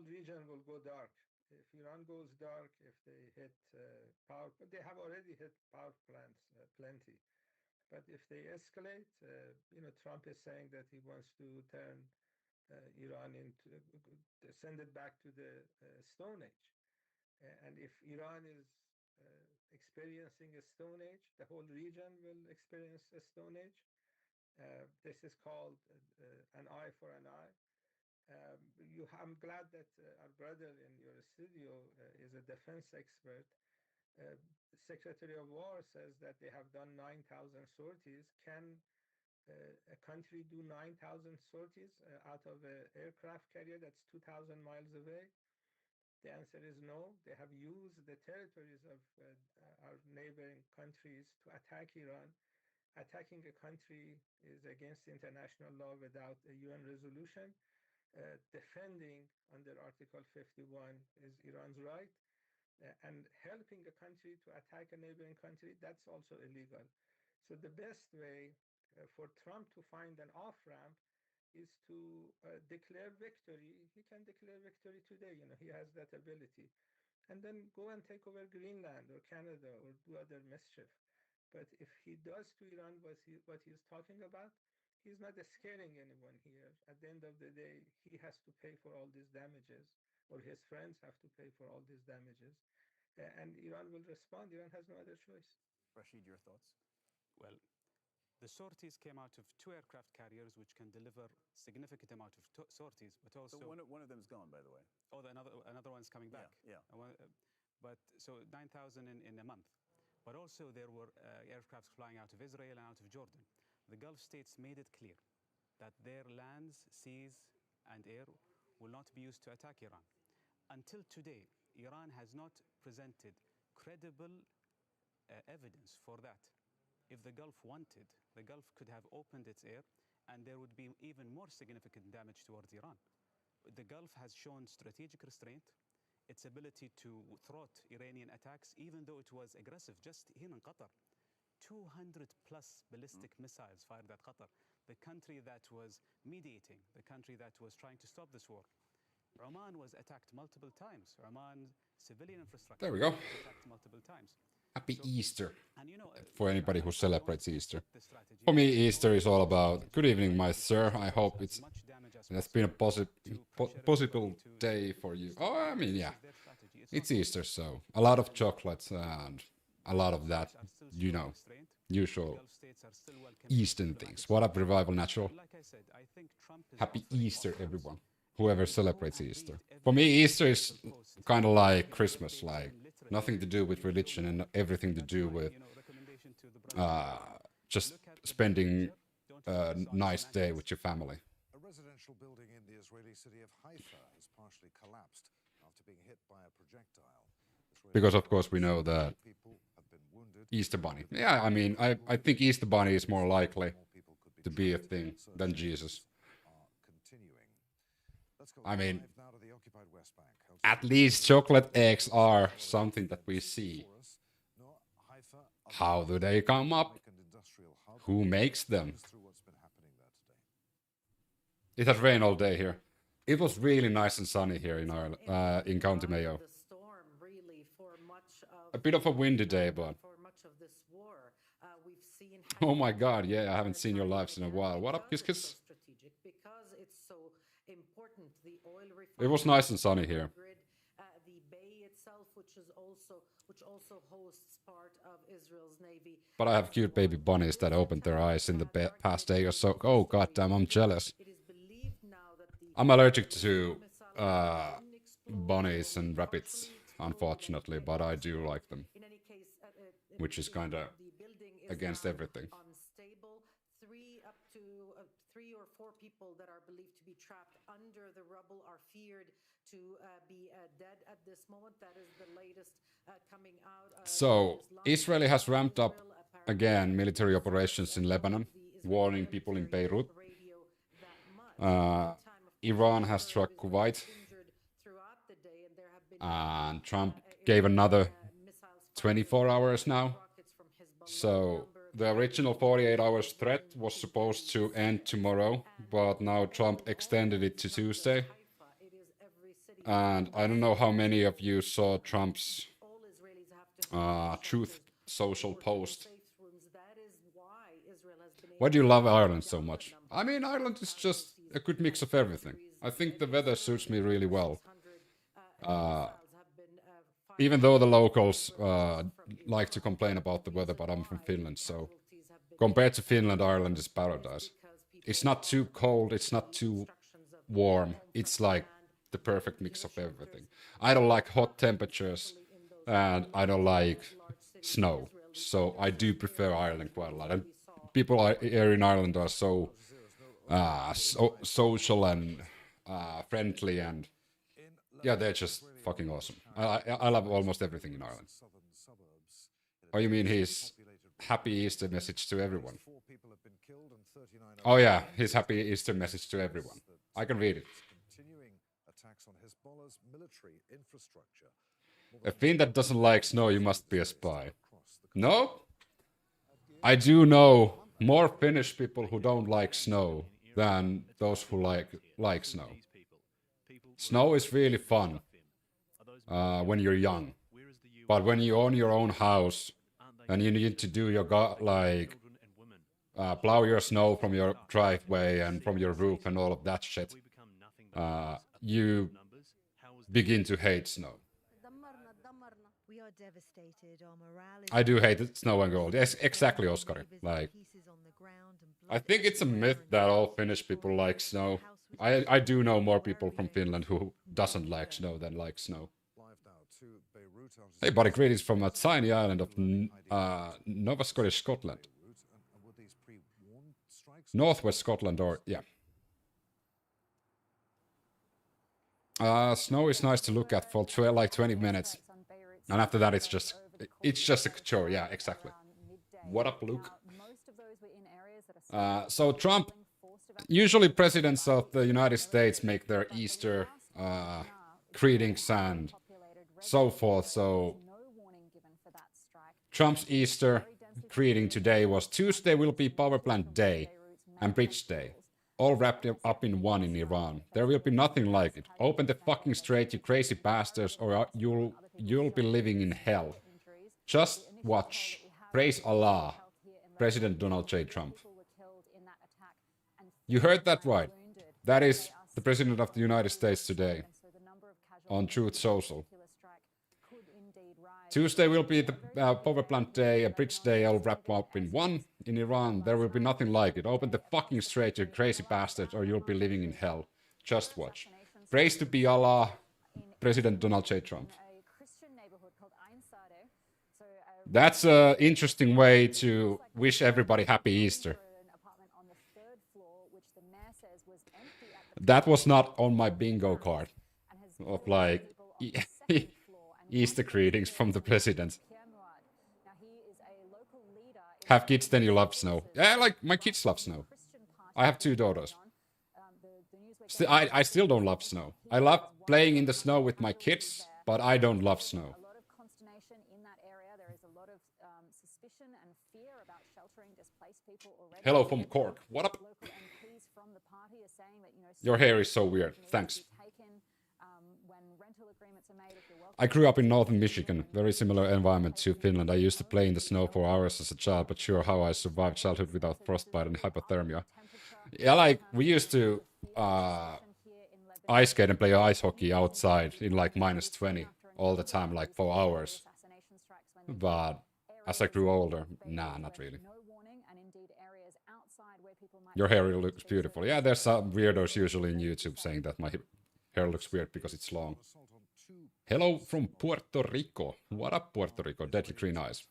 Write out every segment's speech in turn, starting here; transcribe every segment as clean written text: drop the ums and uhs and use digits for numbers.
region will go dark. If Iran goes dark, if they hit power, they have already hit power plants plenty. But if they escalate, Trump is saying that he wants to turn Iran into, send it back to the Stone Age. And if Iran is experiencing a Stone Age, the whole region will experience a Stone Age. This is called an eye for an eye. I'm glad that our brother in your studio is a defense expert. The Secretary of War says that they have done 9,000 sorties. Can a country do 9,000 sorties out of an aircraft carrier that's 2,000 miles away? The answer is no. They have used the territories of our neighboring countries to attack Iran. Attacking a country is against international law without a UN resolution. Defending under Article 51 is Iran's right. And helping a country to attack a neighboring country, that's also illegal. So the best way for Trump to find an off-ramp is to declare victory. He can declare victory today. He has that ability. And then go and take over Greenland or Canada or do other mischief. But if he does to Iran what he's talking about, he's not scaring anyone here. At the end of the day, he has to pay for all these damages, or his friends have to pay for all these damages. And Iran will respond. Iran has no other choice. Rashid, your thoughts? Well, the sorties came out of 2 aircraft carriers, which can deliver significant amount of sorties, but also... So one of them's gone, by the way. Oh, another one's coming back. Yeah. But so 9,000 in a month. But also there were aircrafts flying out of Israel and out of Jordan. The Gulf states made it clear that their lands, seas, and air will not be used to attack Iran. Until today, Iran has not presented credible evidence for that. If the Gulf wanted, the Gulf could have opened its air, and there would be even more significant damage towards Iran. The Gulf has shown strategic restraint, its ability to thwart Iranian attacks, even though it was aggressive. Just here in Qatar, 200 plus ballistic missiles fired at Qatar, the country that was mediating, the country that was trying to stop this war. Oman was attacked multiple times. Oman's civilian infrastructure was attacked multiple times. Happy Easter And for anybody who celebrates Easter. For me, Easter is all about good evening, my sir. I hope it's been a possible day for you. Oh, I mean, yeah, it's Easter, so a lot of chocolates and a lot of that, usual Eastern things. What up, Revival Natural? Happy Easter, everyone. Whoever celebrates Easter. For me, Easter is kind of like Christmas, like nothing to do with religion and everything to do with just spending a nice day with your family. A residential building in the Israeli city of Haifa has partially collapsed after being hit by a projectile. Because, of course, we know that Easter Bunny. Yeah, I mean, I think Easter Bunny is more likely to be a thing than Jesus. I mean, at least chocolate eggs are something that we see. How do they come up? Who makes them? It has rained all day here. It was really nice and sunny here in Ireland, in County Mayo. A bit of a windy day, but... Oh my god, yeah, I haven't seen your lives in a while. What up, Kiss Kiss? It was nice and sunny here. The bay itself, which also hosts part of Israel's navy. But I have cute baby bunnies that opened their eyes in the past day or so. Oh goddamn, I'm jealous. I'm allergic to bunnies and rabbits, unfortunately, but I do like them, which is kind of against everything. Up to 3 or 4 people that are believed to be trapped under the rubble are feared to be dead at this moment. That is the latest coming out. So, Israel has ramped up again military operations in Lebanon, warning people in Beirut. Iran has struck Kuwait, and Trump gave another 24 hours now. So the original 48 hours threat was supposed to end tomorrow, but now Trump extended it to Tuesday. And I don't know how many of you saw Trump's all Israelis have to Truth Social post. safe rooms. That is why Israel has been Why do you able love to Ireland so double the much? number I mean, of Ireland is just casualties a good mix of everything. I think the weather suits me really well. 600 missiles have been fired Even though the locals from like to complain about the weather, but I'm from why Finland, so casualties have been compared to Finland, Ireland is paradise. because people It's not too cold, it's not too instructions of warm. It's like the perfect mix of everything. I don't like hot temperatures and I don't like snow. So I do prefer Ireland quite a lot. And people here in Ireland are so social and friendly, and yeah, they're just fucking awesome. I love almost everything in Ireland. Oh, you mean his happy Easter message to everyone? Oh yeah, his happy Easter message to everyone. I can read it. A Finn that doesn't like snow, you must be a spy. No? I do know more Finnish people who don't like snow than those who like snow. Snow is really fun when you're young. But when you own your own house and you need to do your plow your snow from your driveway and from your roof and all of that shit, you begin to hate snow. We are devastated. Our morale is I do hate snow and gold. Yes, exactly, Oskari. Like, I think it's a myth that all Finnish people like snow. I do know more people from Finland who doesn't like snow than like snow. Hey, buddy, greetings from a tiny island of Nova Scotia, Scotland. Northwest Scotland, or yeah. Snow is nice to look at for like 20 minutes, and after that it's just a chore. Yeah, exactly. What up, Luke? So Trump, usually presidents of the United States make their Easter greetings and so forth. So Trump's Easter greeting today was Tuesday will be power plant day and bridge day, all wrapped up in one in Iran. There will be nothing like it. Open the fucking strait, you crazy bastards, or you'll be living in hell. Just watch. Praise Allah. President Donald J. Trump. You heard that right. That is the President of the United States today on Truth Social. Tuesday will be the power plant day, a bridge day, all wrapped up in one in Iran. There will be nothing like it. Open the fucking strait, you crazy bastards, or you'll be living in hell. Just watch. Praise to be Allah, President Donald J. Trump. That's an interesting way to wish everybody happy Easter. That was not on my bingo card of like Easter greetings from the president. Have kids, then you love snow. Yeah, like my kids love snow. I have 2 daughters. I still don't love snow. I love playing in the snow with my kids, but I don't love snow. Hello from Cork. What up? Your hair is so weird. Thanks. I grew up in northern Michigan, very similar environment to Finland. I used to play in the snow for hours as a child, but sure how I survived childhood without frostbite and hypothermia. Yeah, like we used to ice skate and play ice hockey outside in like -20 all the time, like for hours. But as I grew older, nah, not really. Your hair looks beautiful. Yeah, there's some weirdos usually in YouTube saying that my hair looks weird because it's long. Hello from Puerto Rico. What up, Puerto Rico? Deadly green eyes.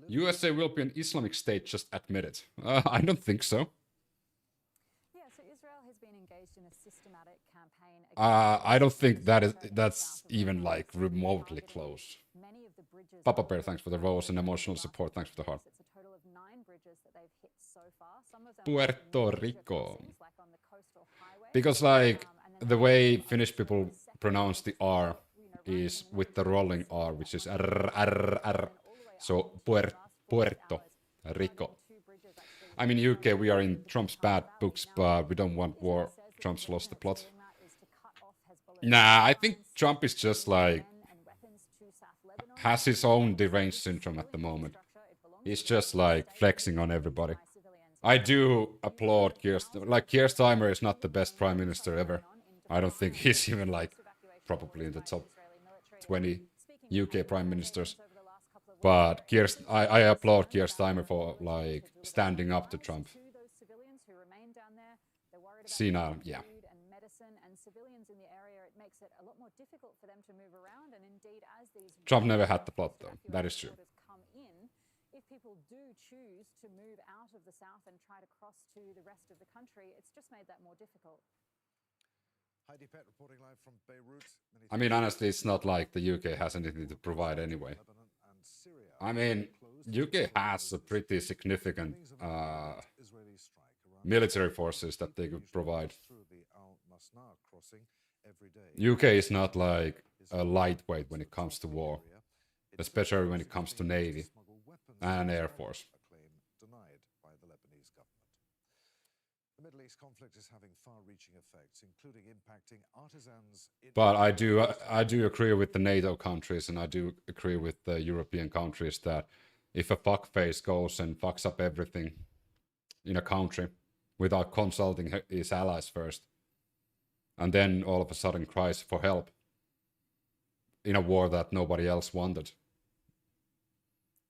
USA will be an Islamic state, just admit it. I don't think so. I don't think that's even like remotely close. Papa Bear, thanks for the rose and emotional support. Thanks for the heart. Puerto Rico. Because like the way Finnish people pronounce the R is with the rolling R, which is R. So Puerto Rico. I mean, UK, we are in Trump's bad books, but we don't want war. Trump's lost the plot. Nah, I think Trump is just like has his own deranged syndrome at the moment. He's just like flexing on everybody. I do applaud Keir Starmer is not the best prime minister ever. I don't think he's even like probably in the top 20 UK prime ministers. But I applaud Keir Starmer for like standing up to Trump. Senile, yeah. Trump never had the plot though. That is true. If people do choose to move out of the south and try to cross to the rest of the country, it's just made that more difficult. Heidi Pett reporting live from Beirut. I mean, honestly, it's not like the UK has anything to provide anyway. I mean, UK has a pretty significant military forces that they could provide. UK is not like a lightweight when it comes to war, especially when it comes to Navy and Air Force. The Middle East conflict is having far-reaching effects, including impacting artisans. But I do agree with the NATO countries, and I do agree with the European countries that if a fuckface goes and fucks up everything in a country without consulting his allies first, and then all of a sudden cries for help in a war that nobody else wanted.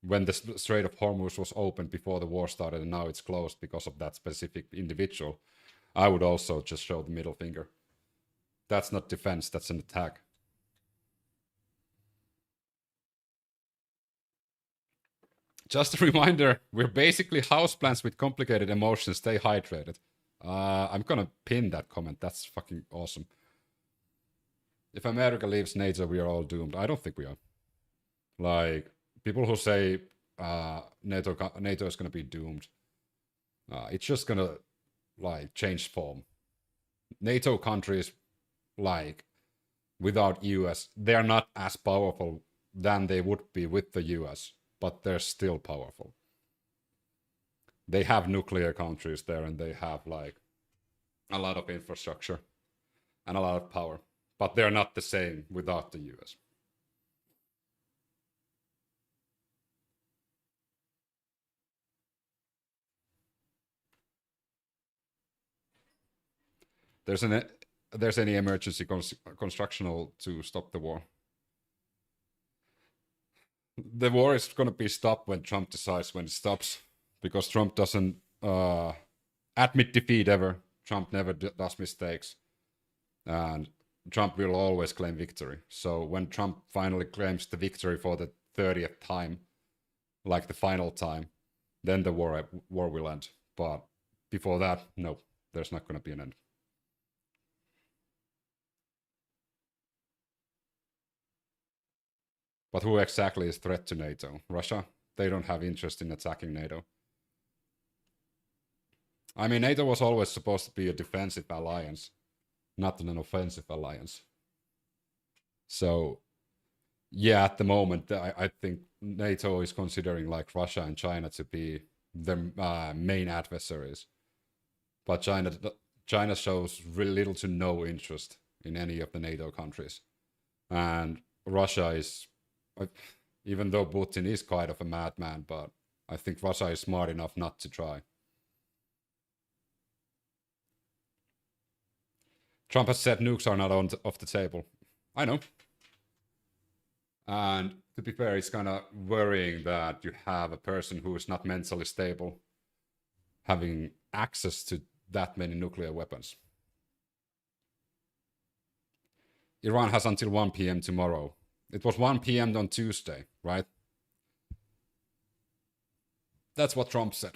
When the Strait of Hormuz was opened before the war started and now it's closed because of that specific individual, I would also just show the middle finger. That's not defense, that's an attack. Just a reminder, we're basically houseplants with complicated emotions. Stay hydrated. I'm gonna pin that comment. That's fucking awesome. If America leaves NATO, we are all doomed. I don't think we are. Like, people who say NATO is gonna be doomed, it's just gonna like change form. NATO countries, like, without US, they're not as powerful than they would be with the US, but they're still powerful. They have nuclear countries there, and they have like a lot of infrastructure and a lot of power, but they're not the same without the US. There's any emergency constructional to stop the war? The war is going to be stopped when Trump decides when it stops, because Trump doesn't admit defeat ever. Trump never does mistakes, and Trump will always claim victory. So when Trump finally claims the victory for the 30th time, like the final time, then the war will end. But before that, no, there's not going to be an end. But who exactly is threat to NATO? Russia? They don't have interest in attacking NATO. I mean, NATO was always supposed to be a defensive alliance, not an offensive alliance. So, yeah, at the moment, I think NATO is considering like Russia and China to be their main adversaries. But China shows really little to no interest in any of the NATO countries. And Russia is, even though Putin is kind of a madman, but I think Russia is smart enough not to try. Trump has said nukes are not off the table. I know. And to be fair, it's kind of worrying that you have a person who is not mentally stable having access to that many nuclear weapons. Iran has until 1 p.m. tomorrow. It was 1 p.m. on Tuesday, right? That's what Trump said.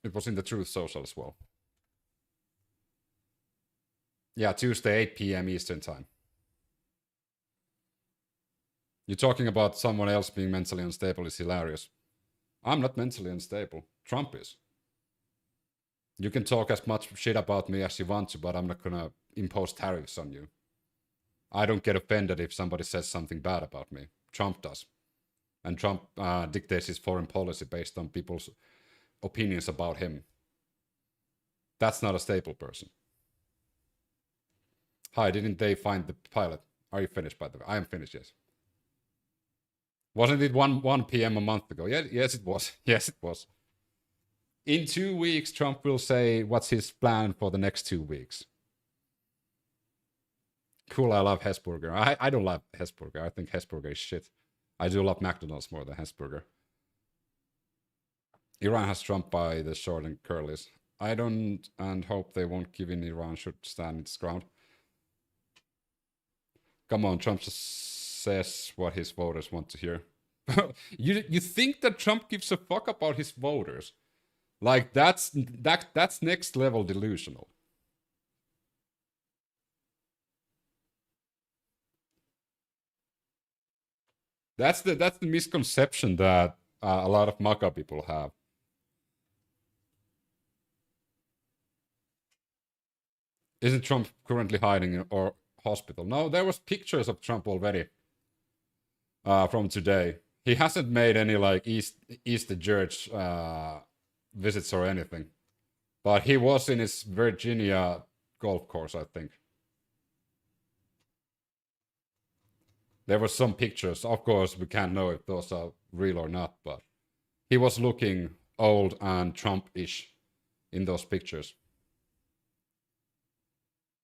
It was in the Truth Social as well. Yeah, Tuesday, 8 p.m. Eastern Time. You're talking about someone else being mentally unstable is hilarious. I'm not mentally unstable. Trump is. You can talk as much shit about me as you want to, but I'm not gonna impose tariffs on you. I don't get offended if somebody says something bad about me. Trump does. and Trump dictates his foreign policy based on people's opinions about him. That's not a stable person. Hi, didn't they find the pilot? Are you finished, by the way? I am finished, yes. Wasn't it 1 p.m. a month ago? Yeah, yes, it was. Yes, it was. In 2 weeks, Trump will say what's his plan for the next 2 weeks. Cool, I love Hesburger. I don't love Hesburger. I think Hesburger is shit. I do love McDonald's more than Hesburger. Iran has Trump by the short and curlies. I don't and hope they won't give in. Iran should stand its ground. Come on, Trump just says what his voters want to hear. You think that Trump gives a fuck about his voters? Like that's next level delusional. That's the misconception that a lot of MAGA people have. Isn't Trump currently hiding in or hospital? No, there was pictures of Trump already from today. He hasn't made any like Easter church visits or anything, but he was in his Virginia golf course, I think. There were some pictures. Of course, we can't know if those are real or not, but he was looking old and Trump-ish in those pictures.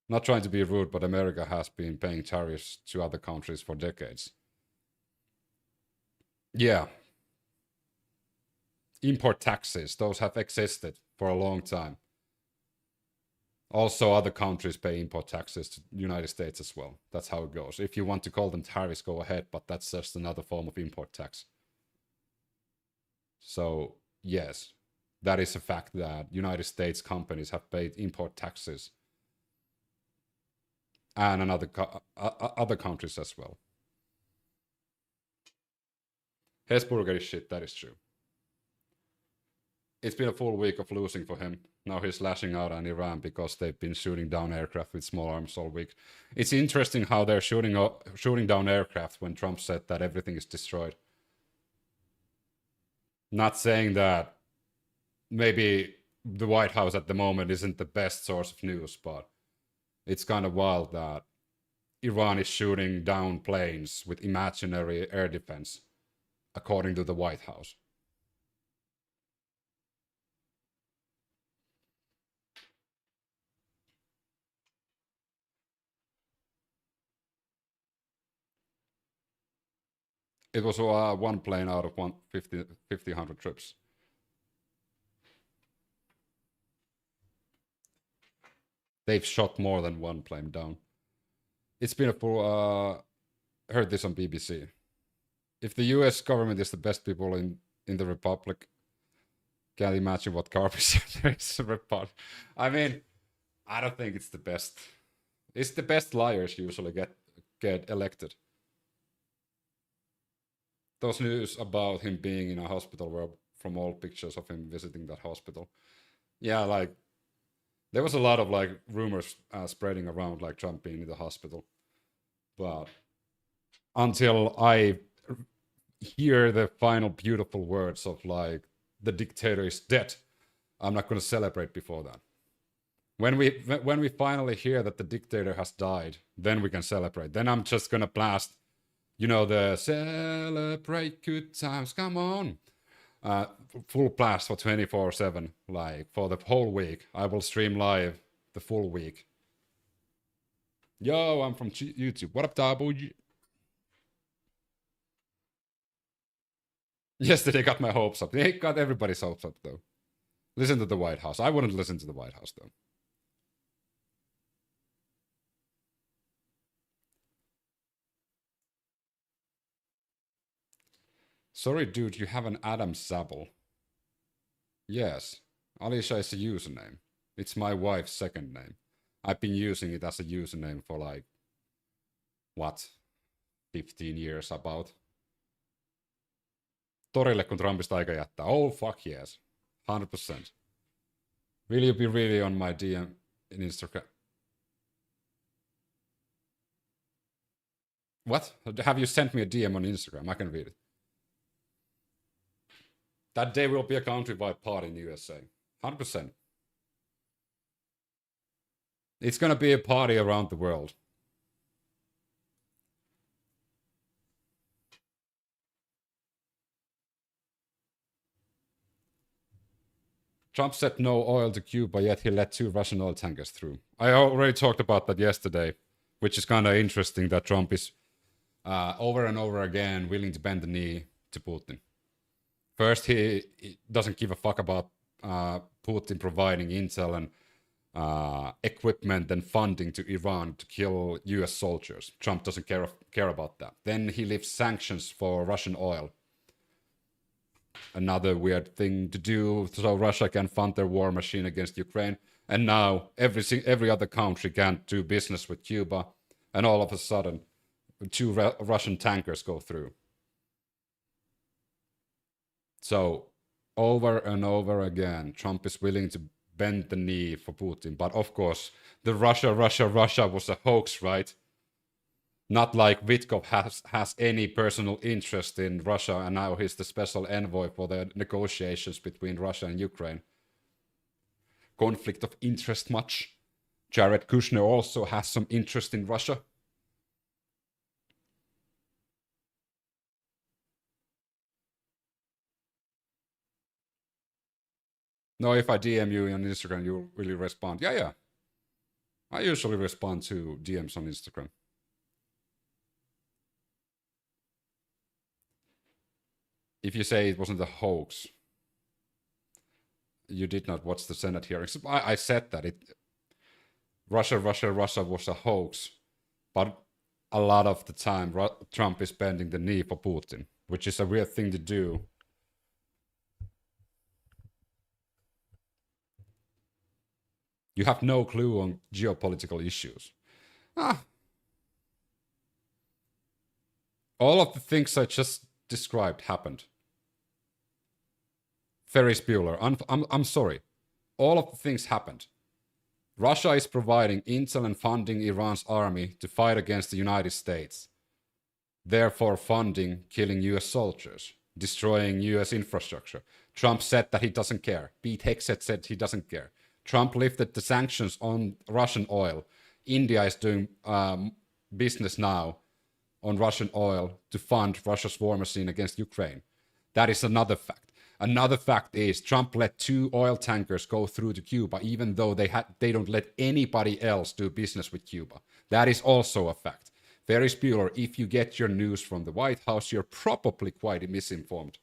Not trying to be rude, but America has been paying tariffs to other countries for decades. Yeah. Import taxes, those have existed for a long time. Also, other countries pay import taxes to the United States as well. That's how it goes. If you want to call them tariffs, go ahead, but that's just another form of import tax. So, yes, that is a fact that United States companies have paid import taxes and other countries as well. Hesburger is shit, that is true. It's been a full week of losing for him. Now he's lashing out on Iran because they've been shooting down aircraft with small arms all week. It's interesting how they're shooting down aircraft when Trump said that everything is destroyed. Not saying that maybe the White House at the moment isn't the best source of news, but it's kind of wild that Iran is shooting down planes with imaginary air defense, according to the White House. It was one plane out of 1,500 trips. They've shot more than one plane down. It's been a full... heard this on BBC. If the US government is the best people in the Republic, can't imagine what garbage there is in the Republic. I mean, I don't think it's the best. It's the best liars usually get elected. Those news about him being in a hospital were from all pictures of him visiting that hospital. Yeah, like, there was a lot of, like, rumors spreading around, like, Trump being in the hospital. But until I hear the final beautiful words of, like, the dictator is dead, I'm not going to celebrate before that. When we finally hear that the dictator has died, then we can celebrate. Then I'm just going to blast, you know, the celebrate good times, come on. Full blast for 24/7, like for the whole week. I will stream live the full week. Yo, I'm from YouTube. What up, Dabu? Yesterday got my hopes up. They got everybody's hopes up, though. Listen to the White House. I wouldn't listen to the White House, though. Sorry, dude, you have an Adam Zabel. Yes, Alicia is a username. It's my wife's second name. I've been using it as a username for like, what, 15 years about. Torille kun Trumpista aika jättää. Oh, fuck yes. 100%. Will you be really on my DM in Instagram? What? Have you sent me a DM on Instagram? I can read it. That day will be a countrywide party in USA. 100%. It's gonna be a party around the world. Trump said no oil to Cuba, yet he let 2 Russian oil tankers through. I already talked about that yesterday, which is kind of interesting that Trump is over and over again willing to bend the knee to Putin. First, he doesn't give a fuck about Putin providing intel and equipment and funding to Iran to kill US soldiers. Trump doesn't care about that. Then he lifts sanctions for Russian oil. Another weird thing to do so Russia can fund their war machine against Ukraine. And now every other country can't do business with Cuba. And all of a sudden, 2 Russian tankers go through. So over and over again, Trump is willing to bend the knee for Putin. But of course, the Russia was a hoax, right? Not like Witkov has any personal interest in Russia, and now he's the special envoy for the negotiations between Russia and Ukraine. Conflict of interest much? Jared Kushner also has some interest in Russia. No, if I DM you on Instagram, you really respond. Yeah. I usually respond to DMs on Instagram. If you say it wasn't a hoax, you did not watch the Senate hearings. I said that Russia was a hoax, but a lot of the time Trump is bending the knee for Putin, which is a weird thing to do. You have no clue on geopolitical issues. All of the things I just described happened. Ferris Bueller, I'm sorry. All of the things happened. Russia is providing intel and funding Iran's army to fight against the United States. Therefore funding killing US soldiers, destroying US infrastructure. Trump said that he doesn't care. Pete Hegseth said he doesn't care. Trump lifted the sanctions on Russian oil. India is doing business now on Russian oil to fund Russia's war machine against Ukraine. That is another fact. Another fact is Trump let 2 oil tankers go through to Cuba, even though they don't let anybody else do business with Cuba. That is also a fact. Ferris Bueller, if you get your news from the White House, you're probably quite misinformed.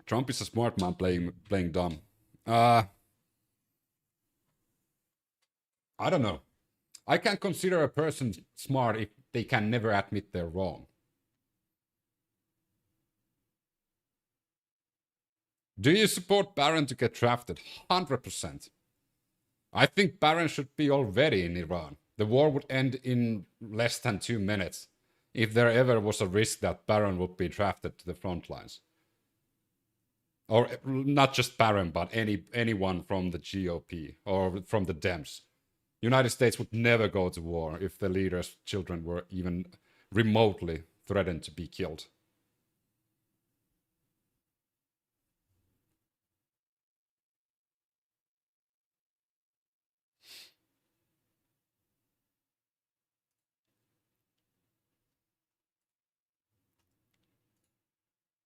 Trump is a smart man playing dumb. I don't know. I can't consider a person smart if they can never admit they're wrong. Do you support Barron to get drafted? 100%. I think Barron should be already in Iran. The war would end in less than 2 minutes if there ever was a risk that Barron would be drafted to the front lines. Or not just Barron, but anyone from the GOP or from the Dems. United States would never go to war if the leaders' children were even remotely threatened to be killed.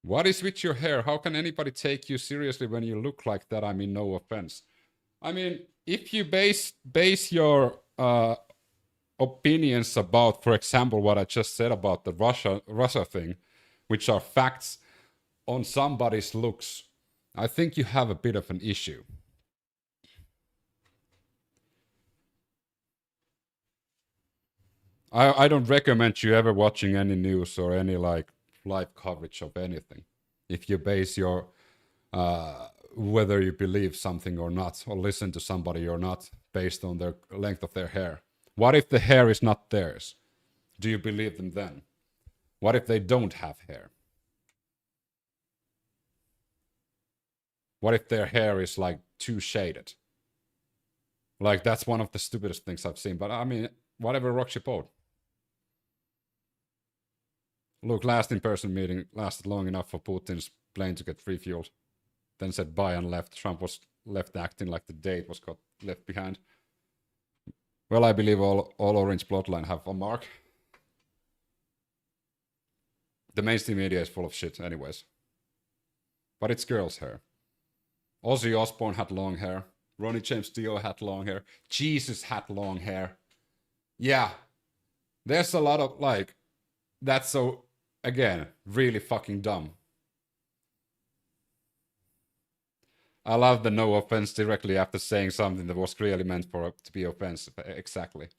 What is with your hair? How can anybody take you seriously when you look like that? I mean, no offense. I mean, if you base your opinions about, for example, what I just said about the Russia thing, which are facts, on somebody's looks, I think you have a bit of an issue. I don't recommend you ever watching any news or any like live coverage of anything. If you base your whether you believe something or not, or listen to somebody or not, based on the length of their hair. What if the hair is not theirs? Do you believe them then? What if they don't have hair? What if their hair is like too shaded? Like, that's one of the stupidest things I've seen. But I mean, whatever rocks your boat. Look, last in-person meeting lasted long enough for Putin's plane to get refueled. Then said bye and left. Trump was left acting like the date was got left behind. Well, I believe all orange plotline have a mark. The mainstream media is full of shit anyways. But it's girls' hair. Ozzy Osbourne had long hair. Ronnie James Dio had long hair. Jesus had long hair. Yeah. There's a lot of, like, that's so, again, really fucking dumb. I love the no offense directly after saying something that was clearly meant for it to be offensive. Exactly.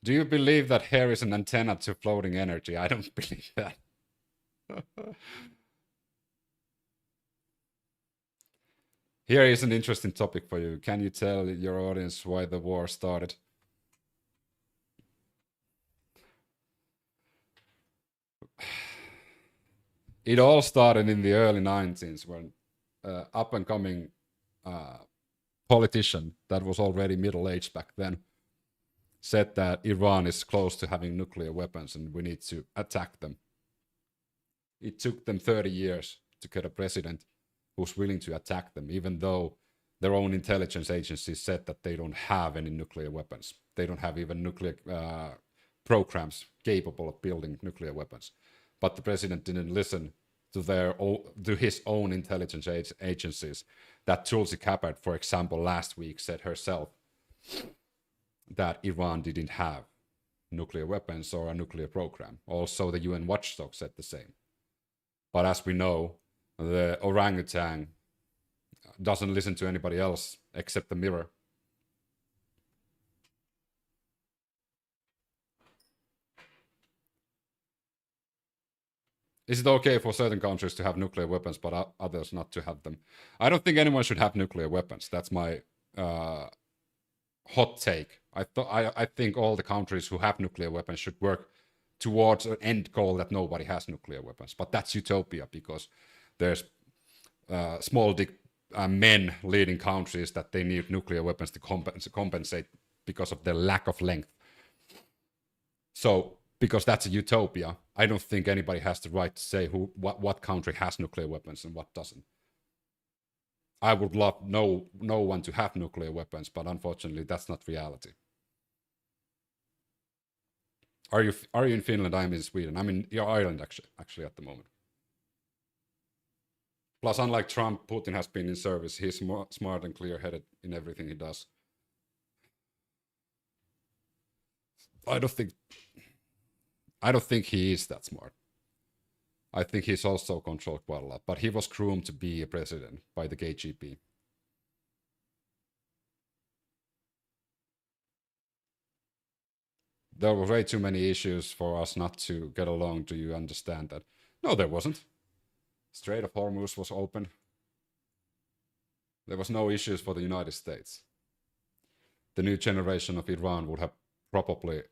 Do you believe that hair is an antenna to floating energy? I don't believe that. Here is an interesting topic for you. Can you tell your audience why the war started? It all started in the early 90s when up-and-coming politician that was already middle-aged back then said that Iran is close to having nuclear weapons and we need to attack them. It took them 30 years to get a president who's willing to attack them, even though their own intelligence agencies said that they don't have any nuclear weapons. They don't have even nuclear programs capable of building nuclear weapons. But the president didn't listen to his own intelligence agencies. That Tulsi Gabbard, for example, last week said herself that Iran didn't have nuclear weapons or a nuclear program. Also, the UN watchdog said the same. But as we know, the orangutan doesn't listen to anybody else except the mirror. Is it okay for certain countries to have nuclear weapons but others not to have them? I don't think anyone should have nuclear weapons. That's my hot take. I think all the countries who have nuclear weapons should work towards an end goal that nobody has nuclear weapons. But that's utopia because there's small dick men leading countries that they need nuclear weapons to compensate because of their lack of length. So, because that's a utopia, I don't think anybody has the right to say what country has nuclear weapons and what doesn't. I would love no one to have nuclear weapons, but unfortunately that's not reality. Are you in Finland? I'm in Sweden. I'm in Ireland actually at the moment. Plus, unlike Trump, Putin has been in service. He's smart and clear-headed in everything he does. I don't think he is that smart. I think he's also controlled quite a lot. But he was groomed to be a president by the KGB. There were way too many issues for us not to get along. Do you understand that? No, there wasn't. Strait of Hormuz was open. There was no issues for the United States. The new generation of Iran would have probably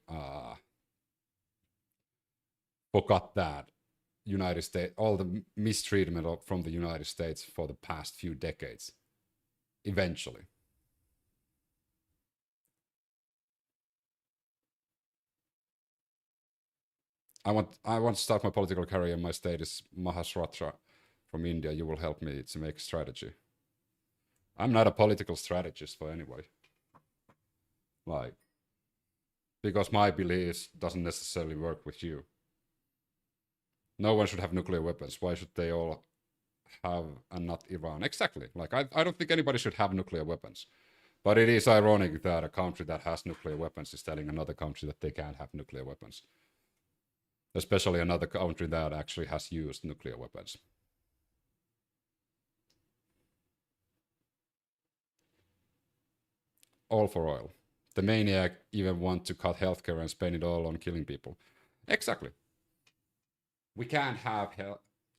forgot that United States, all the mistreatment from the United States for the past few decades. Eventually. I want to start my political career. My state is Maharashtra from India. You will help me to make strategy. I'm not a political strategist for anybody. Like, because my beliefs doesn't necessarily work with you. No one should have nuclear weapons. Why should they all have and not Iran? Exactly. Like, I don't think anybody should have nuclear weapons. But it is ironic that a country that has nuclear weapons is telling another country that they can't have nuclear weapons. Especially another country that actually has used nuclear weapons. All for oil. The maniac even want to cut healthcare and spend it all on killing people. Exactly. We can't have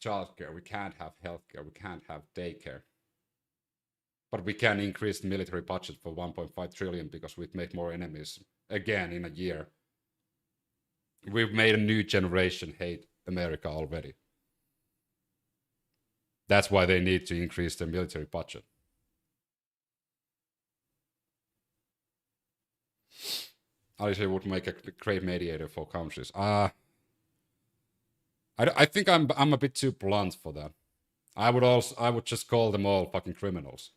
childcare, we can't have healthcare, we can't have daycare. But we can increase the military budget for 1.5 trillion because we've made more enemies again in a year. We've made a new generation hate America already. That's why they need to increase their military budget. Alicia would make a great mediator for countries. I think I'm a bit too blunt for that. I would just call them all fucking criminals.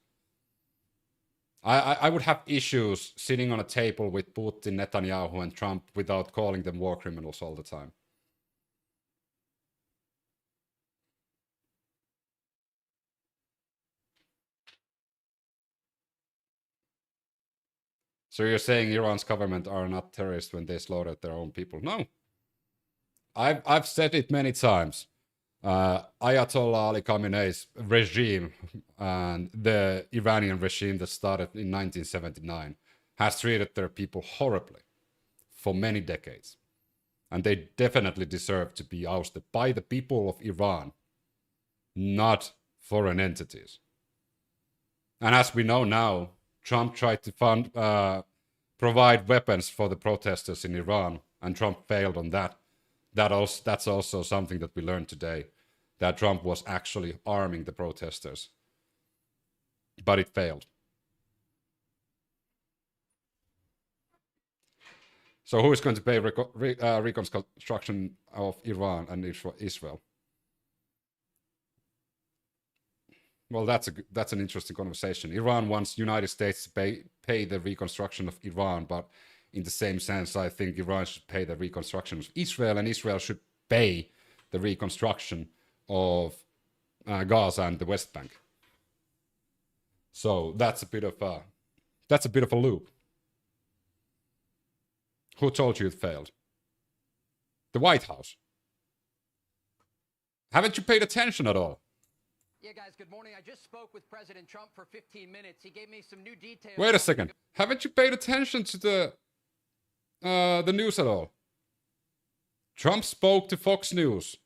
I would have issues sitting on a table with Putin, Netanyahu, and Trump without calling them war criminals all the time. So you're saying Iran's government are not terrorists when they slaughtered their own people? No. I've said it many times. Ayatollah Ali Khamenei's regime and the Iranian regime that started in 1979 has treated their people horribly for many decades. And they definitely deserve to be ousted by the people of Iran, not foreign entities. And as we know now, Trump tried to provide weapons for the protesters in Iran, and Trump failed on that. That's also something that we learned today, that Trump was actually arming the protesters. But it failed. So who is going to pay reconstruction of Iran and Israel? Well, that's an interesting conversation. Iran wants United States to pay the reconstruction of Iran, but in the same sense, I think Iran should pay the reconstruction of Israel, and Israel should pay the reconstruction of Gaza and the West Bank. So that's a bit of a loop. Who told you it failed? The White House. Haven't you paid attention at all? Yeah, guys, good morning. I just spoke with President Trump for 15 minutes. He gave me some new details. Wait a second. Haven't you paid attention to the news at all? Trump spoke to Fox News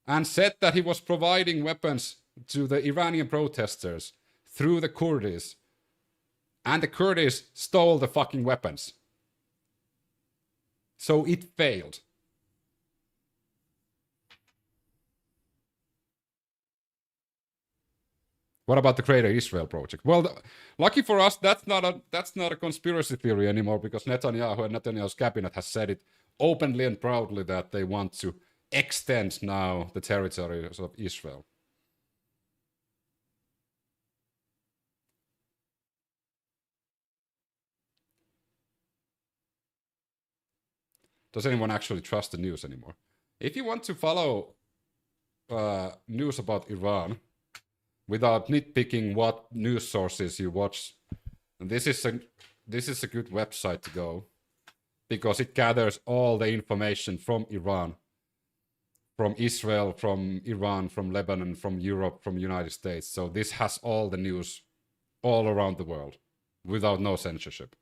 and said that he was providing weapons to the Iranian protesters through the Kurds. And the Kurds stole the fucking weapons. So it failed. What about the Greater Israel Project? Well, lucky for us, that's not a conspiracy theory anymore, because Netanyahu and Netanyahu's cabinet has said it openly and proudly that they want to extend now the territories of Israel. Does anyone actually trust the news anymore? If you want to follow news about Iran without nitpicking what news sources you watch, this is a good website to go, because it gathers all the information from Iran, from Israel, from Iran, from Lebanon, from Europe, from United States. So this has all the news all around the world without no censorship.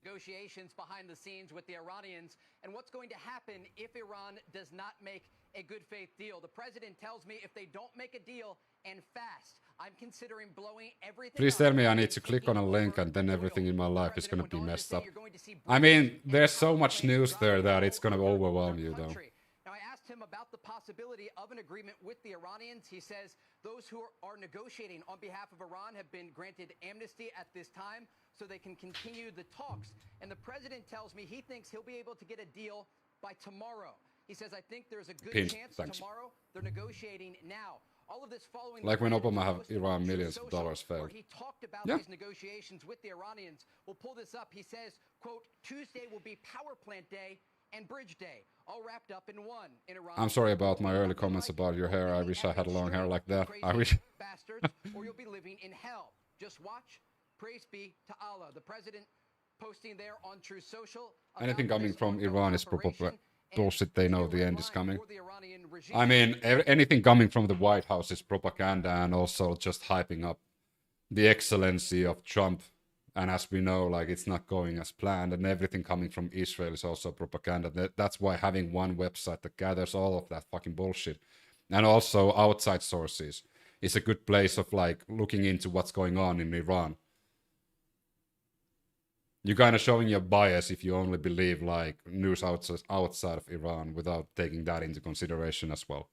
Negotiations behind the scenes with the Iranians and what's going to happen if Iran does not make a good faith deal. The president tells me if they don't make a deal, and fast, I'm considering blowing everything. Please tell me I need to click on a link and then everything in my life is going to be messed up. I mean, there's so much news there that it's going to overwhelm you, though. Now, I asked him about the possibility of an agreement with the Iranians. He says those who are negotiating on behalf of Iran have been granted amnesty at this time so they can continue the talks. And the president tells me he thinks he'll be able to get a deal by tomorrow. He says, I think there's a good chance tomorrow. They're negotiating now. All of this following like when Obama had Iran millions of dollars failed. He talked about these negotiations with the Iranians. We'll pull this up. He says, quote, Tuesday will be power plant day and bridge day, all wrapped up in one in Iran. I'm sorry about my early comments about your hair. I wish I had long hair like that. I wish. Bastards, or you'll be living in hell. Just watch. Praise be to Allah. The president posting there on True Social. Anything coming from Iran is probably bullshit. They know the end is coming. I mean, anything coming from the White House is propaganda and also just hyping up the excellency of Trump. And as we know, like, it's not going as planned, and everything coming from Israel is also propaganda. That's why having one website that gathers all of that fucking bullshit and also outside sources is a good place of like looking into what's going on in Iran. You're kind of showing your bias if you only believe like news outside of Iran without taking that into consideration as well.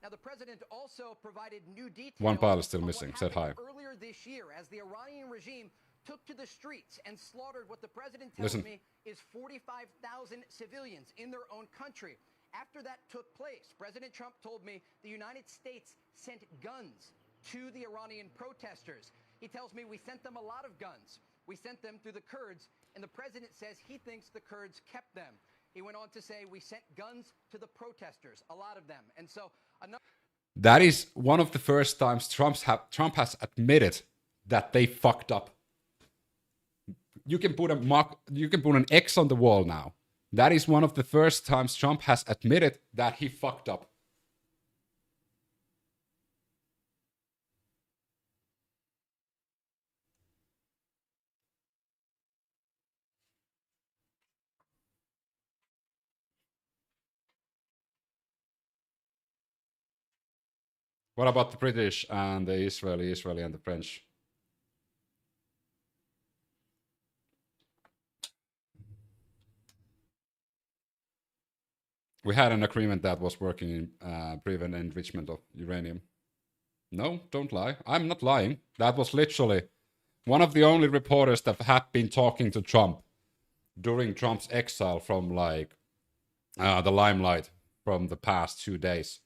Now, the president also provided new details. One pile is still on missing. what Said hi. happened earlier this year as the Iranian regime took to the streets and slaughtered what the president tells me is 45,000 civilians in their own country. After that took place, President Trump told me the United States sent guns to the Iranian protesters. He tells me we sent them a lot of guns. We sent them through the Kurds, and the president says he thinks the Kurds kept them. He went on to say we sent guns to the protesters, a lot of them. And so that is one of the first times Trump has admitted that they fucked up. You can put an X on the wall now. That is one of the first times Trump has admitted that he fucked up. What about the British and the Israeli and the French? We had an agreement that was working in prevent enrichment of uranium. No, don't lie. I'm not lying. That was literally one of the only reporters that had been talking to Trump during Trump's exile from like the limelight from the past 2 days.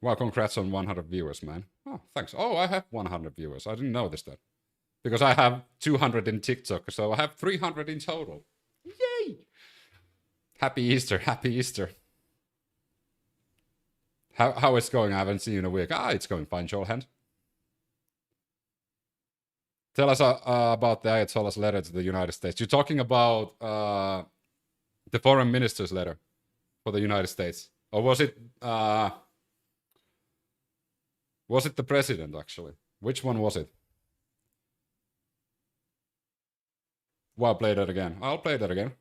Well, congrats on 100 viewers, man. Oh, thanks. Oh, I have 100 viewers. I didn't notice that. Because I have 200 in TikTok, so I have 300 in total. Yay! Happy Easter, happy Easter. How is it going? I haven't seen you in a week. It's going fine, Joel Hand. Tell us about the Ayatollah's letter to the United States. You're talking about the foreign minister's letter for the United States. Or was it the president, actually? Which one was it? Well, I'll play that again. I'll play that again.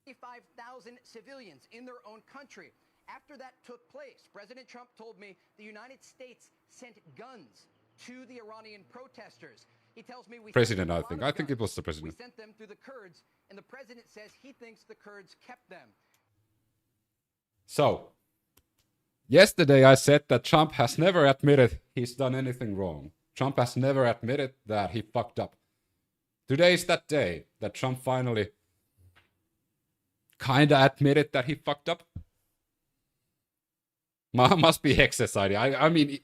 55,000 civilians in their own country. After that took place, President Trump told me the United States sent guns to the Iranian protesters. He tells me we president, I think it was the president. We sent them through the Kurds, and the president says he thinks the Kurds kept them. So, yesterday I said that Trump has never admitted he's done anything wrong. Trump has never admitted that he fucked up. Today is that day that Trump finally kinda admitted that he fucked up. Must be exercise. I mean,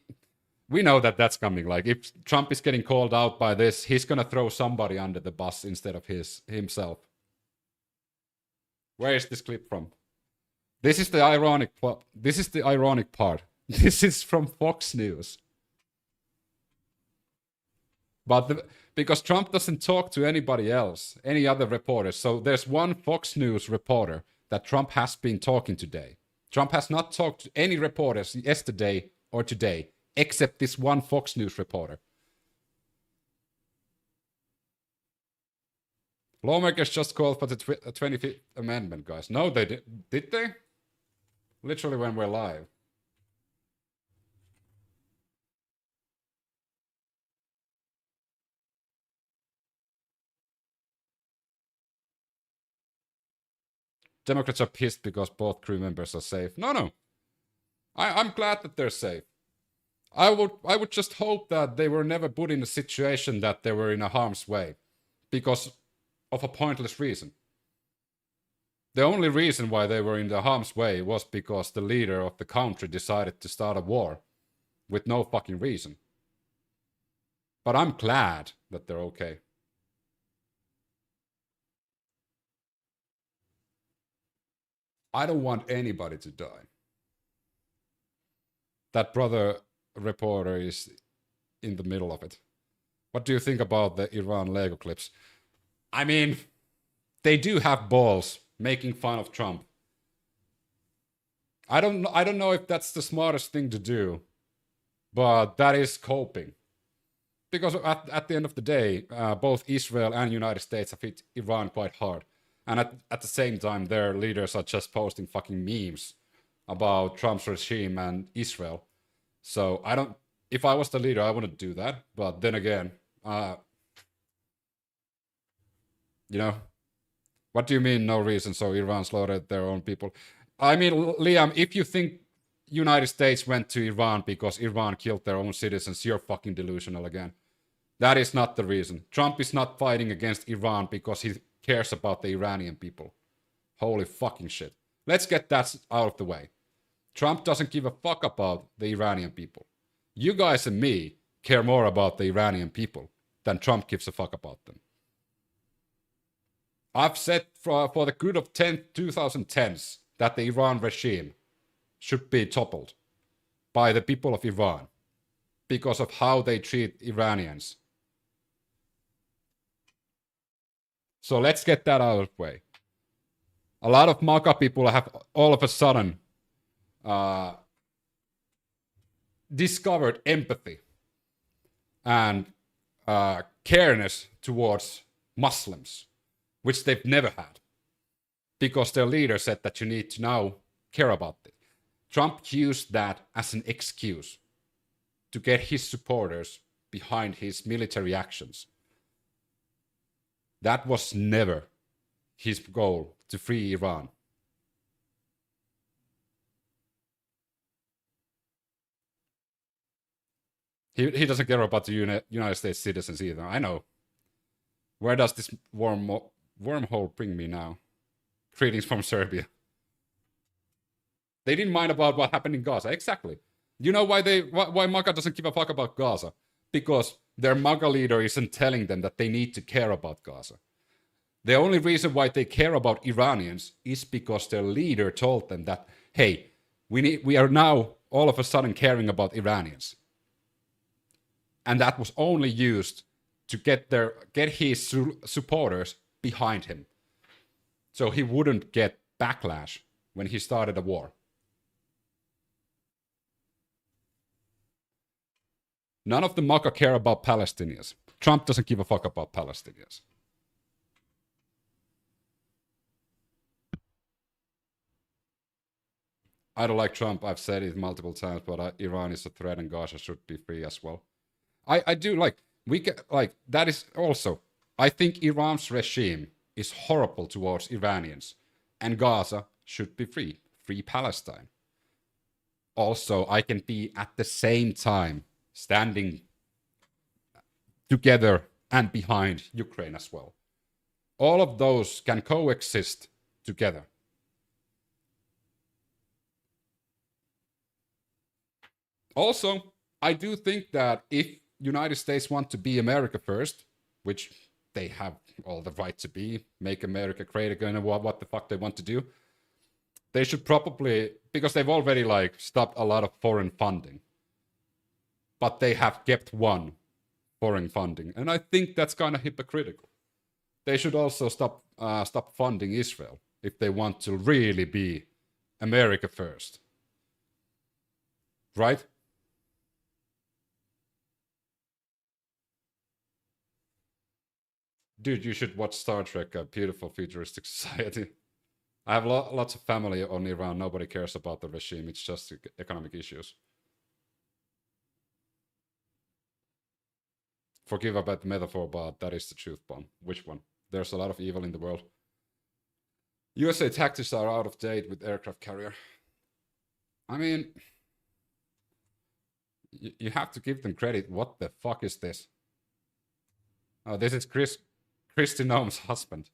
we know that that's coming. Like, if Trump is getting called out by this, he's gonna throw somebody under the bus instead of himself. Where is this clip from? This is the ironic part. This is from Fox News. But because Trump doesn't talk to anybody else, any other reporters. So there's one Fox News reporter that Trump has been talking today. Trump has not talked to any reporters yesterday or today, except this one Fox News reporter. Lawmakers just called for the 25th Amendment, guys. No, they did. Did they? Literally when we're live. Democrats are pissed because both crew members are safe. No. I'm glad that they're safe. I would just hope that they were never put in a situation that they were in a harm's way because of a pointless reason. The only reason why they were in the harm's way was because the leader of the country decided to start a war with no fucking reason. But I'm glad that they're okay. I don't want anybody to die. That brother reporter is in the middle of it. What do you think about the Iran Lego clips? I mean, they do have balls making fun of Trump. I don't know if that's the smartest thing to do, but that is coping. Because at the end of the day, both Israel and United States have hit Iran quite hard. And at the same time, their leaders are just posting fucking memes about Trump's regime and Israel. So I don't, if I was the leader, I wouldn't do that. But then again, you know, what do you mean no reason? So Iran slaughtered their own people. I mean, Liam, if you think United States went to Iran because Iran killed their own citizens, you're fucking delusional again. That is not the reason. Trump is not fighting against Iran because he cares about the Iranian people. Holy fucking shit. Let's get that out of the way. Trump doesn't give a fuck about the Iranian people. You guys and me care more about the Iranian people than Trump gives a fuck about them. I've said for the good of 2010s that the Iran regime should be toppled by the people of Iran because of how they treat Iranians. So let's get that out of the way. A lot of MAGA people have all of a sudden discovered empathy and careness towards Muslims, which they've never had, because their leader said that you need to now care about it. Trump used that as an excuse to get his supporters behind his military actions. That was never his goal, to free Iran. He doesn't care about the United States citizens either, I know. Where does this wormhole bring me now? Greetings from Serbia. They didn't mind about what happened in Gaza. Exactly. You know why MAGA doesn't give a fuck about Gaza? Because their MAGA leader isn't telling them that they need to care about Gaza. The only reason why they care about Iranians is because their leader told them that, hey, we are now all of a sudden caring about Iranians. And that was only used to get his supporters behind him, so he wouldn't get backlash when he started a war. None of the MAGA care about Palestinians. Trump doesn't give a fuck about Palestinians. I don't like Trump. I've said it multiple times, but Iran is a threat and Gaza should be free as well. I do like, that is also, I think Iran's regime is horrible towards Iranians, and Gaza should be free. Free Palestine. Also, I can be at the same time standing together and behind Ukraine as well. All of those can coexist together. Also, I do think that if United States want to be America first, which they have all the right to be, make America great again, what the fuck they want to do, they should probably, because they've already stopped a lot of foreign funding, but they have kept one foreign funding, and I think that's kind of hypocritical. They should also stop funding Israel if they want to really be America first, right? Dude, you should watch Star Trek, A Beautiful Futuristic Society. I have lots of family on Iran. Nobody cares about the regime. It's just economic issues. Forgive about the metaphor, but that is the truth bomb. Which one? There's a lot of evil in the world. USA tactics are out of date with aircraft carrier. I mean, you have to give them credit. What the fuck is this? Oh, this is Kristi Noem's husband.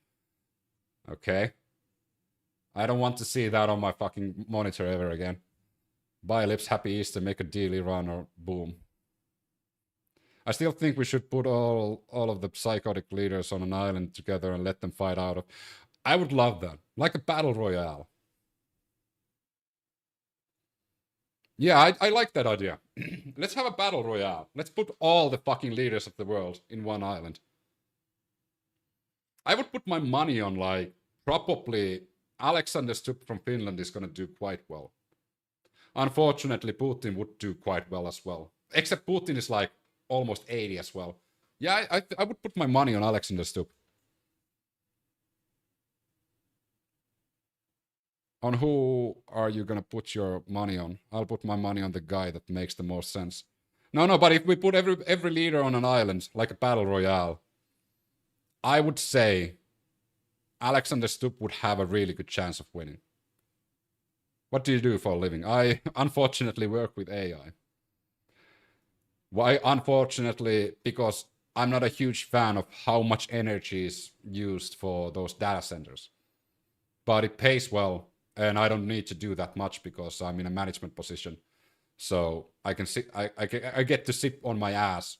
Okay. I don't want to see that on my fucking monitor ever again. Bye, Lips. Happy Easter. Make a deal, Iran, or boom. I still think we should put all of the psychotic leaders on an island together and let them fight out of. I would love that. Like a battle royale. Yeah, I like that idea. Let's have a battle royale. Let's put all the fucking leaders of the world in one island. I would put my money on, probably Alexander Stubb from Finland is going to do quite well. Unfortunately, Putin would do quite well as well. Except Putin is, almost 80 as well. Yeah, I would put my money on Alexander Stubb. On who are you gonna put your money on? I'll put my money on the guy that makes the most sense. No, but if we put every leader on an island, like a battle royale, I would say Alexander Stubb would have a really good chance of winning. What do you do for a living? I unfortunately work with AI. Why unfortunately? Because I'm not a huge fan of how much energy is used for those data centers. But it pays well, and I don't need to do that much because I'm in a management position. So I can sit, I get to sit on my ass,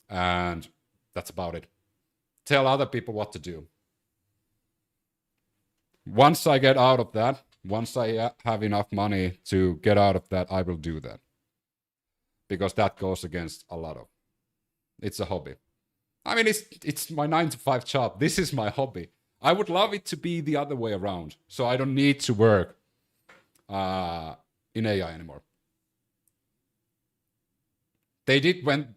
and that's about it. Tell other people what to do. Once I get out of that, once I have enough money to get out of that, I will do that. Because that goes against a lot of. It's a hobby. I mean, it's my 9-to-5 job. This is my hobby. I would love it to be the other way around, so I don't need to work in AI anymore. They did when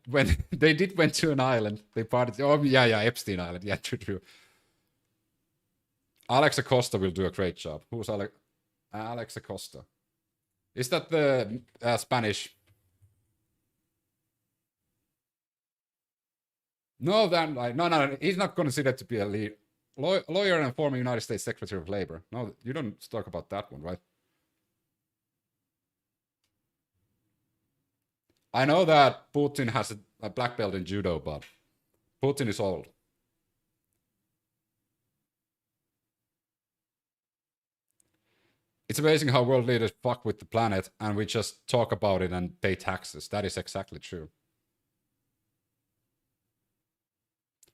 they did went to an island. They partied. Oh yeah, Epstein Island. Yeah, true. Alex Acosta will do a great job. Who's Alex Acosta? Is that the Spanish? No, no. He's not considered to be a lead. Lawyer and former United States Secretary of Labor. No, you don't talk about that one, right? I know that Putin has a black belt in judo, but Putin is old. It's amazing how world leaders fuck with the planet and we just talk about it and pay taxes. That is exactly true.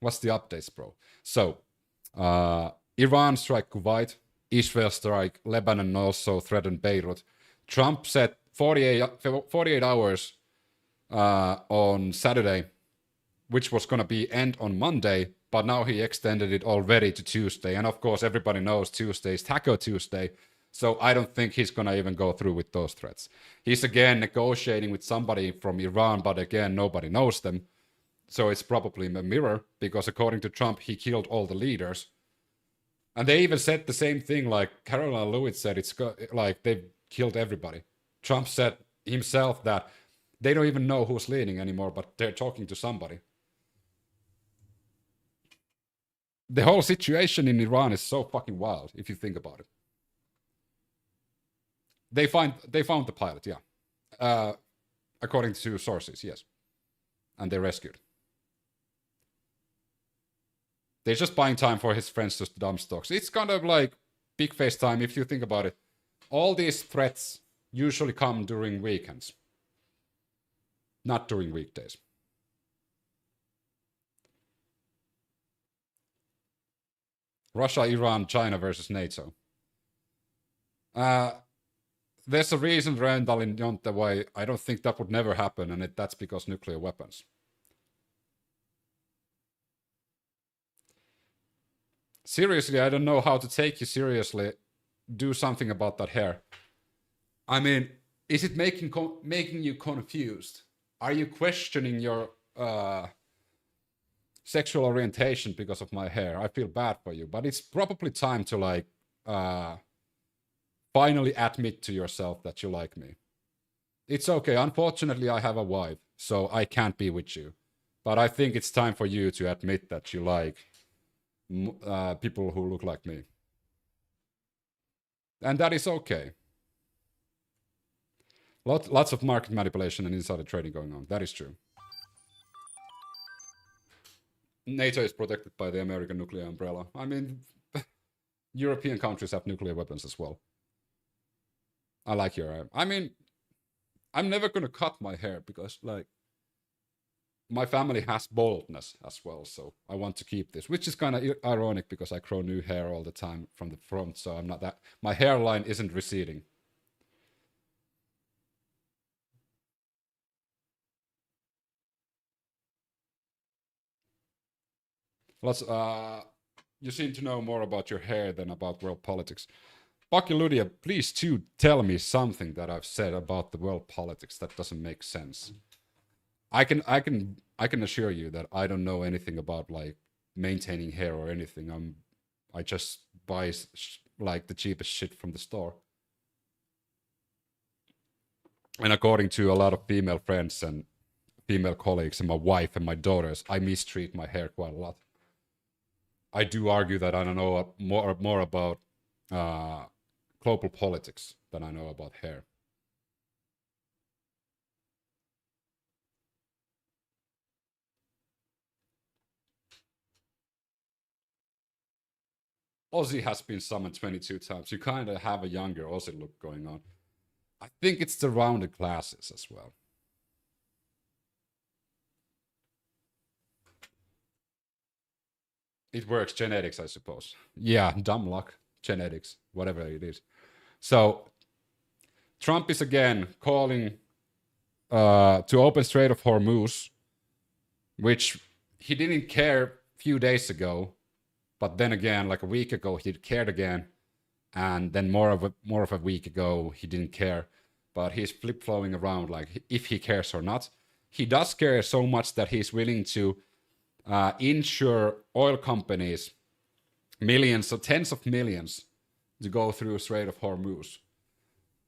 What's the updates, bro? So, Iran strike Kuwait, Israel strike Lebanon, also threatened Beirut. Trump said 48 hours on Saturday, which was going to be end on Monday, but now he extended it already to Tuesday. And of course, everybody knows Tuesday is Taco Tuesday, so I don't think he's going to even go through with those threats. He's again negotiating with somebody from Iran, but again, nobody knows them. So it's probably a mirror, because according to Trump, he killed all the leaders. And they even said the same thing, like Caroline Lewitt said, it's like they've killed everybody. Trump said himself that they don't even know who's leading anymore, but they're talking to somebody. The whole situation in Iran is so fucking wild, if you think about it. They found the pilot, yeah. According to sources, yes. And they rescued. They're just buying time for his friends to dump stocks. It's kind of like big face time if you think about it. All these threats usually come during weekends, not during weekdays. Russia, Iran, China versus NATO. There's a reason, Randall, in Jonte, why I don't think that would never happen, and that's because nuclear weapons. Seriously, I don't know how to take you seriously. Do something about that hair. I mean, is it making you confused? Are you questioning your sexual orientation because of my hair? I feel bad for you, but it's probably time to like finally admit to yourself that you like me. It's okay. Unfortunately, I have a wife, so I can't be with you. But I think it's time for you to admit that you like people who look like me. And that is okay. Lots of market manipulation and insider trading going on. That is true. NATO is protected by the American nuclear umbrella. I mean, European countries have nuclear weapons as well. I like your... I mean, I'm never going to cut my hair because, like, my family has baldness as well, so I want to keep this, which is kind of ironic because I grow new hair all the time from the front, so I'm not that... My hairline isn't receding. You seem to know more about your hair than about world politics. Bakiludia, please too tell me something that I've said about the world politics that doesn't make sense. I can assure you that I don't know anything about like maintaining hair or anything. I just buy like the cheapest shit from the store. And according to a lot of female friends and female colleagues and my wife and my daughters, I mistreat my hair quite a lot. I do argue that I don't know more about global politics than I know about hair. Aussie has been summoned 22 times. You kind of have a younger Aussie look going on. I think it's the rounded glasses as well. It works, genetics, I suppose. Yeah, dumb luck, genetics, whatever it is. So Trump is again calling to open Strait of Hormuz, which he didn't care a few days ago, but then again, like a week ago, he cared again, and then more of a week ago, he didn't care. But he's flip-flowing around, like if he cares or not. He does care so much that he's willing to insure oil companies millions or tens of millions to go through Strait of Hormuz,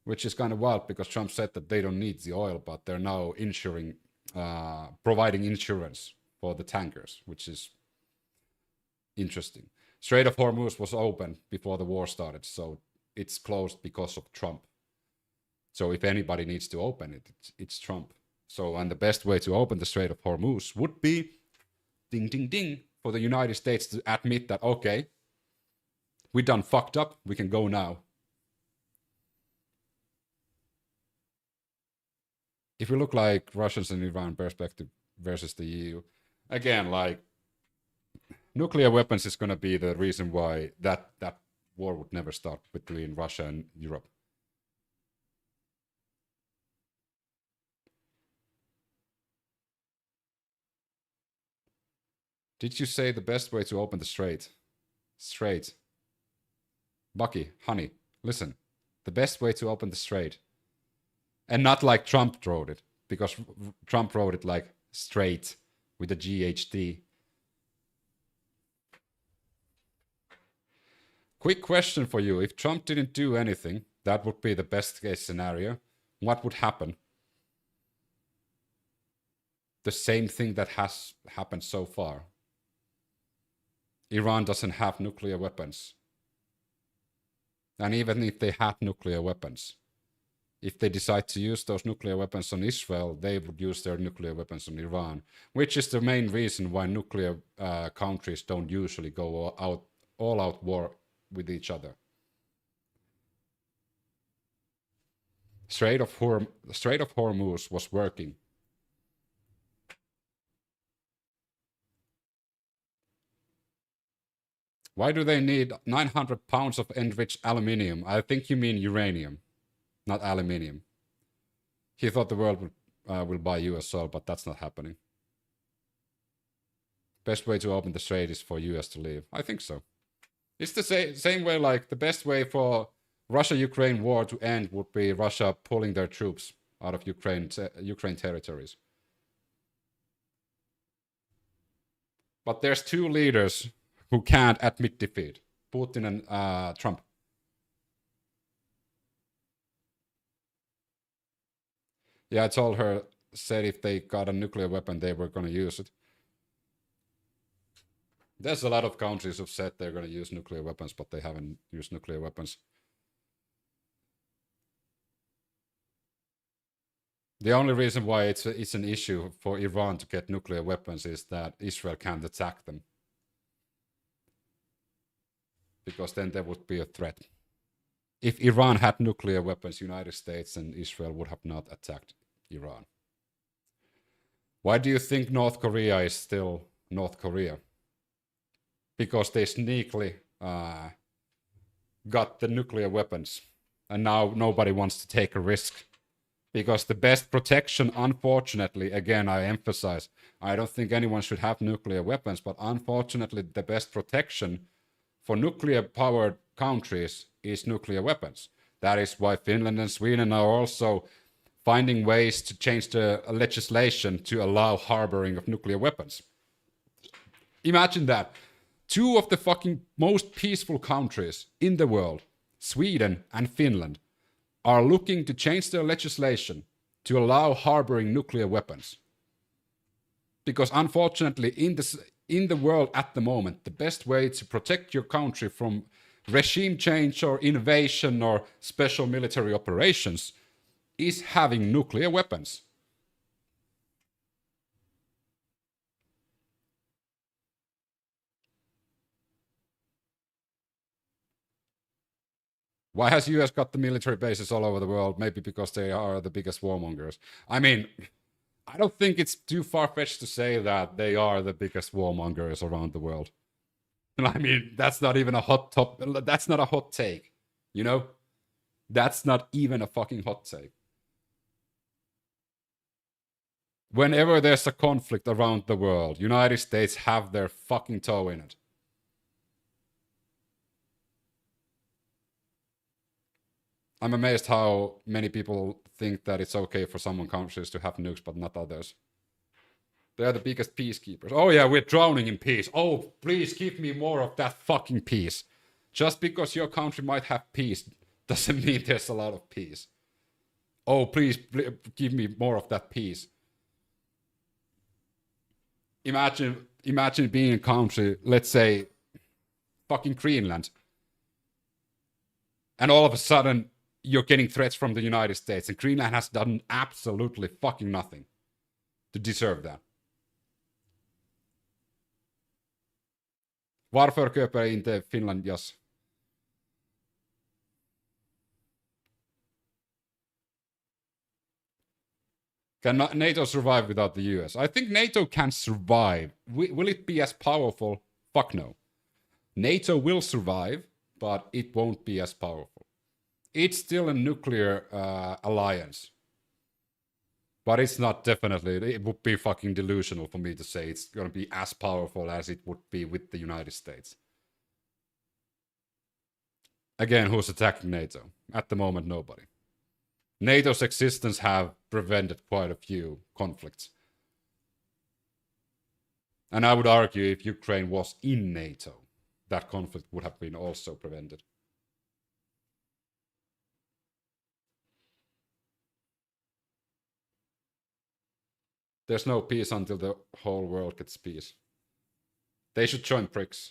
which is kind of wild because Trump said that they don't need the oil, but they're now providing insurance for the tankers, which is interesting. Strait of Hormuz was open before the war started, so it's closed because of Trump. So if anybody needs to open it, it's Trump. So, and the best way to open the Strait of Hormuz would be, ding, ding, ding, for the United States to admit that, okay, we done fucked up, we can go now. If we look like Russians and Iran perspective versus the EU, again, like, nuclear weapons is going to be the reason why that war would never start between Russia and Europe. Did you say the best way to open the strait? Strait. Bucky, honey, listen. The best way to open the strait. And not like Trump wrote it, because Trump wrote it like straight with a GHD. Quick question for you. If Trump didn't do anything, that would be the best case scenario. What would happen? The same thing that has happened so far. Iran doesn't have nuclear weapons. And even if they had nuclear weapons, if they decide to use those nuclear weapons on Israel, they would use their nuclear weapons on Iran, which is the main reason why nuclear countries don't usually go all out war with each other. Strait of Hormuz was working. Why do they need 900 pounds of enriched aluminium? I think you mean uranium, not aluminium. He thought the world will buy US oil, but that's not happening. Best way to open the strait is for US to leave. I think so. It's the same way, like the best way for Russia-Ukraine war to end would be Russia pulling their troops out of Ukraine territories. But there's two leaders who can't admit defeat, Putin and Trump. Yeah, I told her, said if they got a nuclear weapon, they were going to use it. There's a lot of countries who've said they're going to use nuclear weapons, but they haven't used nuclear weapons. The only reason why it's an issue for Iran to get nuclear weapons is that Israel can't attack them. Because then there would be a threat. If Iran had nuclear weapons, United States and Israel would have not attacked Iran. Why do you think North Korea is still North Korea? Because they sneakily got the nuclear weapons. And now nobody wants to take a risk. Because the best protection, unfortunately, again, I emphasize, I don't think anyone should have nuclear weapons, but unfortunately, the best protection for nuclear-powered countries is nuclear weapons. That is why Finland and Sweden are also finding ways to change the legislation to allow harboring of nuclear weapons. Imagine that. Two of the fucking most peaceful countries in the world, Sweden and Finland, are looking to change their legislation to allow harboring nuclear weapons. Because unfortunately, in the world at the moment, the best way to protect your country from regime change or invasion or special military operations is having nuclear weapons. Why has US got the military bases all over the world? Maybe because they are the biggest warmongers. I mean, I don't think it's too far-fetched to say that they are the biggest warmongers around the world. I mean, that's not even a hot top. That's not a hot take, you know? That's not even a fucking hot take. Whenever there's a conflict around the world, United States have their fucking toe in it. I'm amazed how many people think that it's okay for some countries to have nukes, but not others. They are the biggest peacekeepers. Oh yeah, we're drowning in peace. Oh, please give me more of that fucking peace. Just because your country might have peace doesn't mean there's a lot of peace. Oh, please give me more of that peace. Imagine being a country, let's say, fucking Greenland. And all of a sudden, you're getting threats from the United States, and Greenland has done absolutely fucking nothing to deserve that. Varför köper inte Finland jas? Can NATO survive without the US? I think NATO can survive. Will it be as powerful? Fuck no. NATO will survive, but it won't be as powerful. It's still a nuclear alliance. But it's not definitely, it would be fucking delusional for me to say it's going to be as powerful as it would be with the United States. Again, who's attacking NATO? At the moment, nobody. NATO's existence have prevented quite a few conflicts. And I would argue if Ukraine was in NATO, that conflict would have been also prevented. There's no peace until the whole world gets peace. They should join BRICS.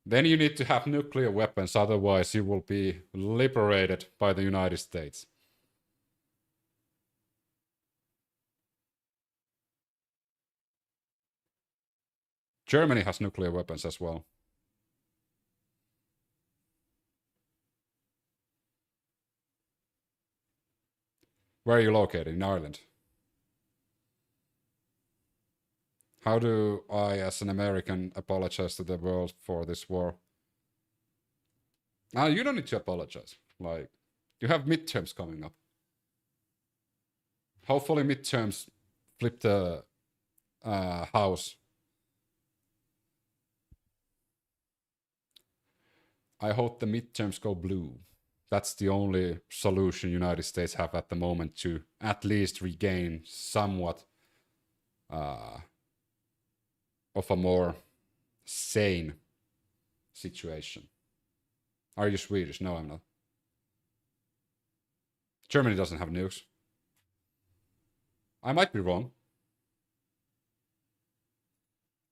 Then you need to have nuclear weapons, otherwise you will be liberated by the United States. Germany has nuclear weapons as well. Where are you located? In Ireland. How do I, as an American, apologize to the world for this war? You don't need to apologize. Like, you have midterms coming up. Hopefully midterms flip the house. I hope the midterms go blue. That's the only solution United States have at the moment to at least regain somewhat of a more sane situation. Are you Swedish? No, I'm not. Germany doesn't have nukes. I might be wrong.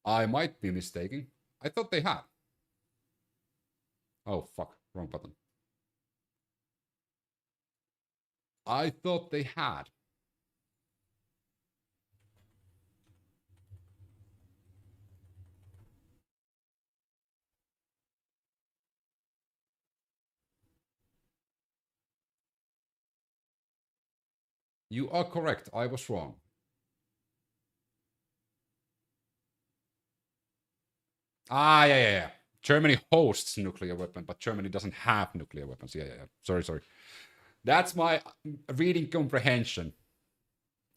I might be mistaken. I thought they had. Oh, fuck. Wrong button. I thought they had. You are correct. I was wrong. Yeah. Germany hosts nuclear weapon, but Germany doesn't have nuclear weapons. Yeah. Sorry. That's my reading comprehension.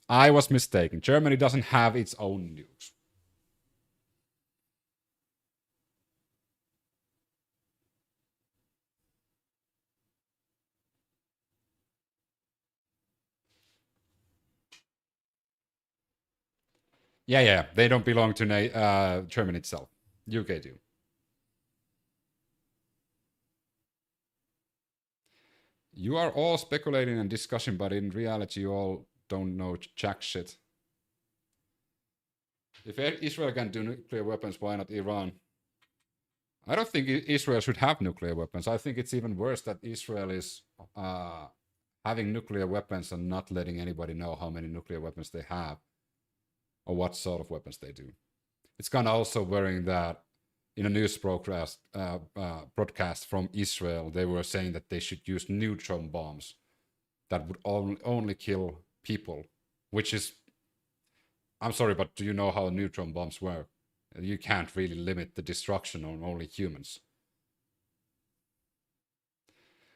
I was mistaken. Germany doesn't have its own nukes. Yeah. They don't belong to Germany itself. UK do. You are all speculating and discussing, but in reality, you all don't know jack shit. If Israel can do nuclear weapons, why not Iran? I don't think Israel should have nuclear weapons. I think it's even worse that Israel is having nuclear weapons and not letting anybody know how many nuclear weapons they have or what sort of weapons they do. It's kind of also worrying that in a news broadcast from Israel, they were saying that they should use neutron bombs that would only kill people, which is, I'm sorry, but do you know how neutron bombs work? You can't really limit the destruction on only humans.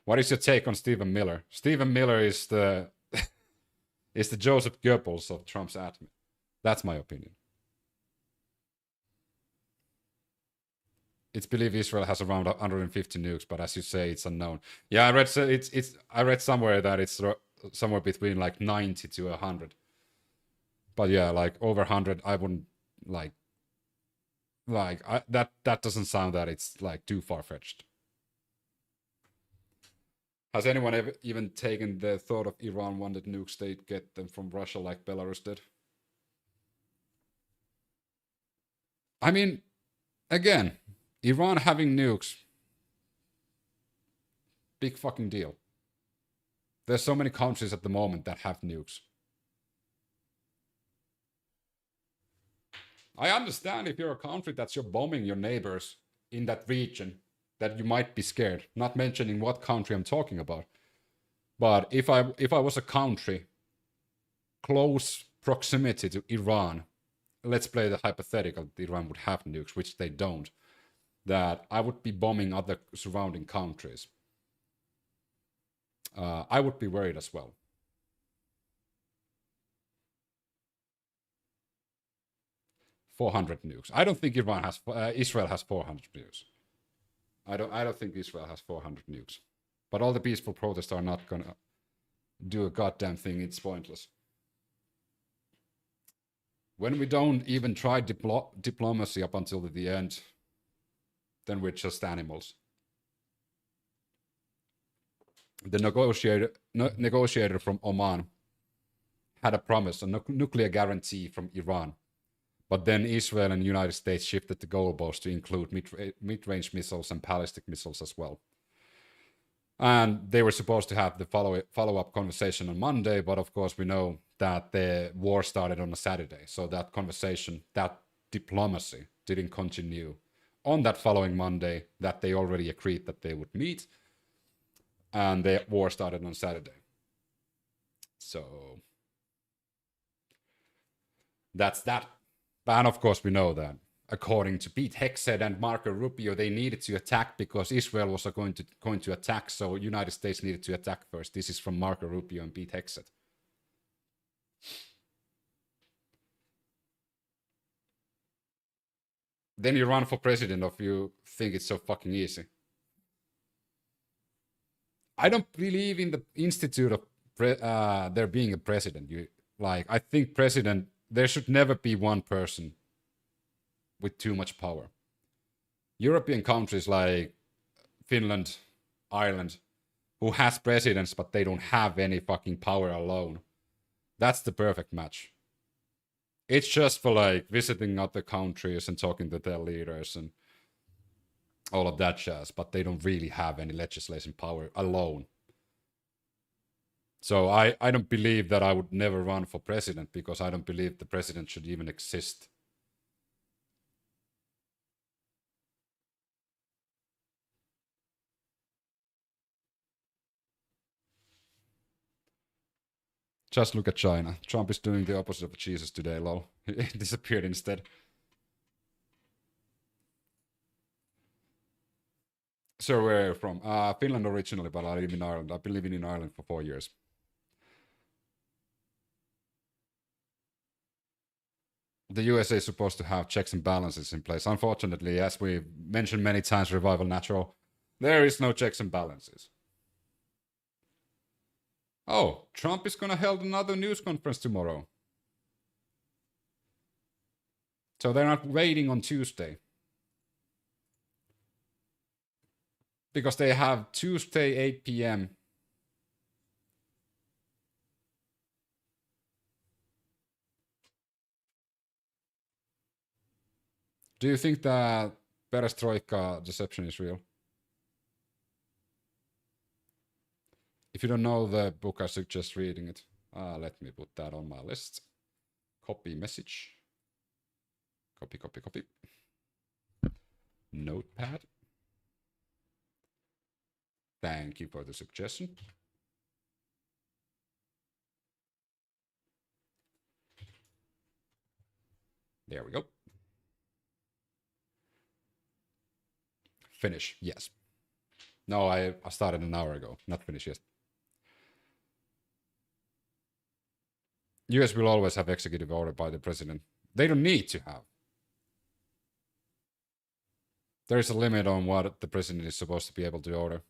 What is your take on Stephen Miller? Stephen Miller is the is the Joseph Goebbels of Trump's atom. That's my opinion. It's believed Israel has around 150 nukes, but as you say, it's unknown. Yeah, I read somewhere that it's somewhere between like 90 to 100. But yeah, like over 100, I wouldn't that doesn't sound that it's like too far-fetched. Has anyone ever even taken the thought of Iran wanted nukes, they'd get them from Russia like Belarus did? I mean, again, Iran having nukes, big fucking deal. There's so many countries at the moment that have nukes. I understand if you're a country that's you're bombing your neighbors in that region, that you might be scared. Not mentioning what country I'm talking about. But if I was a country close proximity to Iran, let's play the hypothetical that Iran would have nukes, which they don't, that I would be bombing other surrounding countries. I would be worried as well. $400 nukes. I don't think Israel has 400 nukes. I don't think Israel has 400 nukes. But all the peaceful protests are not gonna do a goddamn thing. It's pointless. When we don't even try diplomacy up until the end, then we're just animals. The negotiator from Oman had a promise, a nuclear guarantee from Iran. But then Israel and the United States shifted the goalpost to include mid-range missiles and ballistic missiles as well. And they were supposed to have the follow-up conversation on Monday, but of course we know that the war started on a Saturday. So that conversation, that diplomacy didn't continue on that following Monday that they already agreed that they would meet. And the war started on Saturday. So that's that. And of course, we know that, according to Pete Hegseth and Marco Rubio, they needed to attack because Israel was going to attack, so United States needed to attack first. This is from Marco Rubio and Pete Hegseth. Then you run for president if you think it's so fucking easy. I don't believe in the institute of there being a president. I think president... There should never be one person with too much power. European countries like Finland, Ireland, who has presidents but they don't have any fucking power alone. That's the perfect match. It's just for like visiting other countries and talking to their leaders and all of that jazz, but they don't really have any legislation power alone. So I don't believe that I would never run for president because I don't believe the president should even exist. Just look at China. Trump is doing the opposite of Jesus today, lol. He disappeared instead. So where are you from? Finland originally, but I live in Ireland. I've been living in Ireland for 4 years. The USA is supposed to have checks and balances in place. Unfortunately, as we mentioned many times, Revival Natural, there is no checks and balances. Oh, Trump is going to hold another news conference tomorrow. So they're not waiting on Tuesday. Because they have Tuesday 8 p.m. Do you think that perestroika deception is real? If you don't know the book, I suggest reading it. Let me put that on my list. Copy message. Copy, copy, copy. Notepad. Thank you for the suggestion. There we go. Finish, yes. No, I started an hour ago, not finish yet. US will always have executive order by the president. They don't need to have. There is a limit on what the president is supposed to be able to order.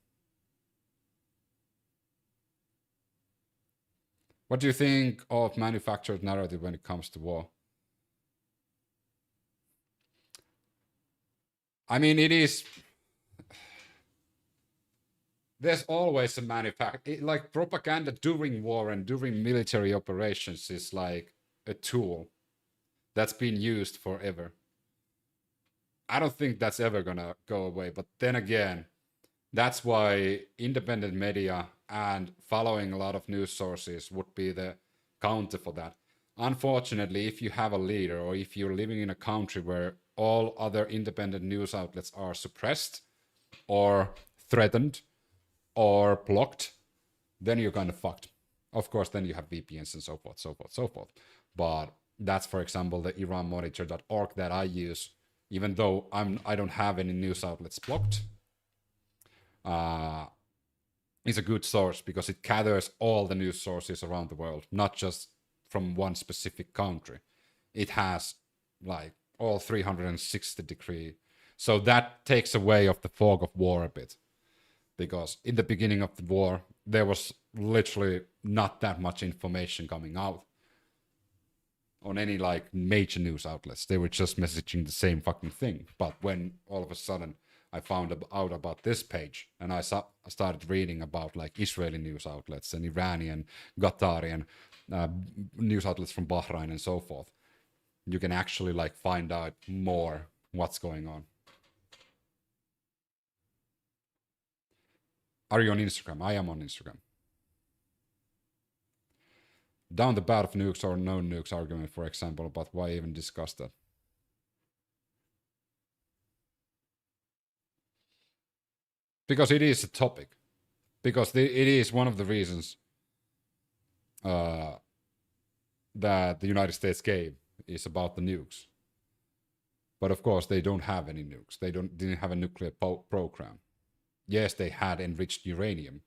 What do you think of manufactured narrative when it comes to war? I mean, it is... There's always a like propaganda during war and during military operations is like a tool that's been used forever. I don't think that's ever gonna go away, but then again, that's why independent media and following a lot of news sources would be the counter for that. Unfortunately, if you have a leader or if you're living in a country where all other independent news outlets are suppressed or threatened or blocked, then you're kind of fucked. Of course, then you have VPNs and so forth, so forth, so forth. But that's, for example, the IranMonitor.org that I use, even though I don't have any news outlets blocked. It's a good source because it gathers all the news sources around the world, not just from one specific country. It has like all 360 degree. So that takes away of the fog of war a bit. Because in the beginning of the war, there was literally not that much information coming out on any like major news outlets. They were just messaging the same fucking thing. But when all of a sudden I found out about this page and I started reading about like Israeli news outlets and Iranian, Qatari news outlets from Bahrain and so forth, you can actually like find out more what's going on. Are you on Instagram? I am on Instagram. Down the path of nukes or no nukes argument, for example, but why even discuss that? Because it is a topic. Because it is one of the reasons that the United States gave is about the nukes. But of course, they don't have any nukes. They didn't have a nuclear program. Yes, they had enriched uranium,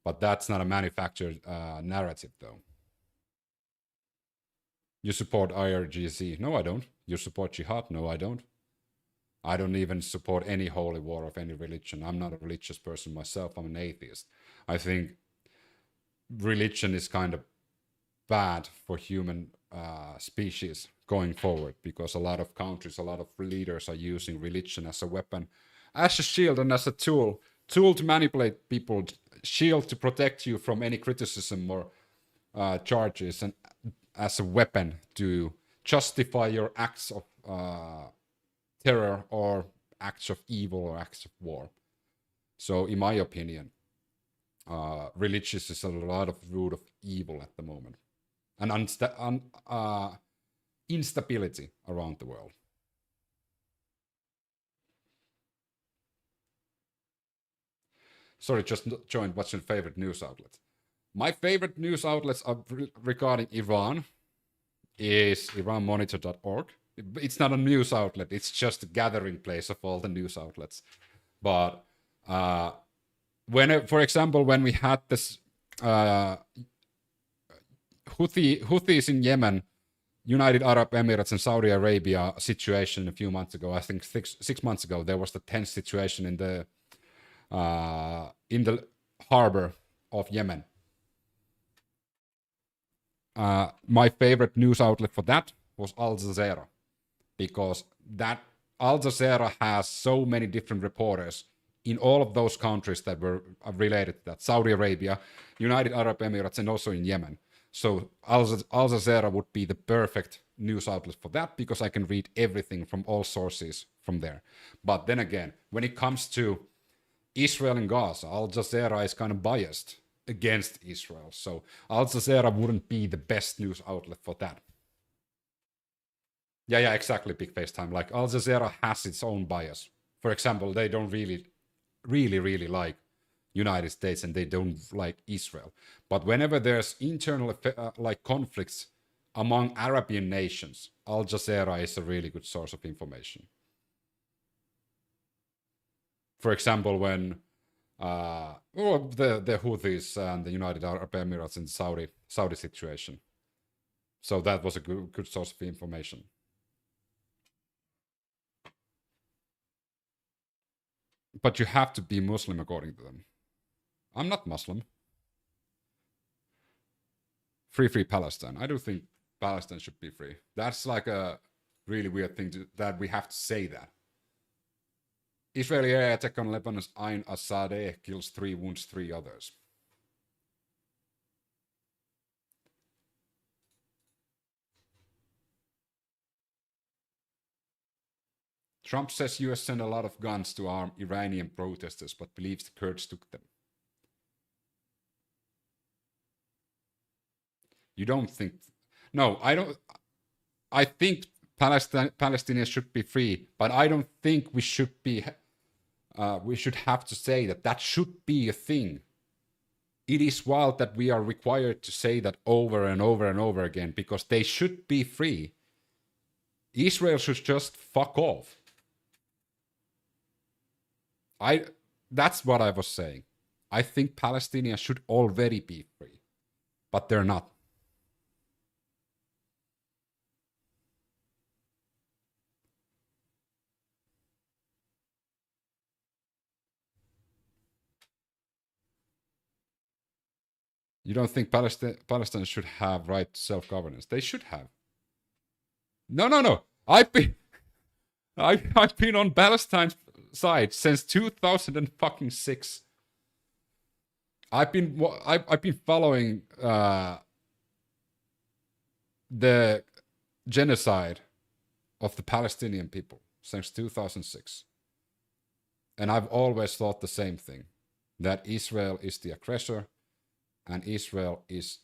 but that's not a manufactured narrative, though. You support IRGC? No, I don't. You support jihad? No, I don't. I don't even support any holy war of any religion. I'm not a religious person myself. I'm an atheist. I think religion is kind of bad for human species going forward because a lot of countries, a lot of leaders are using religion as a weapon, as a shield and as a tool to manipulate people, shield to protect you from any criticism or charges, and as a weapon to justify your acts of terror or acts of evil or acts of war. So in my opinion, religion is a lot of root of evil at the moment, and instability around the world. Sorry, just joined. What's your favorite news outlet? My favorite news outlets are regarding Iran is IranMonitor.org. It's not a news outlet. It's just a gathering place of all the news outlets. But for example, when we had this Houthis in Yemen, United Arab Emirates and Saudi Arabia situation a few months ago, I think 6 months ago, there was the tense situation in the harbor of Yemen. My favorite news outlet for that was Al Jazeera, because that Al Jazeera has so many different reporters in all of those countries that were related to that. Saudi Arabia, United Arab Emirates, and also in Yemen. So Al Jazeera would be the perfect news outlet for that, because I can read everything from all sources from there. But then again, when it comes to Israel and Gaza, Al Jazeera is kind of biased against Israel. So Al Jazeera wouldn't be the best news outlet for that. Yeah, exactly, Big FaceTime. Like, Al Jazeera has its own bias. For example, they don't really like United States, and they don't like Israel. But whenever there's internal like conflicts among Arabian nations, Al Jazeera is a really good source of information. For example, when the Houthis and the United Arab Emirates in Saudi situation. So that was a good source of information. But you have to be Muslim according to them. I'm not Muslim. Free Palestine. I do think Palestine should be free. That's like a really weird thing that we have to say that. Israeli air attack on Lebanon's Ain Assadeh kills 3, wounds 3 others. Trump says US sent a lot of guns to arm Iranian protesters, but believes the Kurds took them. You don't think... No, I don't... I think Palestinians should be free, but I don't think we should be... we should have to say that that should be a thing. It is wild that we are required to say that over and over and over again, because they should be free. Israel should just fuck off. That's what I was saying. I think Palestinians should already be free, but they're not. You don't think Palestine should have right to self-governance? They should have. No. I've been on Palestine's side since 2006. I've been following the genocide of the Palestinian people since 2006. And I've always thought the same thing, that Israel is the aggressor and Israel is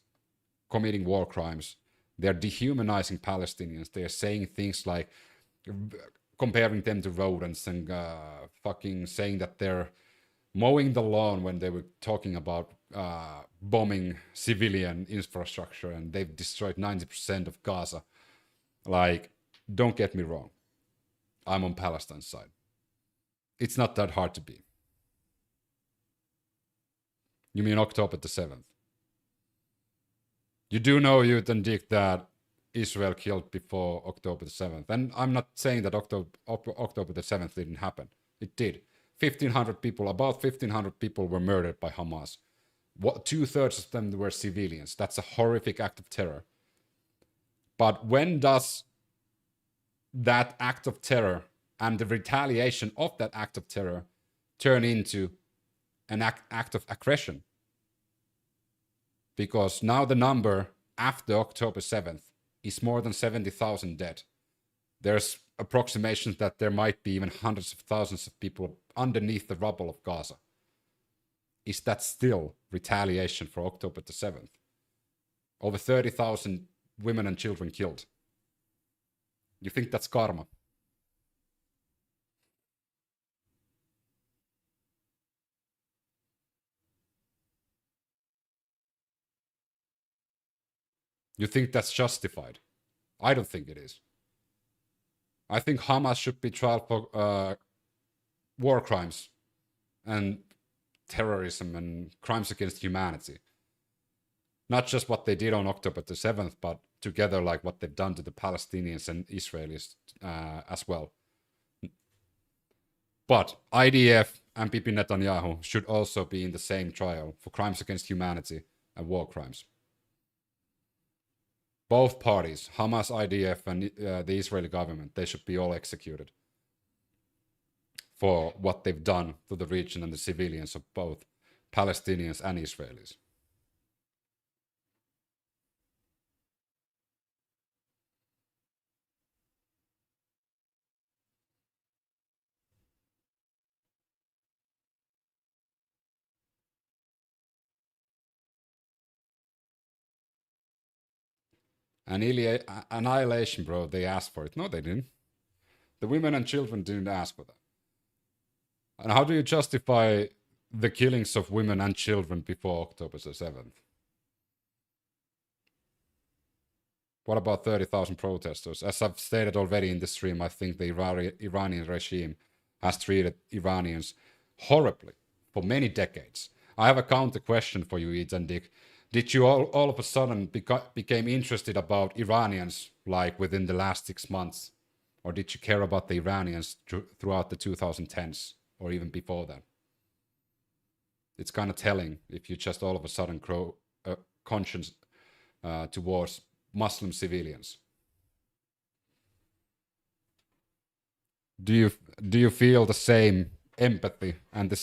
committing war crimes. They're dehumanizing Palestinians. They're saying things like comparing them to rodents and fucking saying that they're mowing the lawn when they were talking about bombing civilian infrastructure and they've destroyed 90% of Gaza. Like, don't get me wrong. I'm on Palestine's side. It's not that hard to be. You mean October the 7th? You do know, you and Dick, that Israel killed before October the 7th. And I'm not saying that October the 7th didn't happen. It did. 1,500 people, about 1,500 people were murdered by Hamas. 2/3 of them were civilians. That's a horrific act of terror. But when does that act of terror and the retaliation of that act of terror turn into an act of aggression? Because now the number after October 7th is more than 70,000 dead. There's approximations that there might be even hundreds of thousands of people underneath the rubble of Gaza. Is that still retaliation for October the 7th? Over 30,000 women and children killed. You think that's karma? You think that's justified? I don't think it is. I think Hamas should be tried for war crimes and terrorism and crimes against humanity. Not just what they did on October the 7th, but together like what they've done to the Palestinians and Israelis as well. But IDF and Bibi Netanyahu should also be in the same trial for crimes against humanity and war crimes. both parties, Hamas, IDF, and the Israeli government, they should be all executed for what they've done to the region and the civilians of both Palestinians and Israelis. Annihilation, bro, they asked for it. No, they didn't. The women and children didn't ask for that. And how do you justify the killings of women and children before October the 7th? What about 30,000 protesters? As I've stated already in the stream, I think the Iranian regime has treated Iranians horribly for many decades. I have a counter question for you, Ethan Dick. Did you all of a sudden became interested about Iranians like within the last 6 months? Or did you care about the Iranians throughout the 2010s or even before that? It's kind of telling if you just all of a sudden grow a conscience towards Muslim civilians. Do you feel the same empathy and the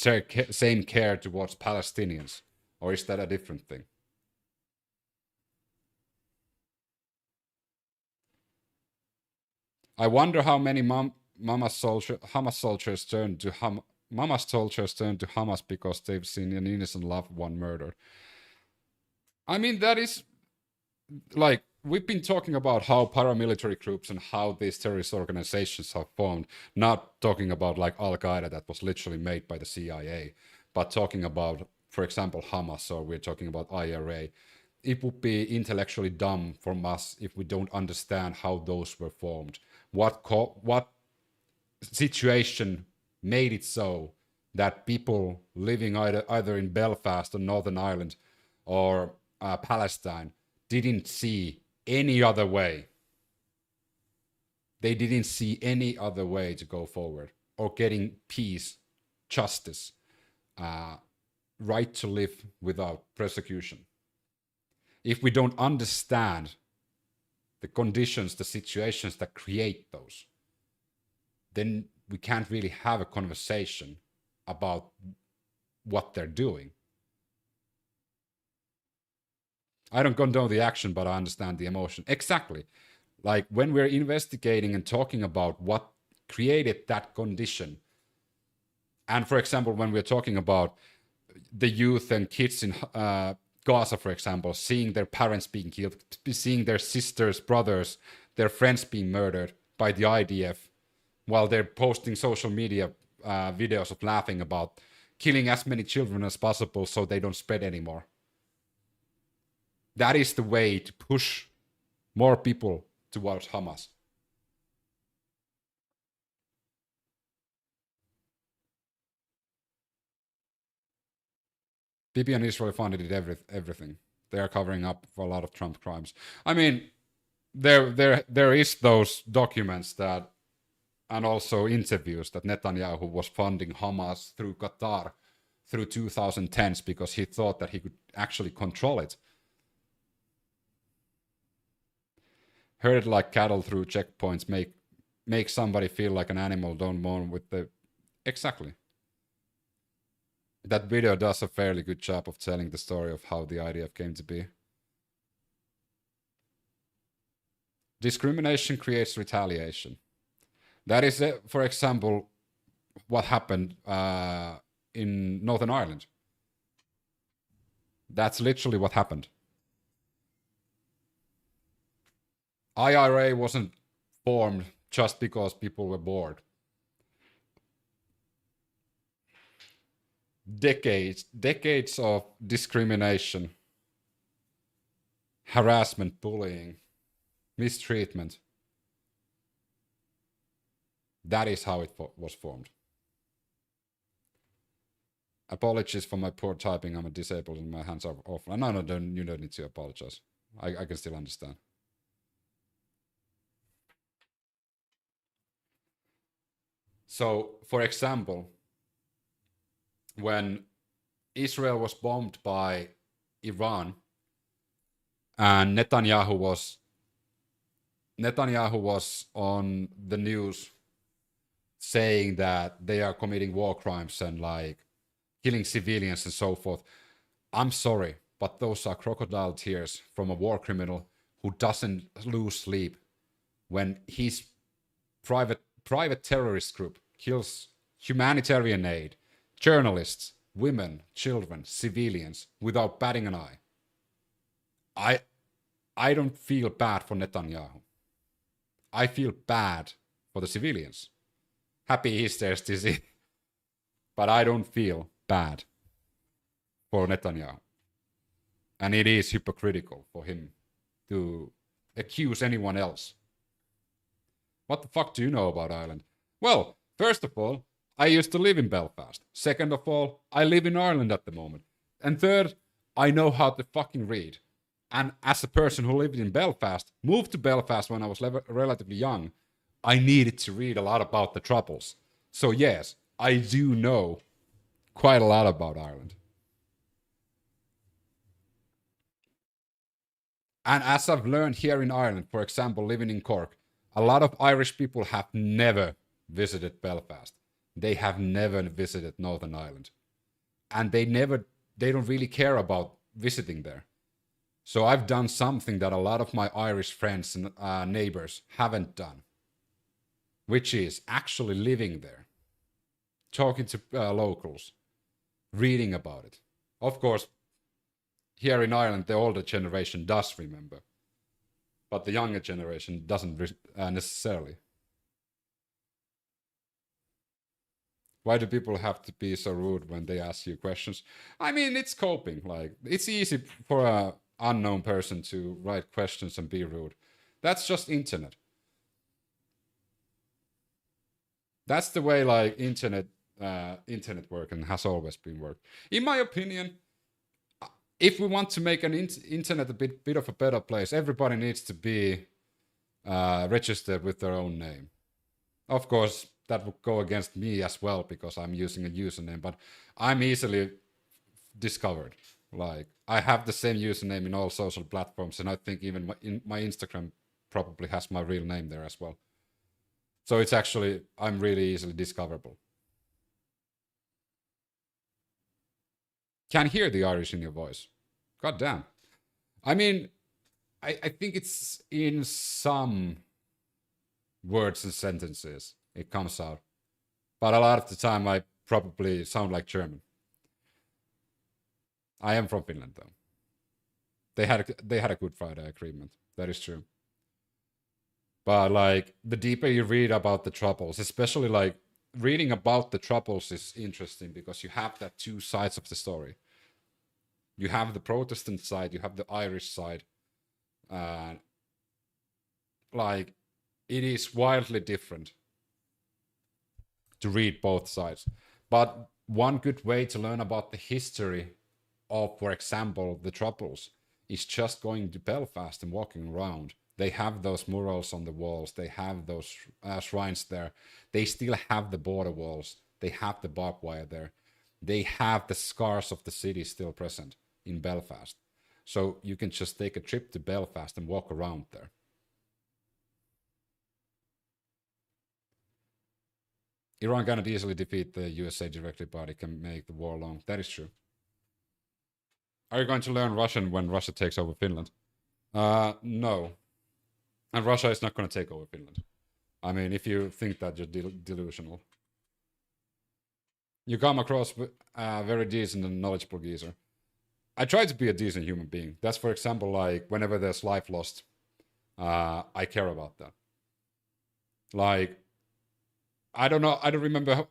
same care towards Palestinians? Or is that a different thing? I wonder how many Hamas soldiers turned to Hamas because they've seen an innocent loved one murdered. I mean, that is like, we've been talking about how paramilitary groups and how these terrorist organizations have formed, not talking about like Al-Qaeda that was literally made by the CIA, but talking about, for example, Hamas, or we're talking about IRA. It would be intellectually dumb from us if we don't understand how those were formed. What situation made it so that people living either in Belfast or Northern Ireland or Palestine didn't see any other way. They didn't see any other way to go forward or getting peace, justice, right to live without persecution. If we don't understand the conditions, the situations that create those, then we can't really have a conversation about what they're doing. I don't condone the action, but I understand the emotion. Exactly. Like when we're investigating and talking about what created that condition, and for example, when we're talking about the youth and kids in Gaza, for example, seeing their parents being killed, seeing their sisters, brothers, their friends being murdered by the IDF, while they're posting social media videos of laughing about killing as many children as possible so they don't spread anymore. That is the way to push more people towards Hamas. Bibi and Israel funded everything. They are covering up for a lot of Trump crimes. I mean, there is those documents that, and also interviews that Netanyahu was funding Hamas through Qatar through 2010s because he thought that he could actually control it. Herded like cattle through checkpoints make somebody feel like an animal, don't mourn with the... Exactly. That video does a fairly good job of telling the story of how the IDF came to be. Discrimination creates retaliation. That is, for example, what happened in Northern Ireland. That's literally what happened. IRA wasn't formed just because people were bored. Decades of discrimination, harassment, bullying, mistreatment. That is how it was formed. Apologies for my poor typing. I'm disabled and my hands are off. No, you don't need to apologize. I can still understand. So, for example, when Israel was bombed by Iran and Netanyahu was Netanyahu was on the news saying that they are committing war crimes and like killing civilians and so forth. I'm sorry, but those are crocodile tears from a war criminal who doesn't lose sleep when his private terrorist group kills humanitarian aid, journalists, women, children, civilians without batting an eye. I don't feel bad for Netanyahu. I feel bad for the civilians. Happy Easter, Stizzy. But I don't feel bad for Netanyahu. And it is hypocritical for him to accuse anyone else. What the fuck do you know about Ireland? Well, first of all, I used to live in Belfast. Second of all, I live in Ireland at the moment. And third, I know how to fucking read. And as a person who lived in Belfast, moved to Belfast when I was relatively young, I needed to read a lot about the Troubles. So yes, I do know quite a lot about Ireland. And as I've learned here in Ireland, for example, living in Cork, a lot of Irish people have never visited Belfast. They have never visited Northern Ireland. And they don't really care about visiting there. So I've done something that a lot of my Irish friends and neighbors haven't done, which is actually living there, talking to locals, reading about it. Of course, here in Ireland, the older generation does remember, but the younger generation doesn't necessarily. Why do people have to be so rude when they ask you questions? I mean, it's coping. Like, it's easy for an unknown person to write questions and be rude. That's just internet. That's the way like internet work and has always been worked. In my opinion, if we want to make an internet a bit of a better place, everybody needs to be registered with their own name. Of course, that would go against me as well because I'm using a username, but I'm easily discovered. Like, I have the same username in all social platforms, and I think even my Instagram probably has my real name there as well. So it's actually, I'm really easily discoverable. Can hear the Irish in your voice. God damn. I mean, I think it's in some words and sentences it comes out. But a lot of the time I probably sound like German. I am from Finland though. They had a Good Friday Agreement. That is true. But like the deeper you read about the Troubles, especially like reading about the Troubles is interesting because you have that two sides of the story. You have the Protestant side, you have the Irish side. Like it is wildly different to read both sides. But one good way to learn about the history of, for example, the Troubles is just going to Belfast and walking around. They have those murals on the walls. They have those shrines there. They still have the border walls. They have the barbed wire there. They have the scars of the city still present in Belfast. So you can just take a trip to Belfast and walk around there. Iran cannot easily defeat the USA directly, but it can make the war long. That is true. Are you going to learn Russian when Russia takes over Finland? No. And Russia is not going to take over Finland. I mean, if you think that, you're delusional. You come across a very decent and knowledgeable geezer. I try to be a decent human being. That's, for example, like whenever there's life lost, I care about that. Like, I don't know, I don't remember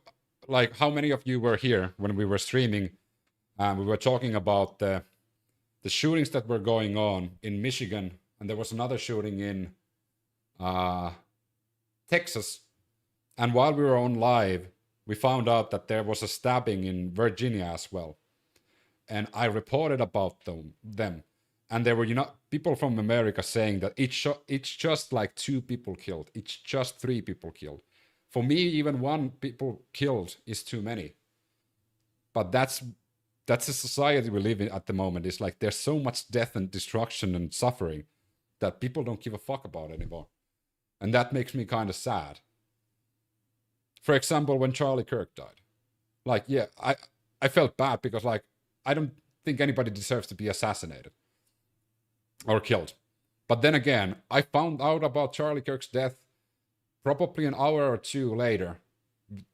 how many of you were here when we were streaming. We were talking about the shootings that were going on in Michigan, and there was another shooting in Texas. And while we were on live, we found out that there was a stabbing in Virginia as well. And I reported about them. And there were people from America saying that it's just like 2 people killed. It's just 3 people killed. For me, even 1 people killed is too many. But that's the society we live in at the moment. It's like there's so much death and destruction and suffering that people don't give a fuck about anymore. And that makes me kind of sad. For example, when Charlie Kirk died. Like, yeah, I felt bad because, like, I don't think anybody deserves to be assassinated or killed. But then again, I found out about Charlie Kirk's death probably an hour or two later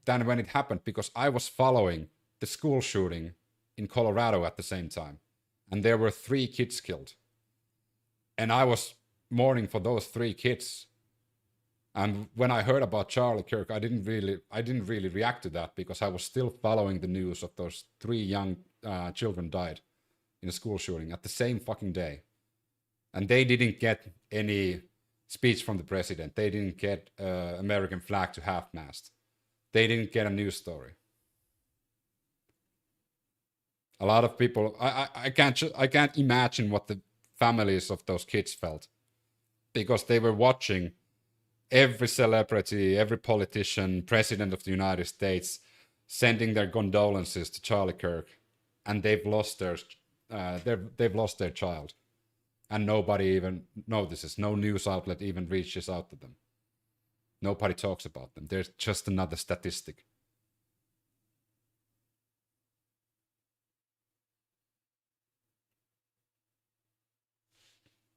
than when it happened, because I was following the school shooting in Colorado at the same time. And there were 3 kids killed. And I was mourning for those 3 kids. And when I heard about Charlie Kirk, I didn't really react to that, because I was still following the news of those 3 young children died in a school shooting at the same fucking day. And they didn't get any speech from the president. They didn't get American flag to half-mast. They didn't get a news story. A lot of people, I can't imagine what the families of those kids felt, because they were watching every celebrity, every politician, president of the United States sending their condolences to Charlie Kirk, and they've lost their child, and nobody even notices. No news outlet even reaches out to them. Nobody talks about them. They're just another statistic.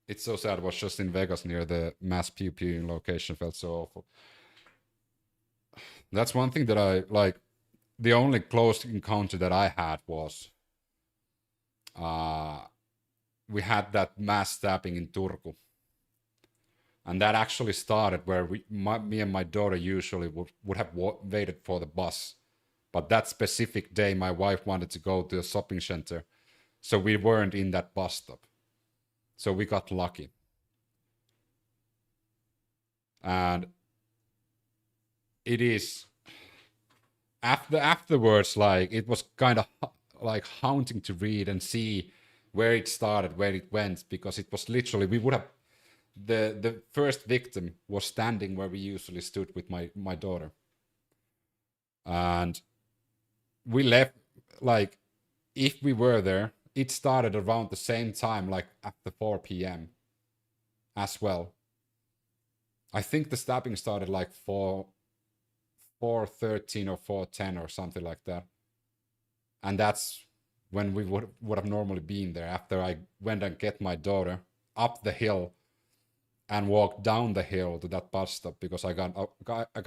It's so sad. I was just in Vegas near the mass pew-pewing location. Felt so awful. That's one thing that I like. The only close encounter that I had was we had that mass stabbing in Turku. And that actually started where me and my daughter usually would have waited for the bus. But that specific day, my wife wanted to go to a shopping center, so we weren't in that bus stop. So we got lucky. And it is afterwards, like, it was kind of like haunting to read and see where it started, where it went, because it was literally, we would have, the first victim was standing where we usually stood with my daughter. And we left, like, if we were there, it started around the same time, like after 4 p.m. as well. I think the stabbing started like 4:13 or 4:10 or something like that. And that's when we would have normally been there, after I went and get my daughter up the hill and walked down the hill to that bus stop, because I got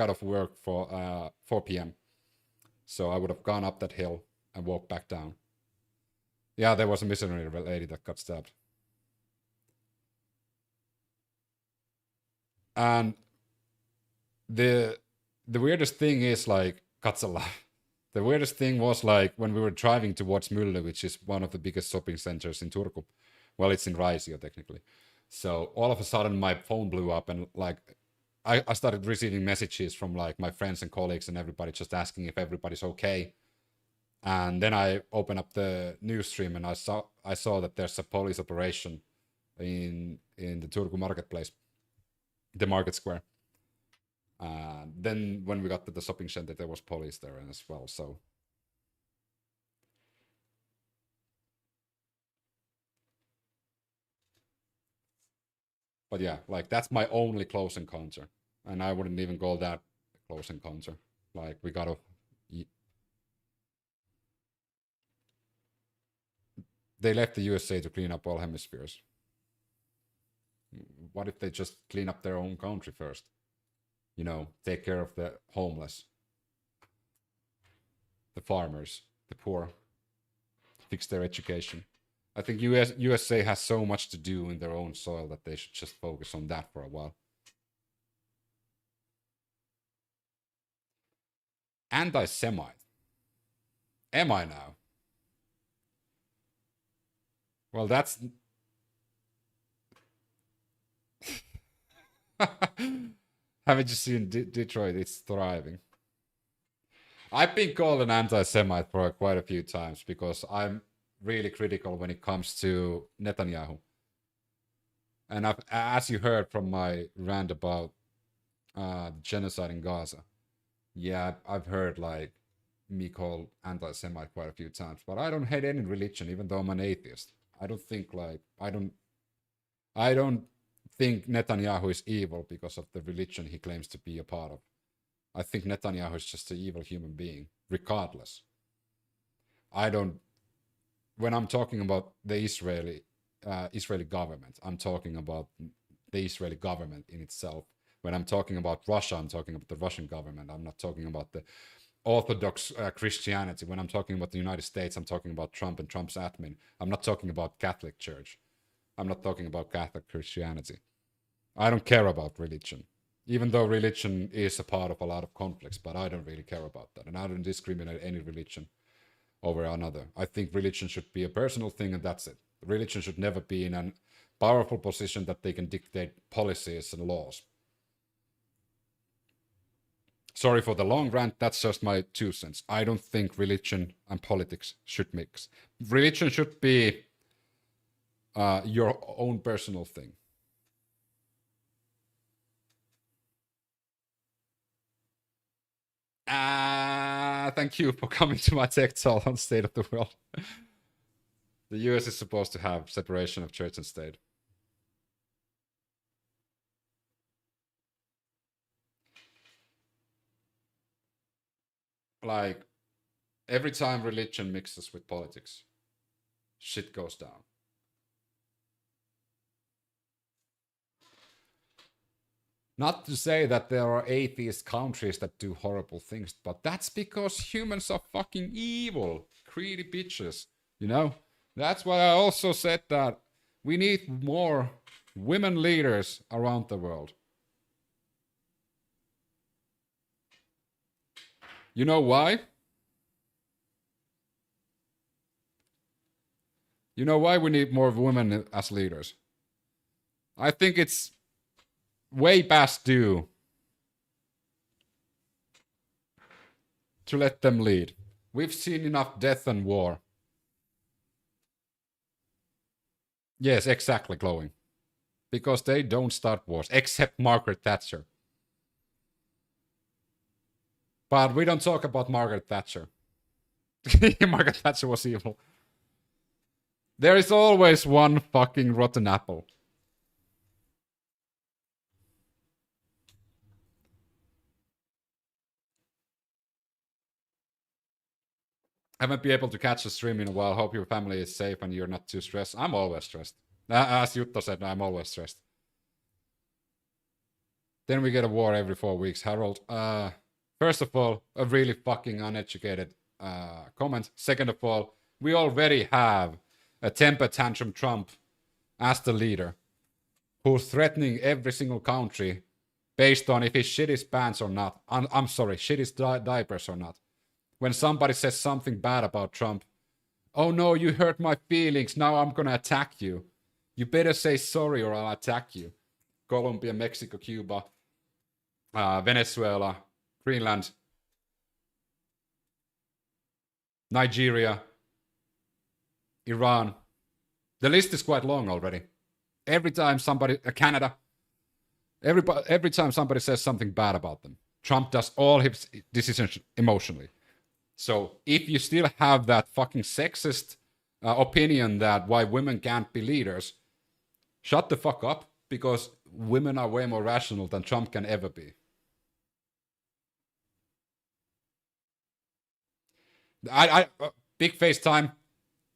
off work for 4 p.m. So I would have gone up that hill and walked back down. Yeah, there was a missionary lady that got stabbed. And the weirdest thing is, like, Katsala. The weirdest thing was, like, when we were driving towards Mülle, which is one of the biggest shopping centers in Turku. Well, it's in Raisio, technically. So all of a sudden my phone blew up, and, like, I started receiving messages from, like, my friends and colleagues and everybody, just asking if everybody's okay. And then I opened up the news stream, and I saw that there's a police operation in the Turku marketplace, the market square. Then when we got to the shopping center, there was police there as well. So but yeah, like, that's my only close encounter, and I wouldn't even call that a close encounter. Like, we gotta. They left the USA to clean up all hemispheres. What if they just clean up their own country first? You know, take care of the homeless, the farmers, the poor, fix their education. I think USA has so much to do in their own soil that they should just focus on that for a while. Anti-Semite. Am I now? Well, that's... Haven't you seen Detroit? It's thriving. I've been called an anti-Semite for quite a few times, because I'm really critical when it comes to Netanyahu. And as you heard from my rant about genocide in Gaza, yeah, I've heard, like, me called anti-Semite quite a few times. But I don't hate any religion, even though I'm an atheist. I don't think, like, I don't think Netanyahu is evil because of the religion he claims to be a part of. I think Netanyahu is just an evil human being, regardless. When I'm talking about the Israeli government, I'm talking about the Israeli government in itself. When I'm talking about Russia, I'm talking about the Russian government. I'm not talking about the Orthodox Christianity. When I'm talking about the United States, I'm talking about Trump and Trump's admin. I'm not talking about Catholic Church. I'm not talking about Catholic Christianity. I don't care about religion, even though religion is a part of a lot of conflicts, but I don't really care about that. And I don't discriminate any religion over another. I think religion should be a personal thing, and that's it. Religion should never be in a powerful position that they can dictate policies and laws. Sorry for the long rant, that's just my 2 cents. I don't think religion and politics should mix. Religion should be your own personal thing. Thank you for coming to my tech talk on State of the World. The US is supposed to have separation of church and state. Like, every time religion mixes with politics, shit goes down. Not to say that there are atheist countries that do horrible things, but that's because humans are fucking evil, greedy bitches, you know? That's why I also said that we need more women leaders around the world. You know why? You know why we need more women as leaders? I think it's way past due to let them lead. We've seen enough death and war. Yes, exactly, Glowing. Because they don't start wars, except Margaret Thatcher. But we don't talk about Margaret Thatcher. Margaret Thatcher was evil. There is always one fucking rotten apple. Haven't been able to catch a stream in a while. Hope your family is safe and you're not too stressed. I'm always stressed. As Jutta said, I'm always stressed. Then we get a war every 4 weeks. Harold, first of all, a really fucking uneducated comment. Second of all, we already have a temper tantrum Trump as the leader who's threatening every single country based on if he shit his pants or not. I'm sorry, shit his diapers or not. When somebody says something bad about Trump, oh no, you hurt my feelings, now I'm gonna attack you. You better say sorry or I'll attack you. Colombia, Mexico, Cuba, Venezuela, Greenland, Nigeria, Iran. The list is quite long already. Every time somebody, Canada, every time somebody says something bad about them, Trump does all his decisions emotionally. So if you still have that fucking sexist opinion that why women can't be leaders, shut the fuck up, because women are way more rational than Trump can ever be. Big face time.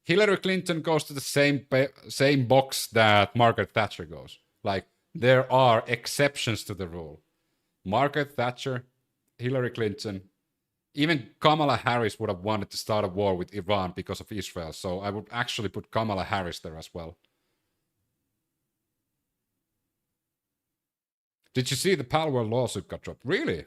Hillary Clinton goes to the same box that Margaret Thatcher goes. Like, there are exceptions to the rule. Margaret Thatcher, Hillary Clinton, even Kamala Harris would have wanted to start a war with Iran because of Israel. So I would actually put Kamala Harris there as well. Did you see the Palwell lawsuit got dropped? Really?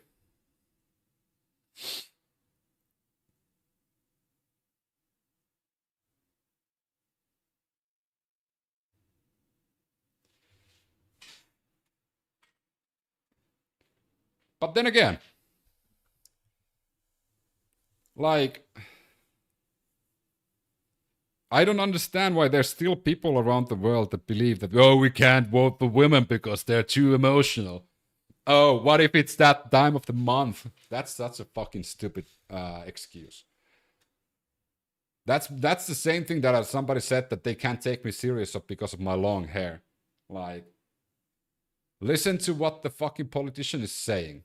But then again, like, I don't understand why there's still people around the world that believe that, oh, we can't vote for women because they're too emotional. Oh, what if it's that time of the month? That's such a fucking stupid excuse. That's the same thing that somebody said that they can't take me serious because of my long hair. Like, Listen to what the fucking politician is saying,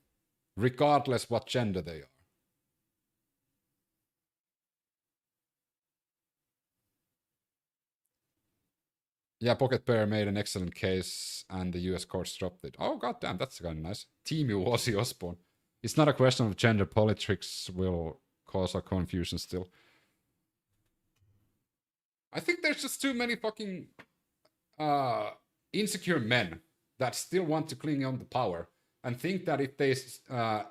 regardless what gender they are. Yeah, Pocket Bear made an excellent case and the US courts dropped it. Oh, goddamn, that's kind of nice. Team you, Ozzy Osbourne. It's not a question of gender. Politics will cause a confusion still. I think there's just too many fucking insecure men that still want to cling on to power and think that if they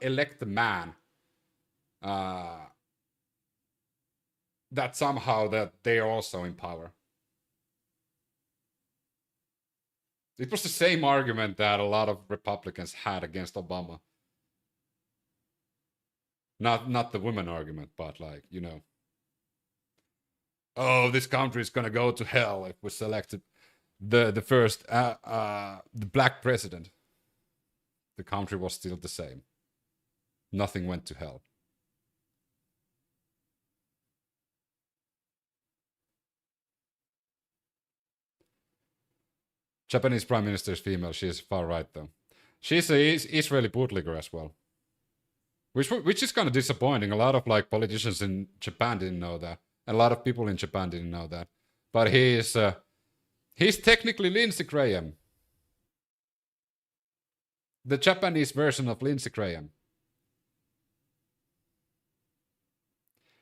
elect a man, that somehow that they are also in power. It was the same argument that a lot of Republicans had against Obama. Not the women argument, but like, you know, oh, this country is gonna go to hell if we selected the first the black president. The country was still the same. Nothing went to hell. Japanese prime minister is female. She is far right though. She's an Israeli bootlegger as well, which is kind of disappointing. A lot of like politicians in Japan didn't know that. A lot of people in Japan didn't know that. But he's technically Lindsey Graham, the Japanese version of Lindsey Graham.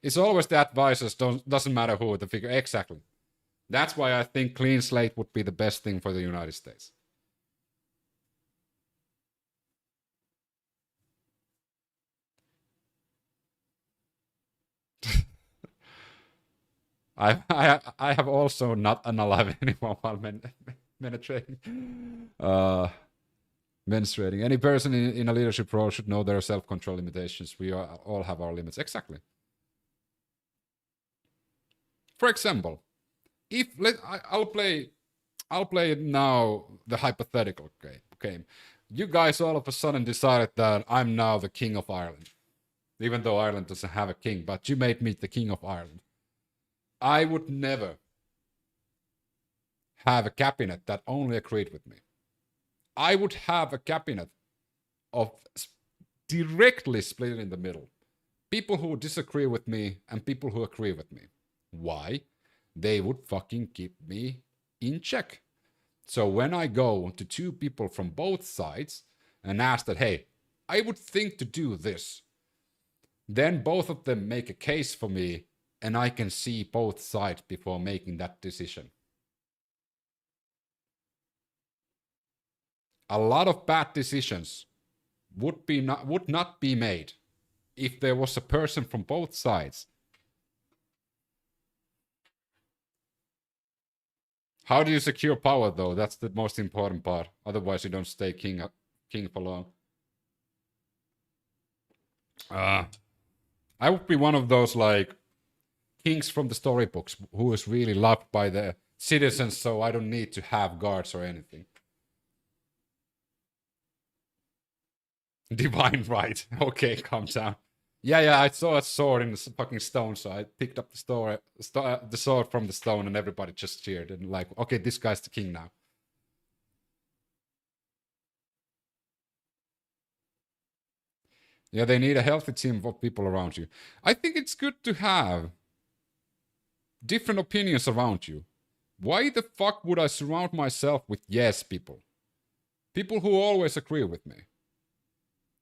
It's always the advisors. Doesn't matter who the figure exactly. That's why I think clean slate would be the best thing for the United States. I have also not unalive anyone while menstruating. Any person in a leadership role should know their self-control limitations. We all have our limits. Exactly. For example, I'll play now the hypothetical game. You guys all of a sudden decided that I'm now the king of Ireland, even though Ireland doesn't have a king. But you made me the king of Ireland. I would never have a cabinet that only agreed with me. I would have a cabinet of directly split in the middle. People who disagree with me and people who agree with me. Why? They would fucking keep me in check. So when I go to two people from both sides and ask that, hey, I would think to do this, then both of them make a case for me and I can see both sides before making that decision. A lot of bad decisions would not be made if there was a person from both sides. How do you secure power, though? That's the most important part. Otherwise, you don't stay king for long. I would be one of those, like, kings from the storybooks who is really loved by the citizens, so I don't need to have guards or anything. Divine right. Okay, calm down. Yeah, I saw a sword in the fucking stone, so I picked up the sword from the stone and everybody just cheered and like, okay, this guy's the king now. Yeah, they need a healthy team of people around you. I think it's good to have different opinions around you. Why the fuck would I surround myself with yes people? People who always agree with me.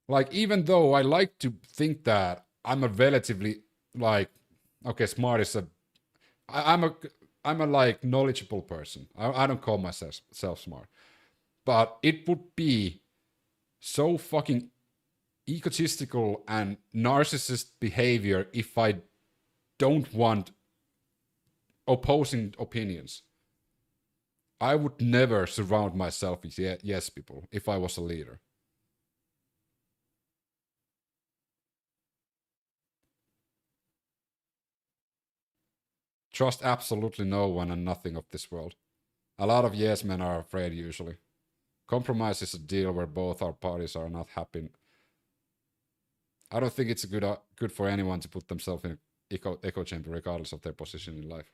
Like, even though I like to think that I'm a relatively, like, okay, smart is a... I'm a like, knowledgeable person. I don't call myself smart. But it would be so fucking egotistical and narcissist behavior if I don't want opposing opinions. I would never surround myself with yes people if I was a leader. Trust absolutely no one and nothing of this world. A lot of yes men are afraid usually. Compromise is a deal where both our parties are not happy. I don't think it's good for anyone to put themselves in an echo chamber regardless of their position in life.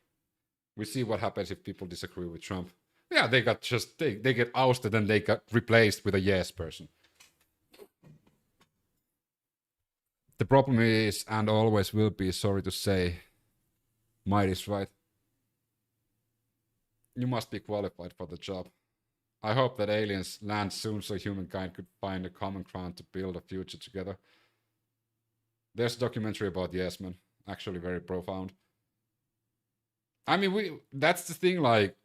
We see what happens if people disagree with Trump. Yeah, they got just they get ousted and they got replaced with a yes person. The problem is, and always will be, sorry to say, might is right. You must be qualified for the job. I hope that aliens land soon so humankind could find a common ground to build a future together. There's a documentary about Yes Man, actually very profound. I mean, that's the thing, like,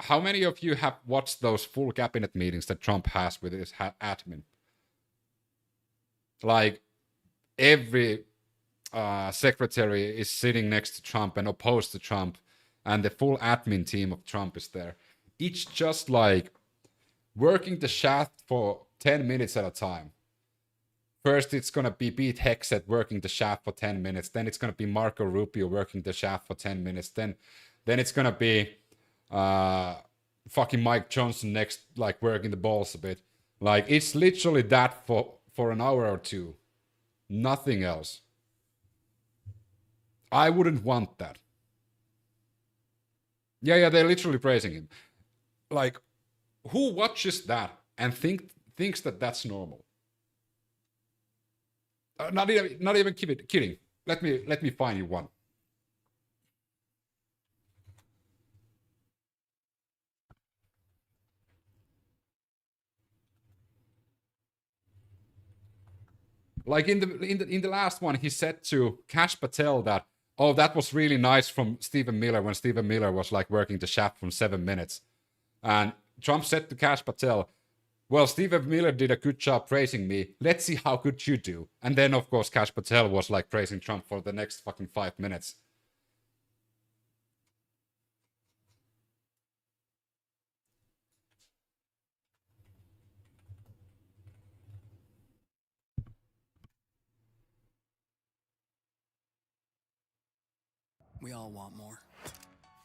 how many of you have watched those full cabinet meetings that Trump has with his admin? Like, every secretary is sitting next to Trump and opposed to Trump, and the full admin team of Trump is there. It's just like working the shaft for 10 minutes at a time. First, it's going to be Pete Hegseth working the shaft for 10 minutes. Then it's going to be Marco Rubio working the shaft for 10 minutes. Then it's going to be fucking Mike Johnson next, like working the balls a bit. Like, it's literally that for an hour or two. Nothing else. I wouldn't want that. Yeah, they're literally praising him. Like, who watches that and thinks that that's normal? Not even kidding. Let me find you one. Like in the last one, he said to Kash Patel that, oh, that was really nice from Stephen Miller when Stephen Miller was like working the shaft from 7 minutes. And Trump said to Kash Patel, well, Stephen Miller did a good job praising me. Let's see how good you do. And then, of course, Kash Patel was like praising Trump for the next fucking 5 minutes. We all want more.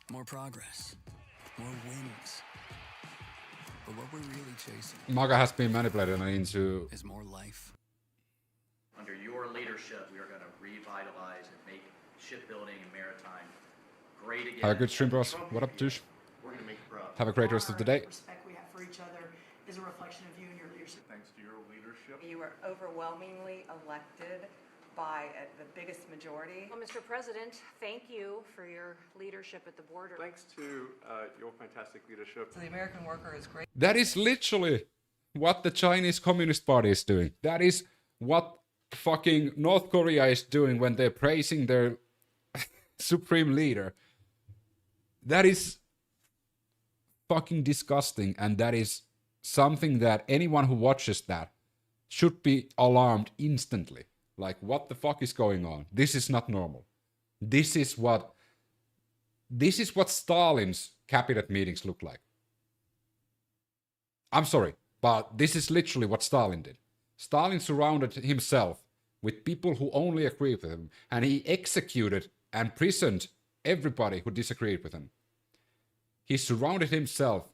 More progress. More wins. But what we're really chasing MAGA has been manipulated into is more life. Under your leadership, we are going to revitalize and make shipbuilding and maritime great again. Have a good stream, bros. What up, douche? We're going to make it proud. Have a great rest of the day. The respect we have for each other is a reflection of you and your leadership. Thanks to your leadership. You were overwhelmingly elected by the biggest majority. Well, Mr. President, thank you for your leadership at the border. Thanks to your fantastic leadership. So the American worker is great. That is literally what the Chinese Communist Party is doing. That is what fucking North Korea is doing when they're praising their supreme leader. That is fucking disgusting, and that is something that anyone who watches that should be alarmed instantly. Like, what the fuck is going on? This is not normal. This is what Stalin's cabinet meetings look like. I'm sorry, but this is literally what Stalin did. Stalin surrounded himself with people who only agreed with him, and he executed and prisoned everybody who disagreed with him. He surrounded himself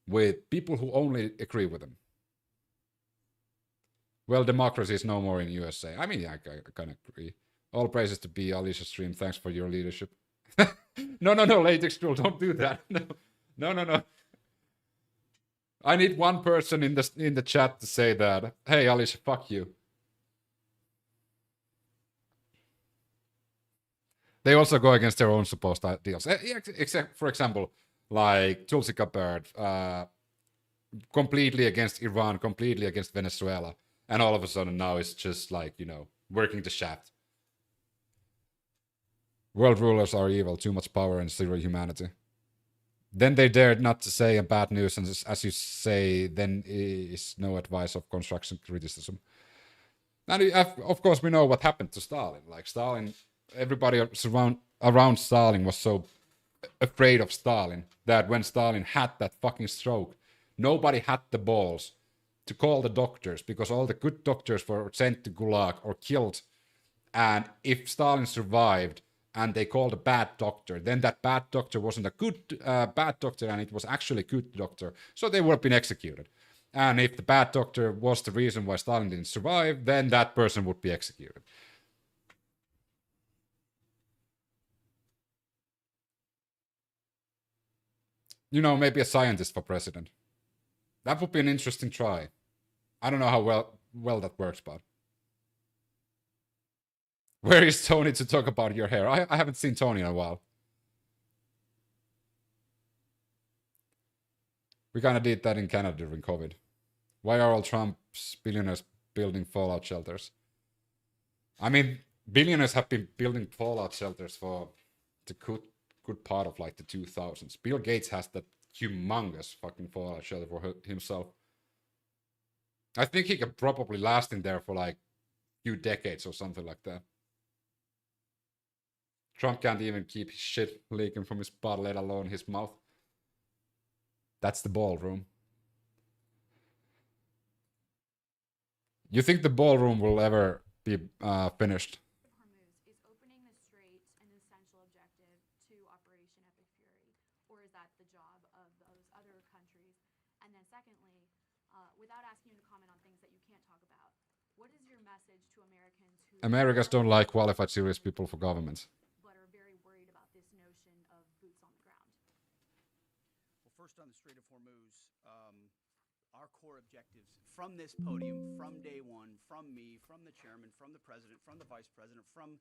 with people who only agree with him. Well, democracy is no more in USA. I mean, yeah, I kind of agree. All praises to be Alicia Stream. Thanks for your leadership. No, Latex Tool, don't do that. No. I need one person in the chat to say that. Hey, Alicia, fuck you. They also go against their own supposed ideals. Except, for example, like Tulsi Gabbard, completely against Iran, completely against Venezuela. And all of a sudden now it's just like, you know, working the shaft. World rulers are evil, too much power and zero humanity. Then they dared not to say bad news, and as you say, then is no advice of construction criticism. And of course we know what happened to Stalin. Like Stalin, everybody around Stalin was so afraid of Stalin that when Stalin had that fucking stroke, nobody had the balls to call the doctors, because all the good doctors were sent to Gulag or killed. And if Stalin survived and they called a bad doctor, then that bad doctor wasn't a good bad doctor, and it was actually a good doctor. So they would have been executed. And if the bad doctor was the reason why Stalin didn't survive, then that person would be executed. You know, maybe a scientist for president. That would be an interesting try. I don't know how well that works, but... Where is Tony to talk about your hair? I haven't seen Tony in a while. We kind of did that in Canada during COVID. Why are all Trump's billionaires building fallout shelters? I mean, billionaires have been building fallout shelters for the good part of like the 2000s. Bill Gates has that humongous fucking fallout shelter for himself. I think he could probably last in there for like a few decades or something like that. Trump can't even keep his shit leaking from his butt, let alone his mouth. That's the ballroom. You think the ballroom will ever be finished? Hormuz, is opening the strait an essential objective to Operation Epic Fury, or is that the job of those other countries? And then secondly, without asking you to comment on things that you can't talk about, what is your message to Americans who... Americans don't like qualified serious people for governments. ...but are very worried about this notion of boots on the ground? Well, first on the Strait of Hormuz, our core objectives from this podium, from day one, from me, from the chairman, from the president, from the vice president, from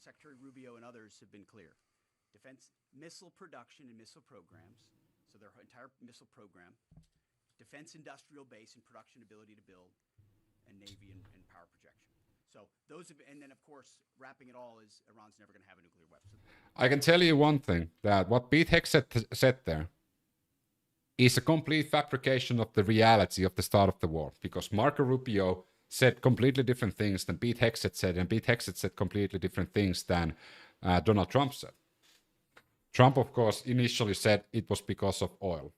Secretary Rubio and others have been clear. Defense missile production and missile programs, so their entire missile program, defense industrial base and production ability to build, and Navy and power projection. So those have, and then of course, wrapping it all is Iran's never going to have a nuclear weapon. I can tell you one thing, that what Pete Hex said there is a complete fabrication of the reality of the start of the war, because Marco Rubio said completely different things than Pete Hegseth said, and Pete Hegseth said completely different things than Donald Trump said. Trump, of course, initially said it was because of oil,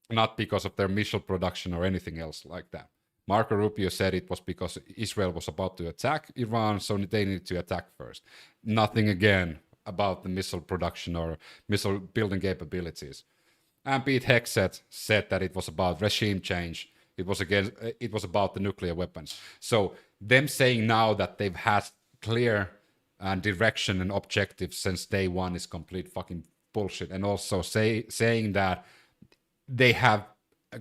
not because of their missile production or anything else like that. Marco Rubio said it was because Israel was about to attack Iran, so they needed to attack first. Nothing again about the missile production or missile building capabilities. And Pete Hegseth said that it was about regime change. It was about the nuclear weapons. So them saying now that they've had clear direction and objectives since day one is complete fucking bullshit. And also saying that they have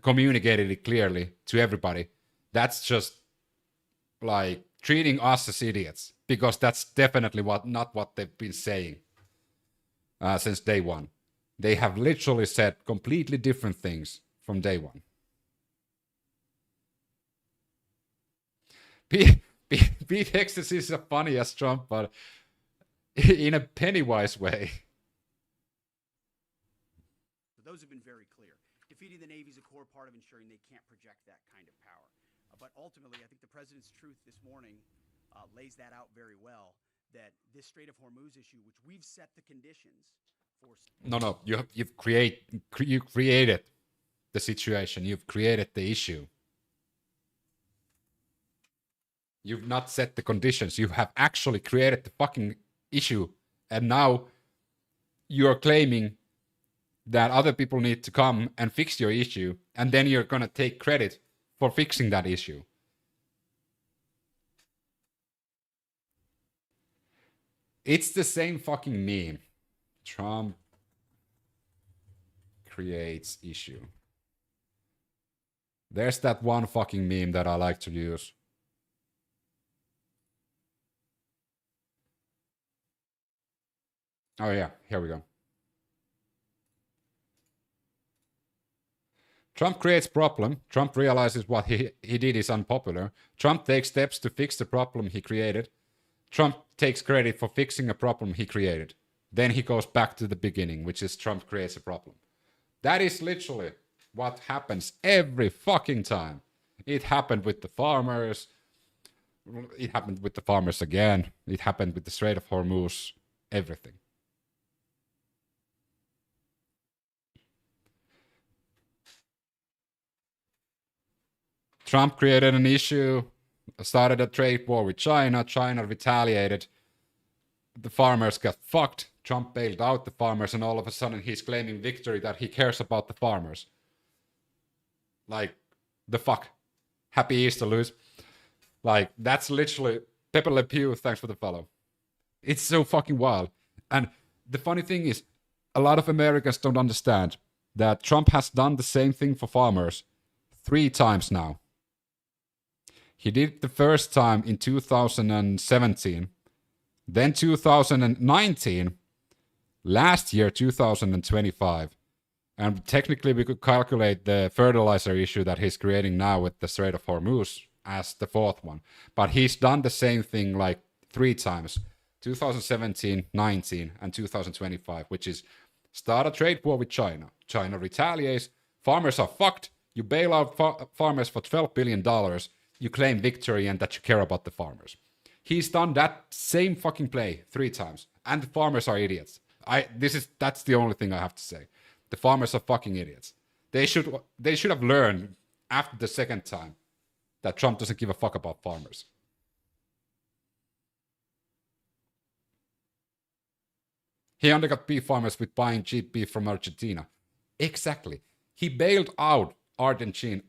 communicated it clearly to everybody. That's just like treating us as idiots, because that's definitely not what they've been saying since day one. They have literally said completely different things from day one. Pete Hegseth is a funny as Trump, but in a Pennywise way. Those have been very clear. Defeating the Navy is a core part of ensuring they can't project that kind of power. But ultimately, I think the president's truth this morning lays that out very well, that this Strait of Hormuz issue, which we've set the conditions for... No, you created the situation. You've created the issue. You've not set the conditions. You have actually created the fucking issue. And now you're claiming that other people need to come and fix your issue. And then you're going to take credit for fixing that issue. It's the same fucking meme. Trump creates issue. There's that one fucking meme that I like to use. Oh yeah, here we go. Trump creates problem. Trump realizes what he did is unpopular. Trump takes steps to fix the problem he created. Trump takes credit for fixing a problem he created. Then he goes back to the beginning, which is Trump creates a problem. That is literally what happens every fucking time. It happened with the farmers. It happened with the farmers again. It happened with the Strait of Hormuz. Everything. Trump created an issue, started a trade war with China. China retaliated. The farmers got fucked. Trump bailed out the farmers, and all of a sudden he's claiming victory that he cares about the farmers. Like, the fuck? Happy Easter, Luis. Like, that's literally... Pepe Le Pew, thanks for the follow. It's so fucking wild. And the funny thing is, a lot of Americans don't understand that Trump has done the same thing for farmers 3 times now. He did it the first time in 2017, then 2019, last year 2025. And technically we could calculate the fertilizer issue that he's creating now with the Strait of Hormuz as the 4th one. But he's done the same thing like 3 times, 2017, 19, and 2025, which is start a trade war with China. China retaliates, farmers are fucked, you bail out farmers for $12 billion, you claim victory and that you care about the farmers. He's done that same fucking play 3 times, and the farmers are idiots. That's the only thing I have to say. The farmers are fucking idiots. They should have learned after the second time that Trump doesn't give a fuck about farmers. He undercut beef farmers with buying cheap beef from Argentina. Exactly. He bailed out Argentina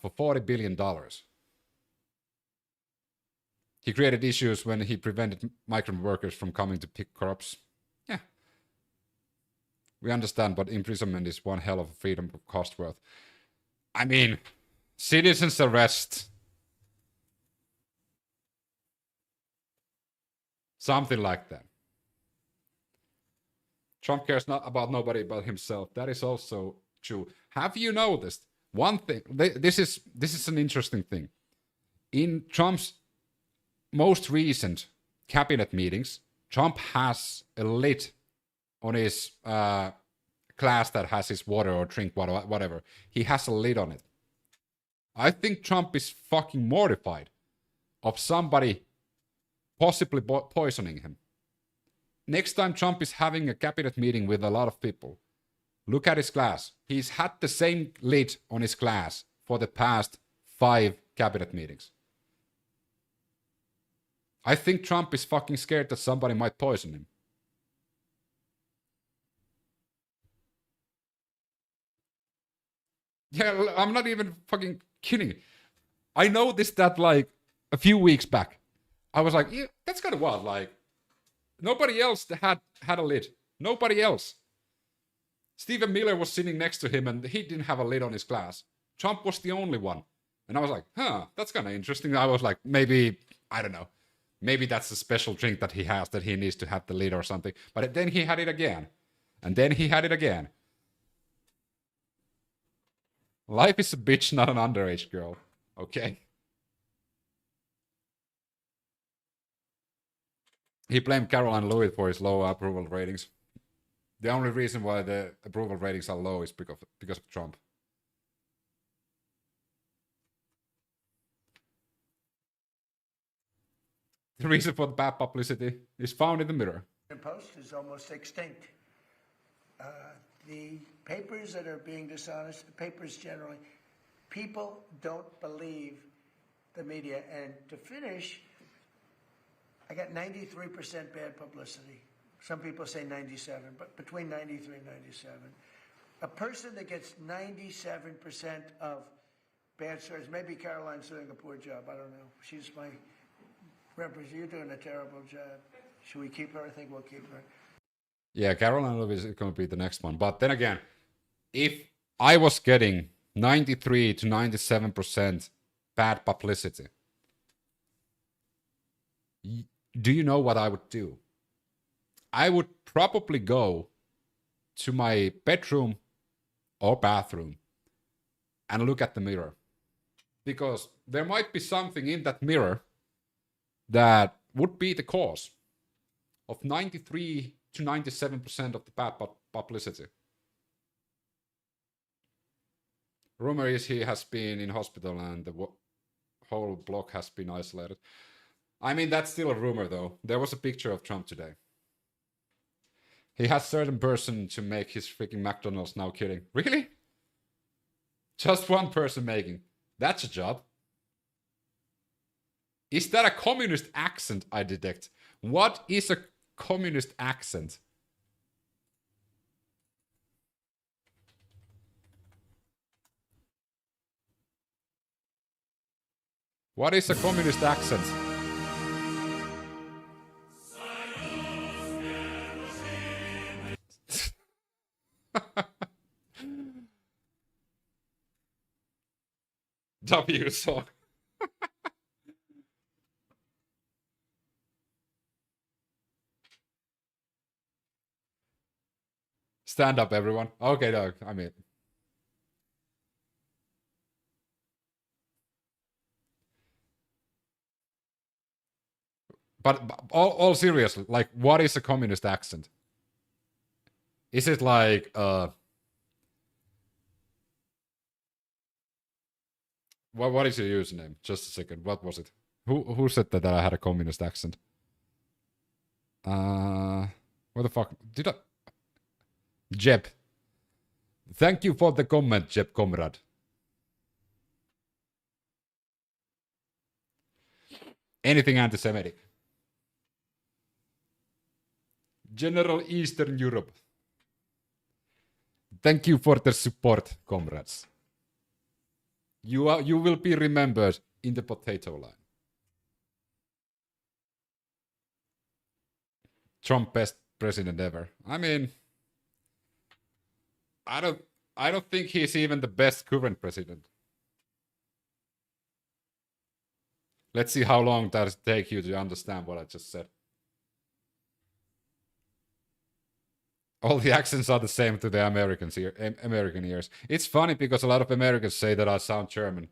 for $40 billion. He created issues when he prevented migrant workers from coming to pick crops. Yeah. We understand, but imprisonment is one hell of a freedom cost worth. I mean, citizens arrest. Something like that. Trump cares not about nobody but himself. That is also true. Have you noticed one thing? This is an interesting thing. In Trump's most recent cabinet meetings, Trump has a lid on his glass that has his water or drink water, whatever. He has a lid on it. I think Trump is fucking mortified of somebody possibly poisoning him. Next time Trump is having a cabinet meeting with a lot of people, look at his glass. He's had the same lid on his glass for the past 5 cabinet meetings. I think Trump is fucking scared that somebody might poison him. Yeah, I'm not even fucking kidding. I noticed that like a few weeks back. I was like, yeah, that's kind of wild. Like, nobody else had a lid. Nobody else. Stephen Miller was sitting next to him and he didn't have a lid on his glass. Trump was the only one. And I was like, huh, that's kind of interesting. I was like, maybe, I don't know. Maybe that's a special drink that he has that he needs to have the lid or something. But then he had it again. And then he had it again. Life is a bitch, not an underage girl. Okay? He blamed Caroline Lewitt for his low approval ratings. The only reason why the approval ratings are low is because of Trump. The reason for the bad publicity is found in the mirror. The Post is almost extinct. The papers that are being dishonest, the papers generally, people don't believe the media. And to finish, I got 93% bad publicity. Some people say 97, but between 93 and 97. A person that gets 97% of bad stories, maybe Caroline's doing a poor job, I don't know. She's my representative. You're doing a terrible job. Should we keep her? I think we'll keep her. Yeah, Caroline Lewitt is going to be the next one. But then again, if I was getting 93 to 97% bad publicity, do you know what I would do? I would probably go to my bedroom or bathroom and look at the mirror. Because there might be something in that mirror that would be the cause of 93 to 97% of the bad publicity. Rumor is he has been in hospital and the whole block has been isolated. I mean, that's still a rumor though. There was a picture of Trump today. He has certain person to make his freaking McDonald's now. Kidding. Really? Just one person making. That's a job. Is that a communist accent I detect? What is a communist accent? What is a communist accent? W song. Stand up, everyone. Okay, no, I mean. But all seriously, like, what is a communist accent? Is it like, what is your username? Just a second. What was it? Who said that I had a communist accent? What the fuck? Did I? Jeb. Thank you for the comment, Jeb comrade. Anything anti-Semitic. General Eastern Europe. Thank you for the support, comrades. You will be remembered in the potato line. Trump best president ever. I mean, I don't think he's even the best current president. Let's see how long does it take you to understand what I just said. All the accents are the same to the American ears. It's funny because a lot of Americans say that I sound German.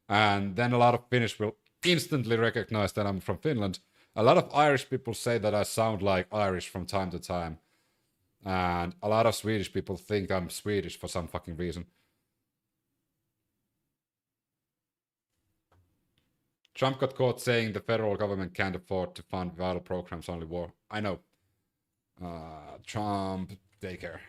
And then a lot of Finnish will instantly recognize that I'm from Finland. A lot of Irish people say that I sound like Irish from time to time. And a lot of Swedish people think I'm Swedish for some fucking reason. Trump got caught saying the federal government can't afford to fund vital programs, only war. I know. Trump, daycare.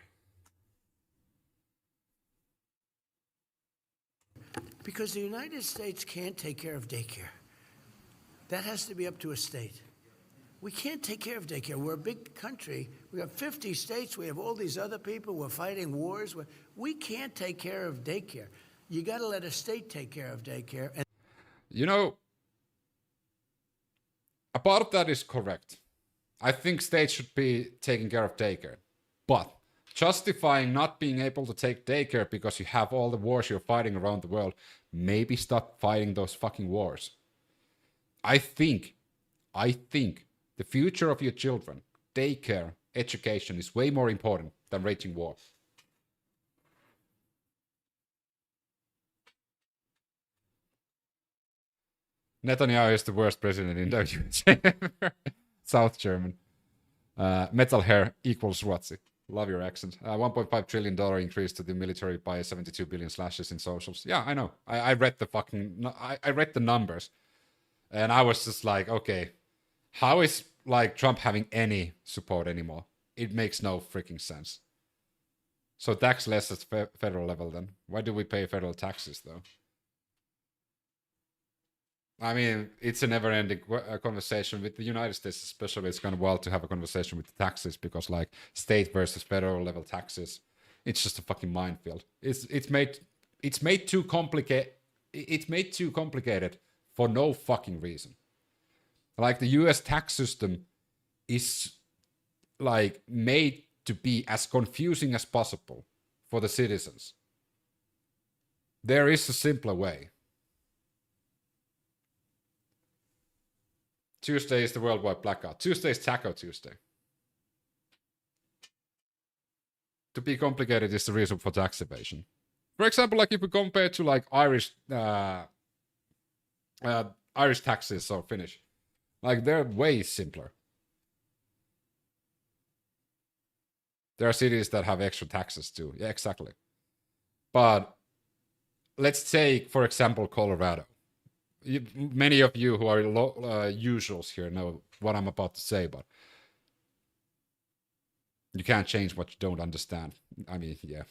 Because the United States can't take care of daycare. That has to be up to a state. We can't take care of daycare. We're a big country. We have 50 states. We have all these other people. We're fighting wars. We can't take care of daycare. You got to let a state take care of daycare. And you know, a part of that is correct. I think states should be taking care of daycare. But justifying not being able to take daycare because you have all the wars you're fighting around the world, maybe stop fighting those fucking wars. I think the future of your children, daycare, education is way more important than waging war. Netanyahu is the worst president in the USA. South German. Metal hair equals Ruotsi. Love your accent. $1.5 trillion increase to the military by 72 billion slashes in socials. Yeah, I know. I read the fucking... I read the numbers. And I was just like, okay, how is like Trump having any support anymore? It makes no freaking sense. So tax less at federal level then. Why do we pay federal taxes though? I mean, it's a never-ending conversation with the United States, especially. It's kind of wild to have a conversation with the taxes because, like, state versus federal level taxes, it's just a fucking minefield. It's made too complicated. It's made too complicated for no fucking reason. Like, the U.S. tax system is like made to be as confusing as possible for the citizens. There is a simpler way. Tuesday is the worldwide blackout. Tuesday is Taco Tuesday. To be complicated is the reason for tax evasion. For example, like if we compare to like Irish taxes or Finnish, like they're way simpler. There are cities that have extra taxes too. Yeah, exactly. But let's take, for example, Colorado. Many of you who are usuals here know what I'm about to say, but you can't change what you don't understand. I mean, yeah,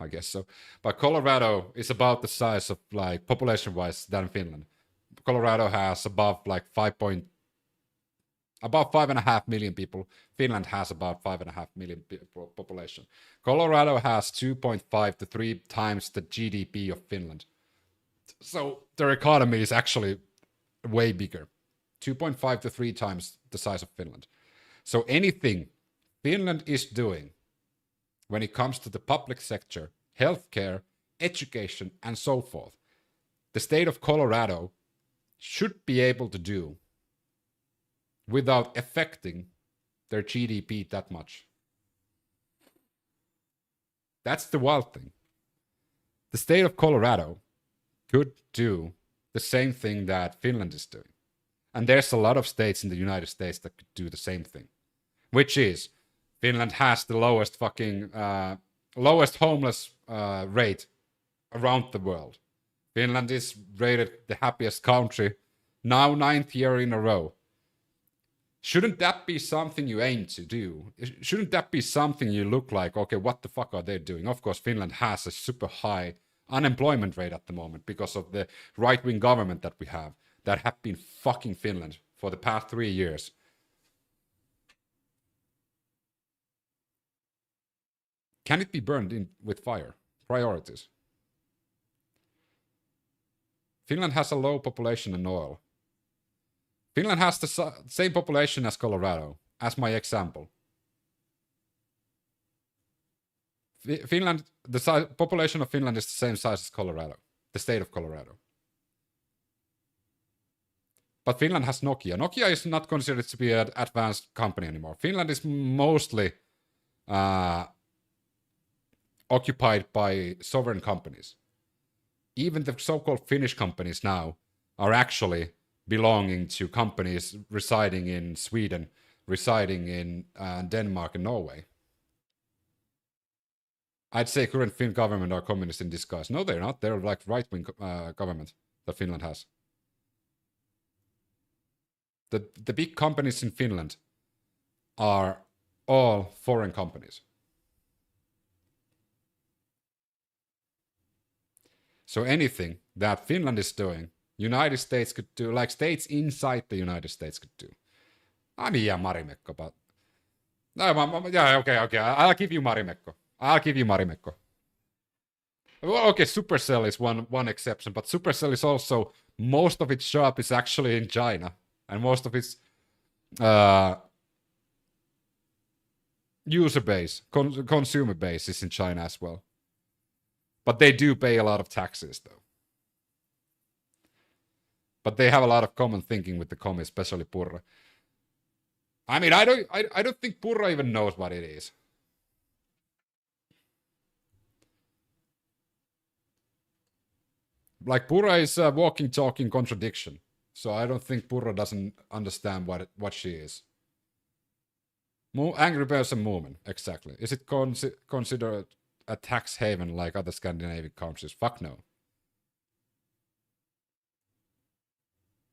I guess so. But Colorado is about the size of, like, population-wise than Finland. Colorado has above 5.5 million people. Finland has about 5.5 million population. Colorado has 2.5 to 3 times the GDP of Finland. So their economy is actually way bigger. 2.5 to 3 times the size of Finland. So anything Finland is doing when it comes to the public sector, healthcare, education, and so forth, the state of Colorado should be able to do without affecting their GDP that much. That's the wild thing. The state of Colorado could do the same thing that Finland is doing. And there's a lot of states in the United States that could do the same thing. Which is, Finland has the lowest lowest homeless rate around the world. Finland is rated the happiest country, now 9th year in a row. Shouldn't that be something you aim to do? Shouldn't that be something you look like, okay, what the fuck are they doing? Of course, Finland has a super high unemployment rate at the moment because of the right-wing government that we have that have been fucking Finland for the past 3 years. Can it be burned in with fire? Priorities. Finland has a low population in oil. Finland has the same population as Colorado, as my example. Finland, the population of Finland is the same size as Colorado, the state of Colorado. But Finland has Nokia. Nokia is not considered to be an advanced company anymore. Finland is mostly occupied by sovereign companies. Even the so-called Finnish companies now are actually belonging to companies residing in Sweden, residing in Denmark and Norway. I'd say current Finn government are communist in disguise. No, they're not. They're like right-wing government that Finland has. The big companies in Finland are all foreign companies. So anything that Finland is doing, United States could do, like states inside the United States could do. I mean, yeah, Marimekko, but... Yeah, okay, I'll give you Marimekko. Well, okay, Supercell is one exception, but Supercell is also, most of its shop is actually in China, and most of its user base, consumer base is in China as well. But they do pay a lot of taxes, though. But they have a lot of common thinking with the commies, especially Purra. I mean, I don't think Purra even knows what it is. Like, Purra is a walking, talking contradiction. So I don't think Purra doesn't understand what she is. Angry person movement, exactly. Is it considered a tax haven like other Scandinavian countries? Fuck no.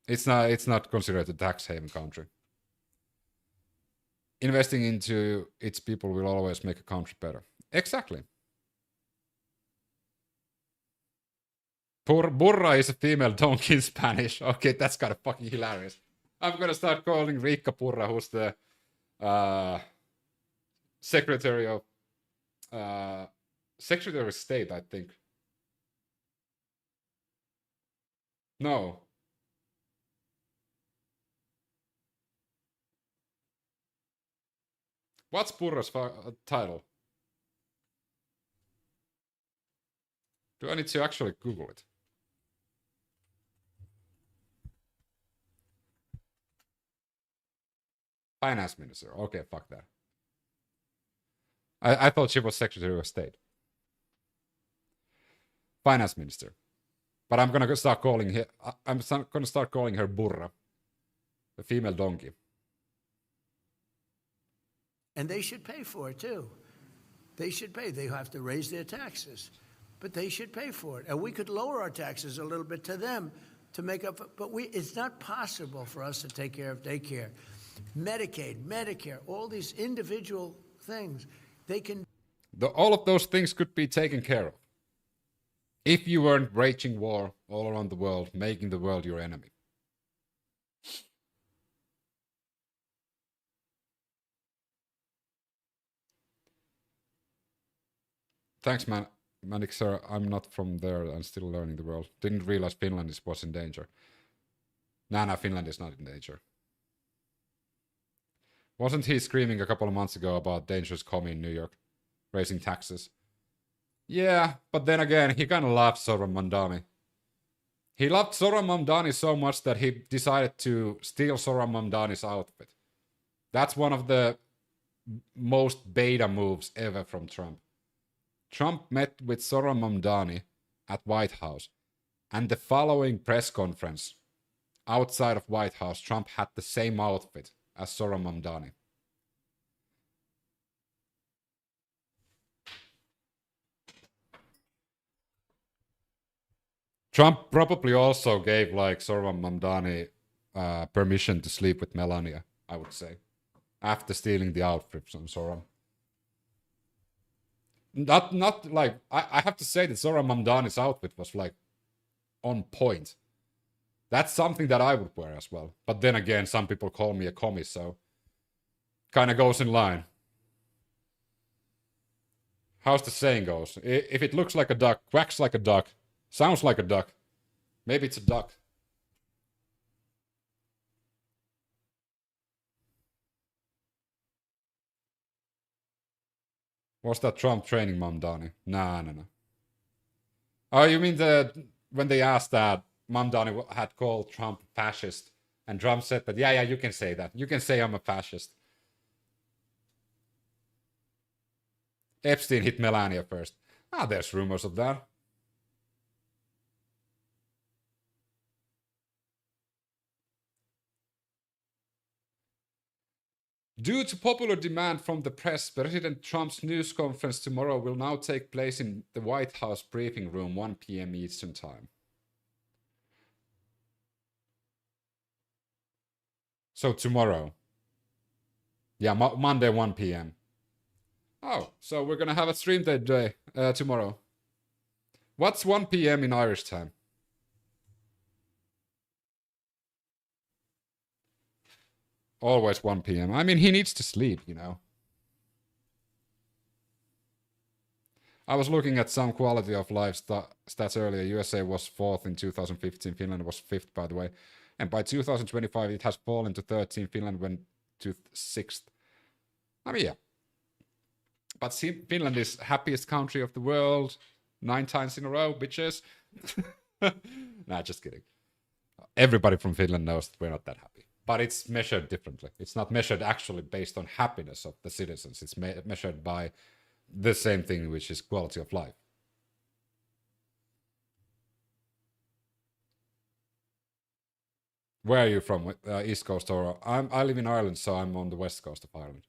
It's not considered a tax haven country. Investing into its people will always make a country better. Exactly. Burra is a female donkey in Spanish. Okay, that's kind of fucking hilarious. I'm gonna start calling Riikka Purra, who's the Secretary of State, I think. No. What's Purra's title? Do I need to actually Google it? Finance Minister. Okay, fuck that. I thought she was Secretary of State. Finance Minister. But I'm gonna start calling her. I'm gonna start calling her Burra, the female donkey. And they should pay for it too. They should pay. They have to raise their taxes, but they should pay for it. And we could lower our taxes a little bit to them to make up. But it's not possible for us to take care of daycare, Medicaid, Medicare, all these individual things. They can. All of those things could be taken care of if you weren't waging war all around the world, making the world your enemy. Thanks, Manic sir. I'm not from there. I'm still learning the world. Didn't realize Finland was in danger. Nah, Finland is not in danger. Wasn't he screaming a couple of months ago about dangerous commie in New York, raising taxes? Yeah, but then again, he kind of loves Sovereign Mandami. He loved Zoran Mamdani so much that he decided to steal Zoran Mamdani's outfit. That's one of the most beta moves ever from Trump. Trump met with Zoran Mamdani at White House, and the following press conference outside of White House, Trump had the same outfit as Zoran Mamdani. Trump probably also gave like Zoran Mamdani permission to sleep with Melania, I would say, after stealing the outfit from Zoran. Not like I have to say that Zoran Mamdani's outfit was like on point. That's something that I would wear as well. But then again, some people call me a commie, so kind of goes in line. How's the saying goes? If it looks like a duck, quacks like a duck, sounds like a duck, maybe it's a duck. Was that Trump training Mamdani? Nah. Oh, you mean when they asked that, Mamdani had called Trump fascist, and Trump said that, yeah, you can say that. You can say I'm a fascist. Epstein hit Melania first. There's rumors of that. Due to popular demand from the press, President Trump's news conference tomorrow will now take place in the White House briefing room, 1 p.m. Eastern Time. So tomorrow. Yeah, Monday, 1 p.m. Oh, so we're gonna have a stream that day, tomorrow. What's 1 p.m. in Irish time? Always 1 p.m. I mean, he needs to sleep, you know. I was looking at some quality of life stats earlier. USA was 4th in 2015. Finland was 5th, by the way. And by 2025, it has fallen to 13. Finland went to 6th. I mean, yeah. But Finland is happiest country of the world 9 times in a row, bitches. Nah, just kidding. Everybody from Finland knows that we're not that happy. But it's measured differently. It's not measured actually based on happiness of the citizens. It's measured by the same thing, which is quality of life. Where are you from? East Coast or I live in Ireland, so I'm on the west coast of Ireland.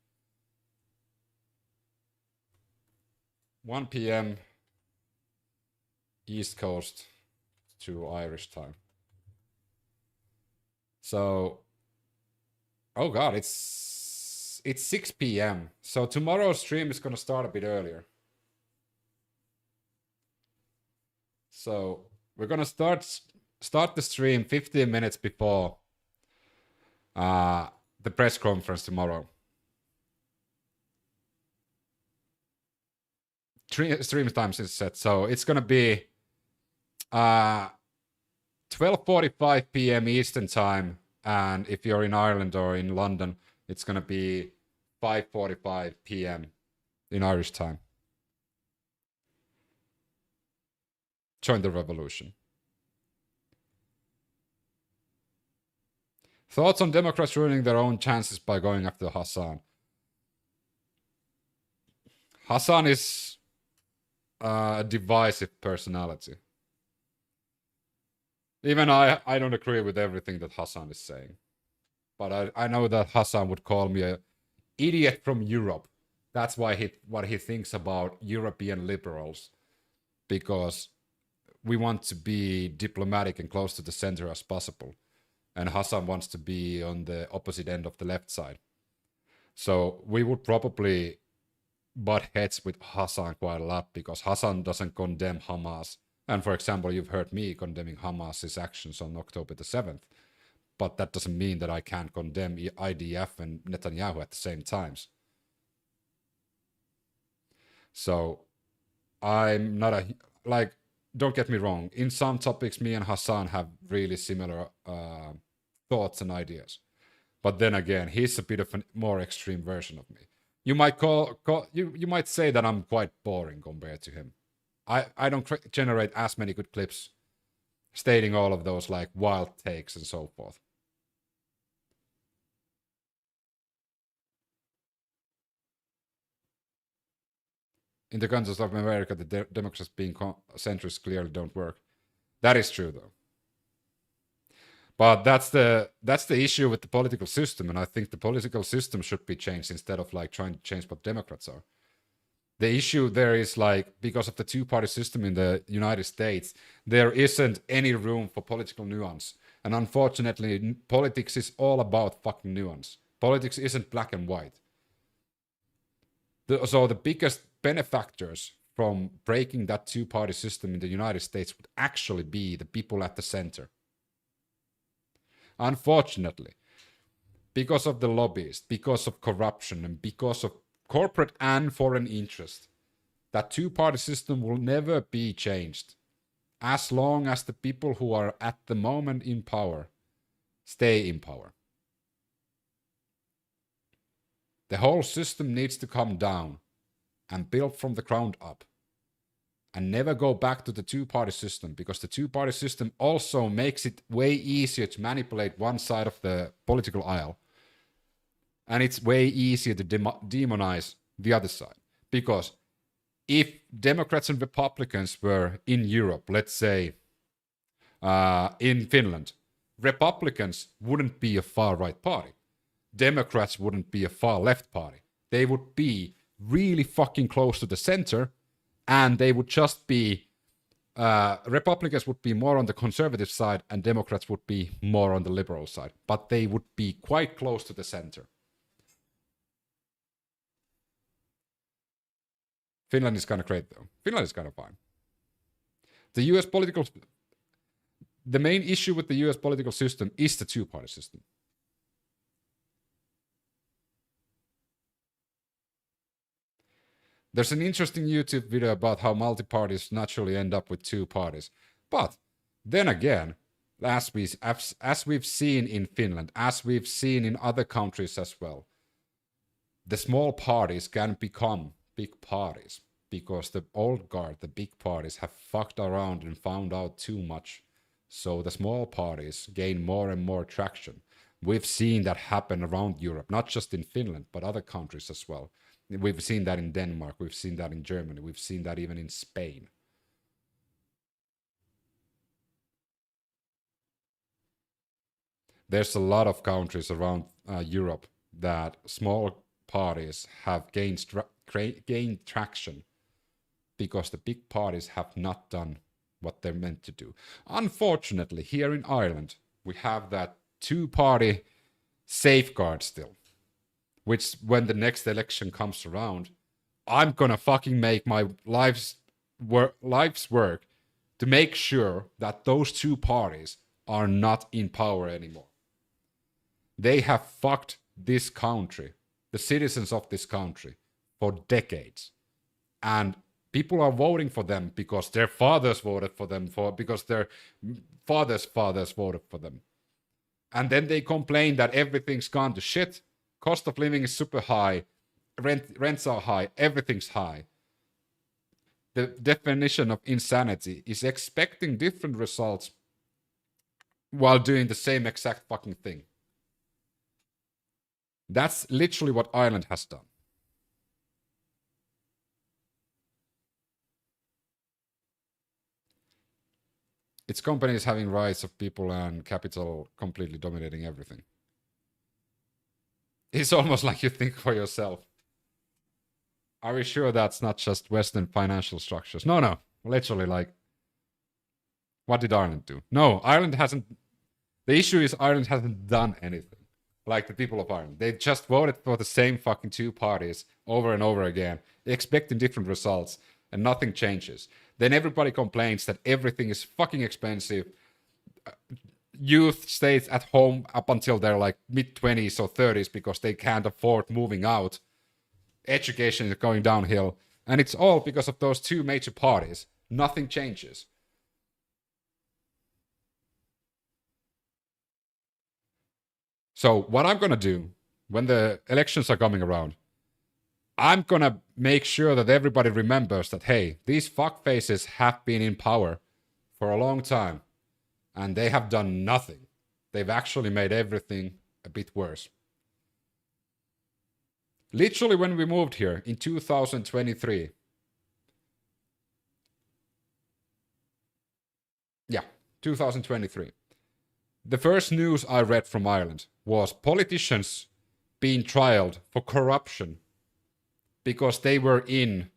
1 p.m. East Coast to Irish time. So, oh god, it's 6 p.m. So tomorrow's stream is gonna start a bit earlier. So we're gonna start the stream 15 minutes before the press conference tomorrow. Stream times is set, so it's gonna be 12:45 p.m. Eastern time, and if you're in Ireland or in London, it's gonna be 5:45 p.m. in Irish time. Join the revolution. Thoughts on Democrats ruining their own chances by going after Hassan? Hassan is a divisive personality. Even I don't agree with everything that Hassan is saying. But I know that Hassan would call me an idiot from Europe. That's why what he thinks about European liberals. Because we want to be diplomatic and close to the center as possible. And Hassan wants to be on the opposite end of the left side. So we would probably butt heads with Hassan quite a lot because Hassan doesn't condemn Hamas. And for example, you've heard me condemning Hamas's actions on October the 7th. But that doesn't mean that I can't condemn IDF and Netanyahu at the same times. So I'm not don't get me wrong. In some topics, me and Hassan have really similar thoughts and ideas. But then again, he's a bit of a more extreme version of me. You might you might say that I'm quite boring compared to him. I don't generate as many good clips stating all of those like wild takes and so forth. In the countries of America, the democrats being centrist clearly don't work. That is true, though. But that's the issue with the political system, and I think the political system should be changed instead of like trying to change what Democrats are. The issue there is like, because of the two-party system in the United States, there isn't any room for political nuance. And unfortunately, politics is all about fucking nuance. Politics isn't black and white. So the biggest benefactors from breaking that two-party system in the United States would actually be the people at the center. Unfortunately, because of the lobbyists, because of corruption, and because of corporate and foreign interest, that two-party system will never be changed as long as the people who are at the moment in power stay in power. The whole system needs to come down and build from the ground up and never go back to the two-party system, because the two-party system also makes it way easier to manipulate one side of the political aisle. And it's way easier to demonize the other side. Because if Democrats and Republicans were in Europe, let's say in Finland, Republicans wouldn't be a far-right party. Democrats wouldn't be a far-left party. They would be really fucking close to the center, and they would just be, Republicans would be more on the conservative side and Democrats would be more on the liberal side. But they would be quite close to the center. Finland is kind of great though. Finland is kind of fine. The US political... The main issue with the US political system is the two-party system. There's an interesting YouTube video about how multi-parties naturally end up with two parties. But then again, as we've seen in Finland, as we've seen in other countries as well, the small parties can become big parties because the old guard, the big parties, have fucked around and found out too much. So the small parties gain more and more traction. We've seen that happen around Europe, not just in Finland, but other countries as well. We've seen that in Denmark, we've seen that in Germany, we've seen that even in Spain. There's a lot of countries around Europe that small parties have gained traction because the big parties have not done what they're meant to do. Unfortunately, here in Ireland, we have that two-party safeguard still. Which, when the next election comes around, I'm gonna fucking make my life's work to make sure that those two parties are not in power anymore. They have fucked this country, the citizens of this country, for decades. And people are voting for them because their fathers voted for them, because their fathers' fathers voted for them. And then they complain that everything's gone to shit. Cost of living is super high, rents are high, everything's high. The definition of insanity is expecting different results while doing the same exact fucking thing. That's literally what Ireland has done. Its companies having rights of people and capital completely dominating everything. It's almost like you think for yourself. Are we sure that's not just Western financial structures? No. Literally, like, what did Ireland do? No, Ireland hasn't... The issue is Ireland hasn't done anything. Like the people of Ireland. They just voted for the same fucking two parties over and over again, expecting different results, and nothing changes. Then everybody complains that everything is fucking expensive. Youth stays at home up until they're like mid-20s or 30s because they can't afford moving out. Education is going downhill. And it's all because of those two major parties. Nothing changes. So what I'm going to do when the elections are coming around, I'm going to make sure that everybody remembers that, hey, these fuckfaces have been in power for a long time. And they have done nothing. They've actually made everything a bit worse. Literally, when we moved here in 2023, yeah, 2023, the first news I read from Ireland was politicians being trialed for corruption because they were in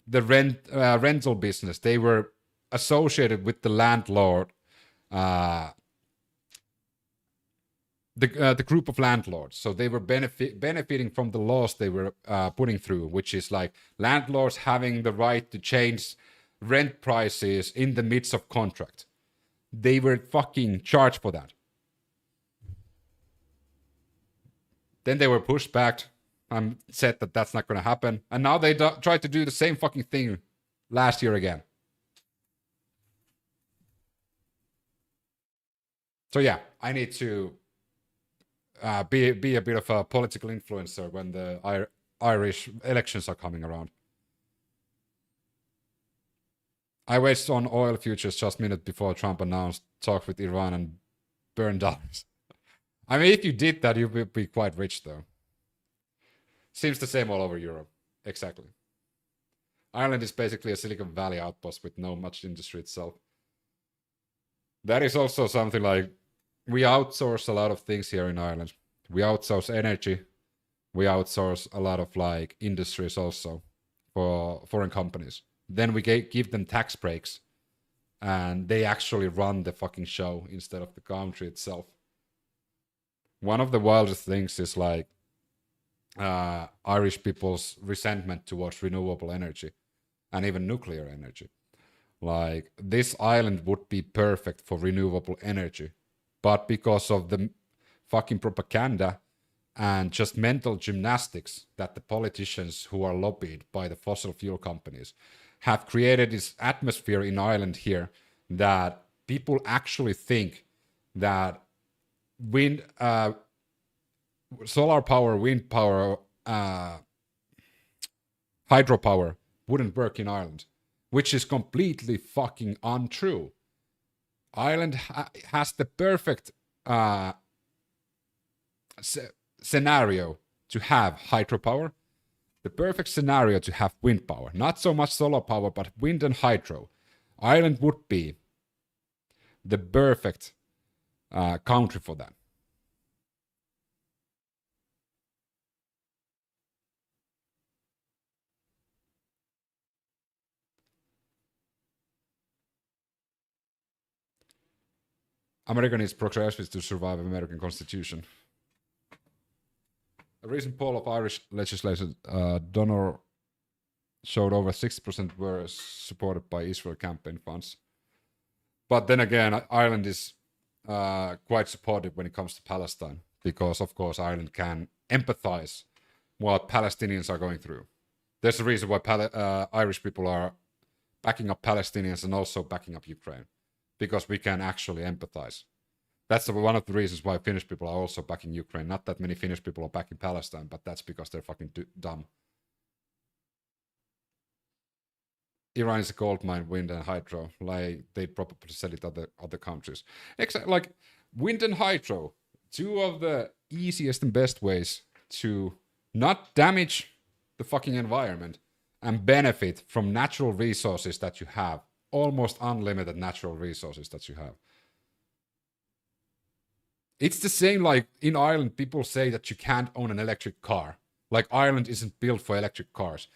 the rental business. They were associated with the landlord, the group of landlords. So they were benefiting from the laws they were putting through, which is like landlords having the right to change rent prices in the midst of contract. They were fucking charged for that. Then they were pushed back and said that that's not going to happen. And now they try to do the same fucking thing last year again. So yeah, I need to be a bit of a political influencer when the Irish elections are coming around. I waited on oil futures just a minute before Trump announced talks with Iran and burned dollars. I mean, if you did that, you would be quite rich, though. Seems the same all over Europe. Exactly. Ireland is basically a Silicon Valley outpost with no much industry itself. That is also something like, we outsource a lot of things here in Ireland. We outsource energy. We outsource a lot of like industries also for foreign companies. Then we give them tax breaks and they actually run the fucking show instead of the country itself. One of the wildest things is like Irish people's resentment towards renewable energy and even nuclear energy. Like, this island would be perfect for renewable energy, but because of the fucking propaganda and just mental gymnastics that the politicians who are lobbied by the fossil fuel companies have created this atmosphere in Ireland here that people actually think that wind, solar power, wind power, hydropower wouldn't work in Ireland, which is completely fucking untrue. Ireland has the perfect scenario to have hydropower, the perfect scenario to have wind power. Not so much solar power, but wind and hydro. Ireland would be the perfect country for that. American is progressive to survive American Constitution. A recent poll of Irish legislators, donor showed over 60% were supported by Israel campaign funds. But then again, Ireland is quite supportive when it comes to Palestine, because of course Ireland can empathize what Palestinians are going through. There's a reason why Irish people are backing up Palestinians and also backing up Ukraine, because we can actually empathize. That's one of the reasons why Finnish people are also backing Ukraine. Not that many Finnish people are backing Palestine, but that's because they're fucking dumb. Iran is a gold mine, wind and hydro. Like, they'd probably sell it to other countries. Like, wind and hydro, two of the easiest and best ways to not damage the fucking environment and benefit from natural resources that you have. Almost unlimited natural resources that you have. It's the same like in Ireland, people say that you can't own an electric car. Like, Ireland isn't built for electric cars.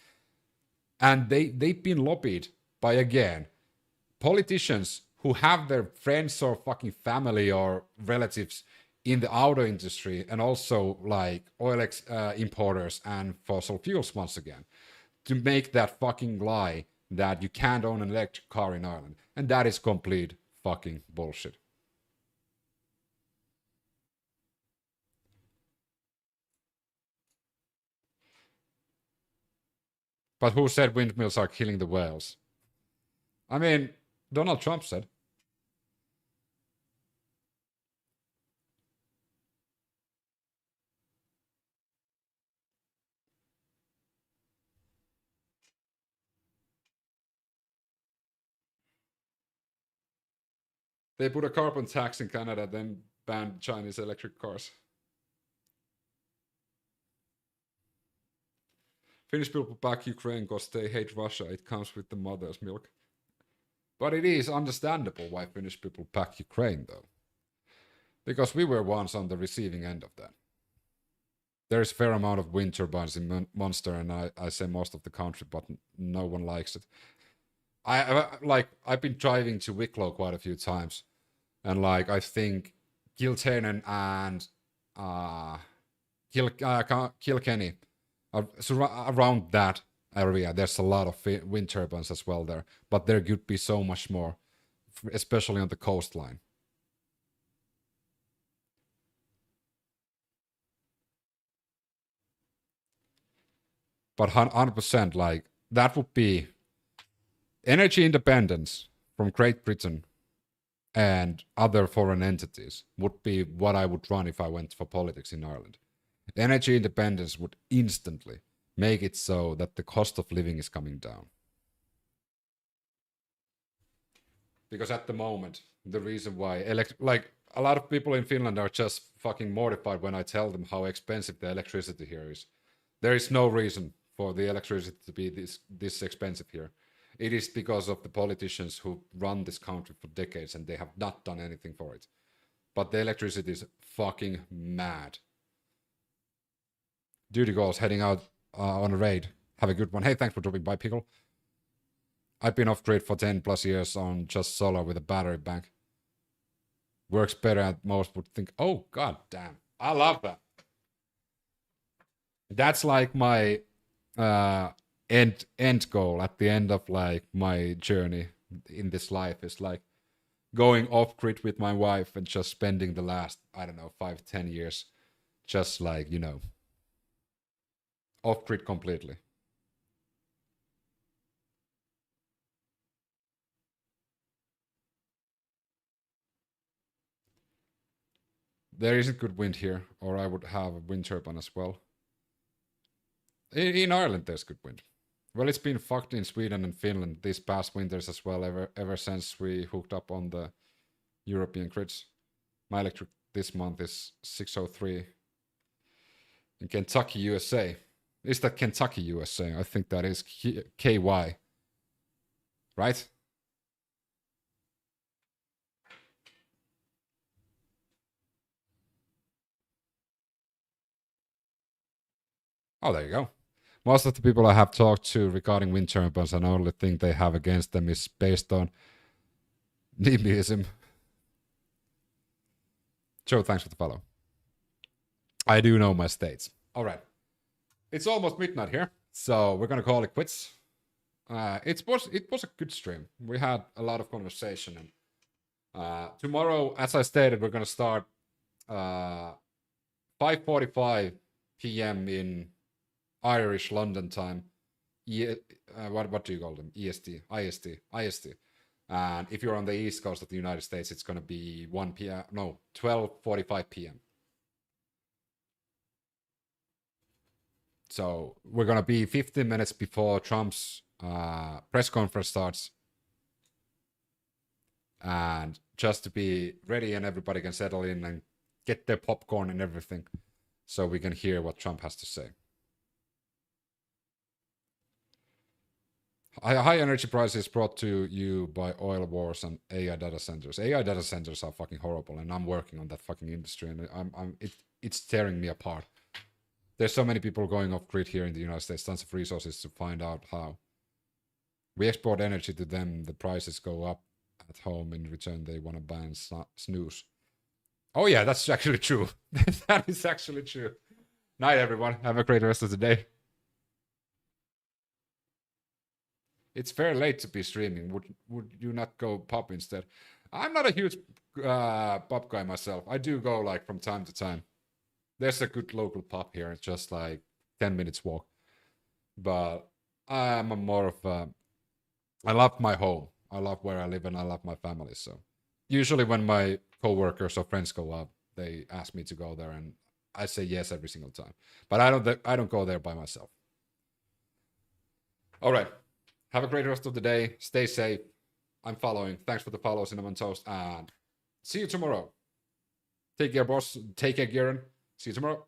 And they've been lobbied by, again, politicians who have their friends or fucking family or relatives in the auto industry, and also like oil importers and fossil fuels once again, to make that fucking lie that you can't own an electric car in Ireland. And that is complete fucking bullshit. But who said windmills are killing the whales? I mean, Donald Trump said. They put a carbon tax in Canada, then banned Chinese electric cars. Finnish people back Ukraine because they hate Russia. It comes with the mother's milk. But it is understandable why Finnish people back Ukraine, though. Because we were once on the receiving end of that. There's a fair amount of wind turbines in Munster, and I say most of the country, but no one likes it. I've been driving to Wicklow quite a few times, and like I think Kilternan and Kilkenny, around that area, there's a lot of wind turbines as well there, but there could be so much more, especially on the coastline. But 100%, like, that would be energy independence from Great Britain and other foreign entities would be what I would run if I went for politics in Ireland. Energy independence would instantly make it so that the cost of living is coming down. Because at the moment, the reason why, like, a lot of people in Finland are just fucking mortified when I tell them how expensive the electricity here is. There is no reason for the electricity to be this expensive here. It is because of the politicians who run this country for decades and they have not done anything for it. But the electricity is fucking mad. Duty goals, heading out on a raid. Have a good one. Hey, thanks for dropping by, Pickle. I've been off grid for 10 plus years on just solar with a battery bank. Works better than most would think. Oh, god damn. I love that. That's like my end goal at the end of like my journey in this life is like going off grid with my wife and just spending the last, I don't know, 5-10 years just like, you know, off grid completely. There isn't good wind here, or I would have a wind turbine as well. In Ireland, there's good wind. Well, it's been fucked in Sweden and Finland these past winters as well, ever since we hooked up on the European grids. My electric this month is 603 in Kentucky, USA. Is that Kentucky, USA? I think that is KY. Right? Oh, there you go. Most of the people I have talked to regarding wind turbines, and the only thing they have against them is based on NIMBYism. Joe, thanks for the follow. I do know my states. All right. It's almost midnight here, so we're going to call it quits. It was a good stream. We had a lot of conversation. And tomorrow, as I stated, we're going to start 5:45 p.m. in Irish London time. What do you call them? EST, IST. And if you're on the east coast of the United States, it's going to be 12:45 p.m. So we're going to be 15 minutes before Trump's press conference starts. And just to be ready and everybody can settle in and get their popcorn and everything so we can hear what Trump has to say. High energy prices brought to you by oil wars and AI data centers. AI data centers are fucking horrible, and I'm working on that fucking industry, and it's tearing me apart. There's so many people going off grid here in the United States, tons of resources to find out how. We export energy to them, the prices go up at home, in return they want to ban snooze. Oh yeah, that's actually true. That is actually true. Night everyone, have a great rest of the day. It's very late to be streaming. Would you not go pub instead? I'm not a huge pub guy myself. I do go like from time to time. There's a good local pub here. It's just like 10 minutes walk. But I'm more of a... I love my home. I love where I live and I love my family. So usually when my co-workers or friends go out, they ask me to go there and I say yes every single time. But I don't go there by myself. All right. Have a great rest of the day. Stay safe. I'm following. Thanks for the follow, Cinnamon Toast. And See you tomorrow. Take care, boss. Take care, Garen. See you tomorrow.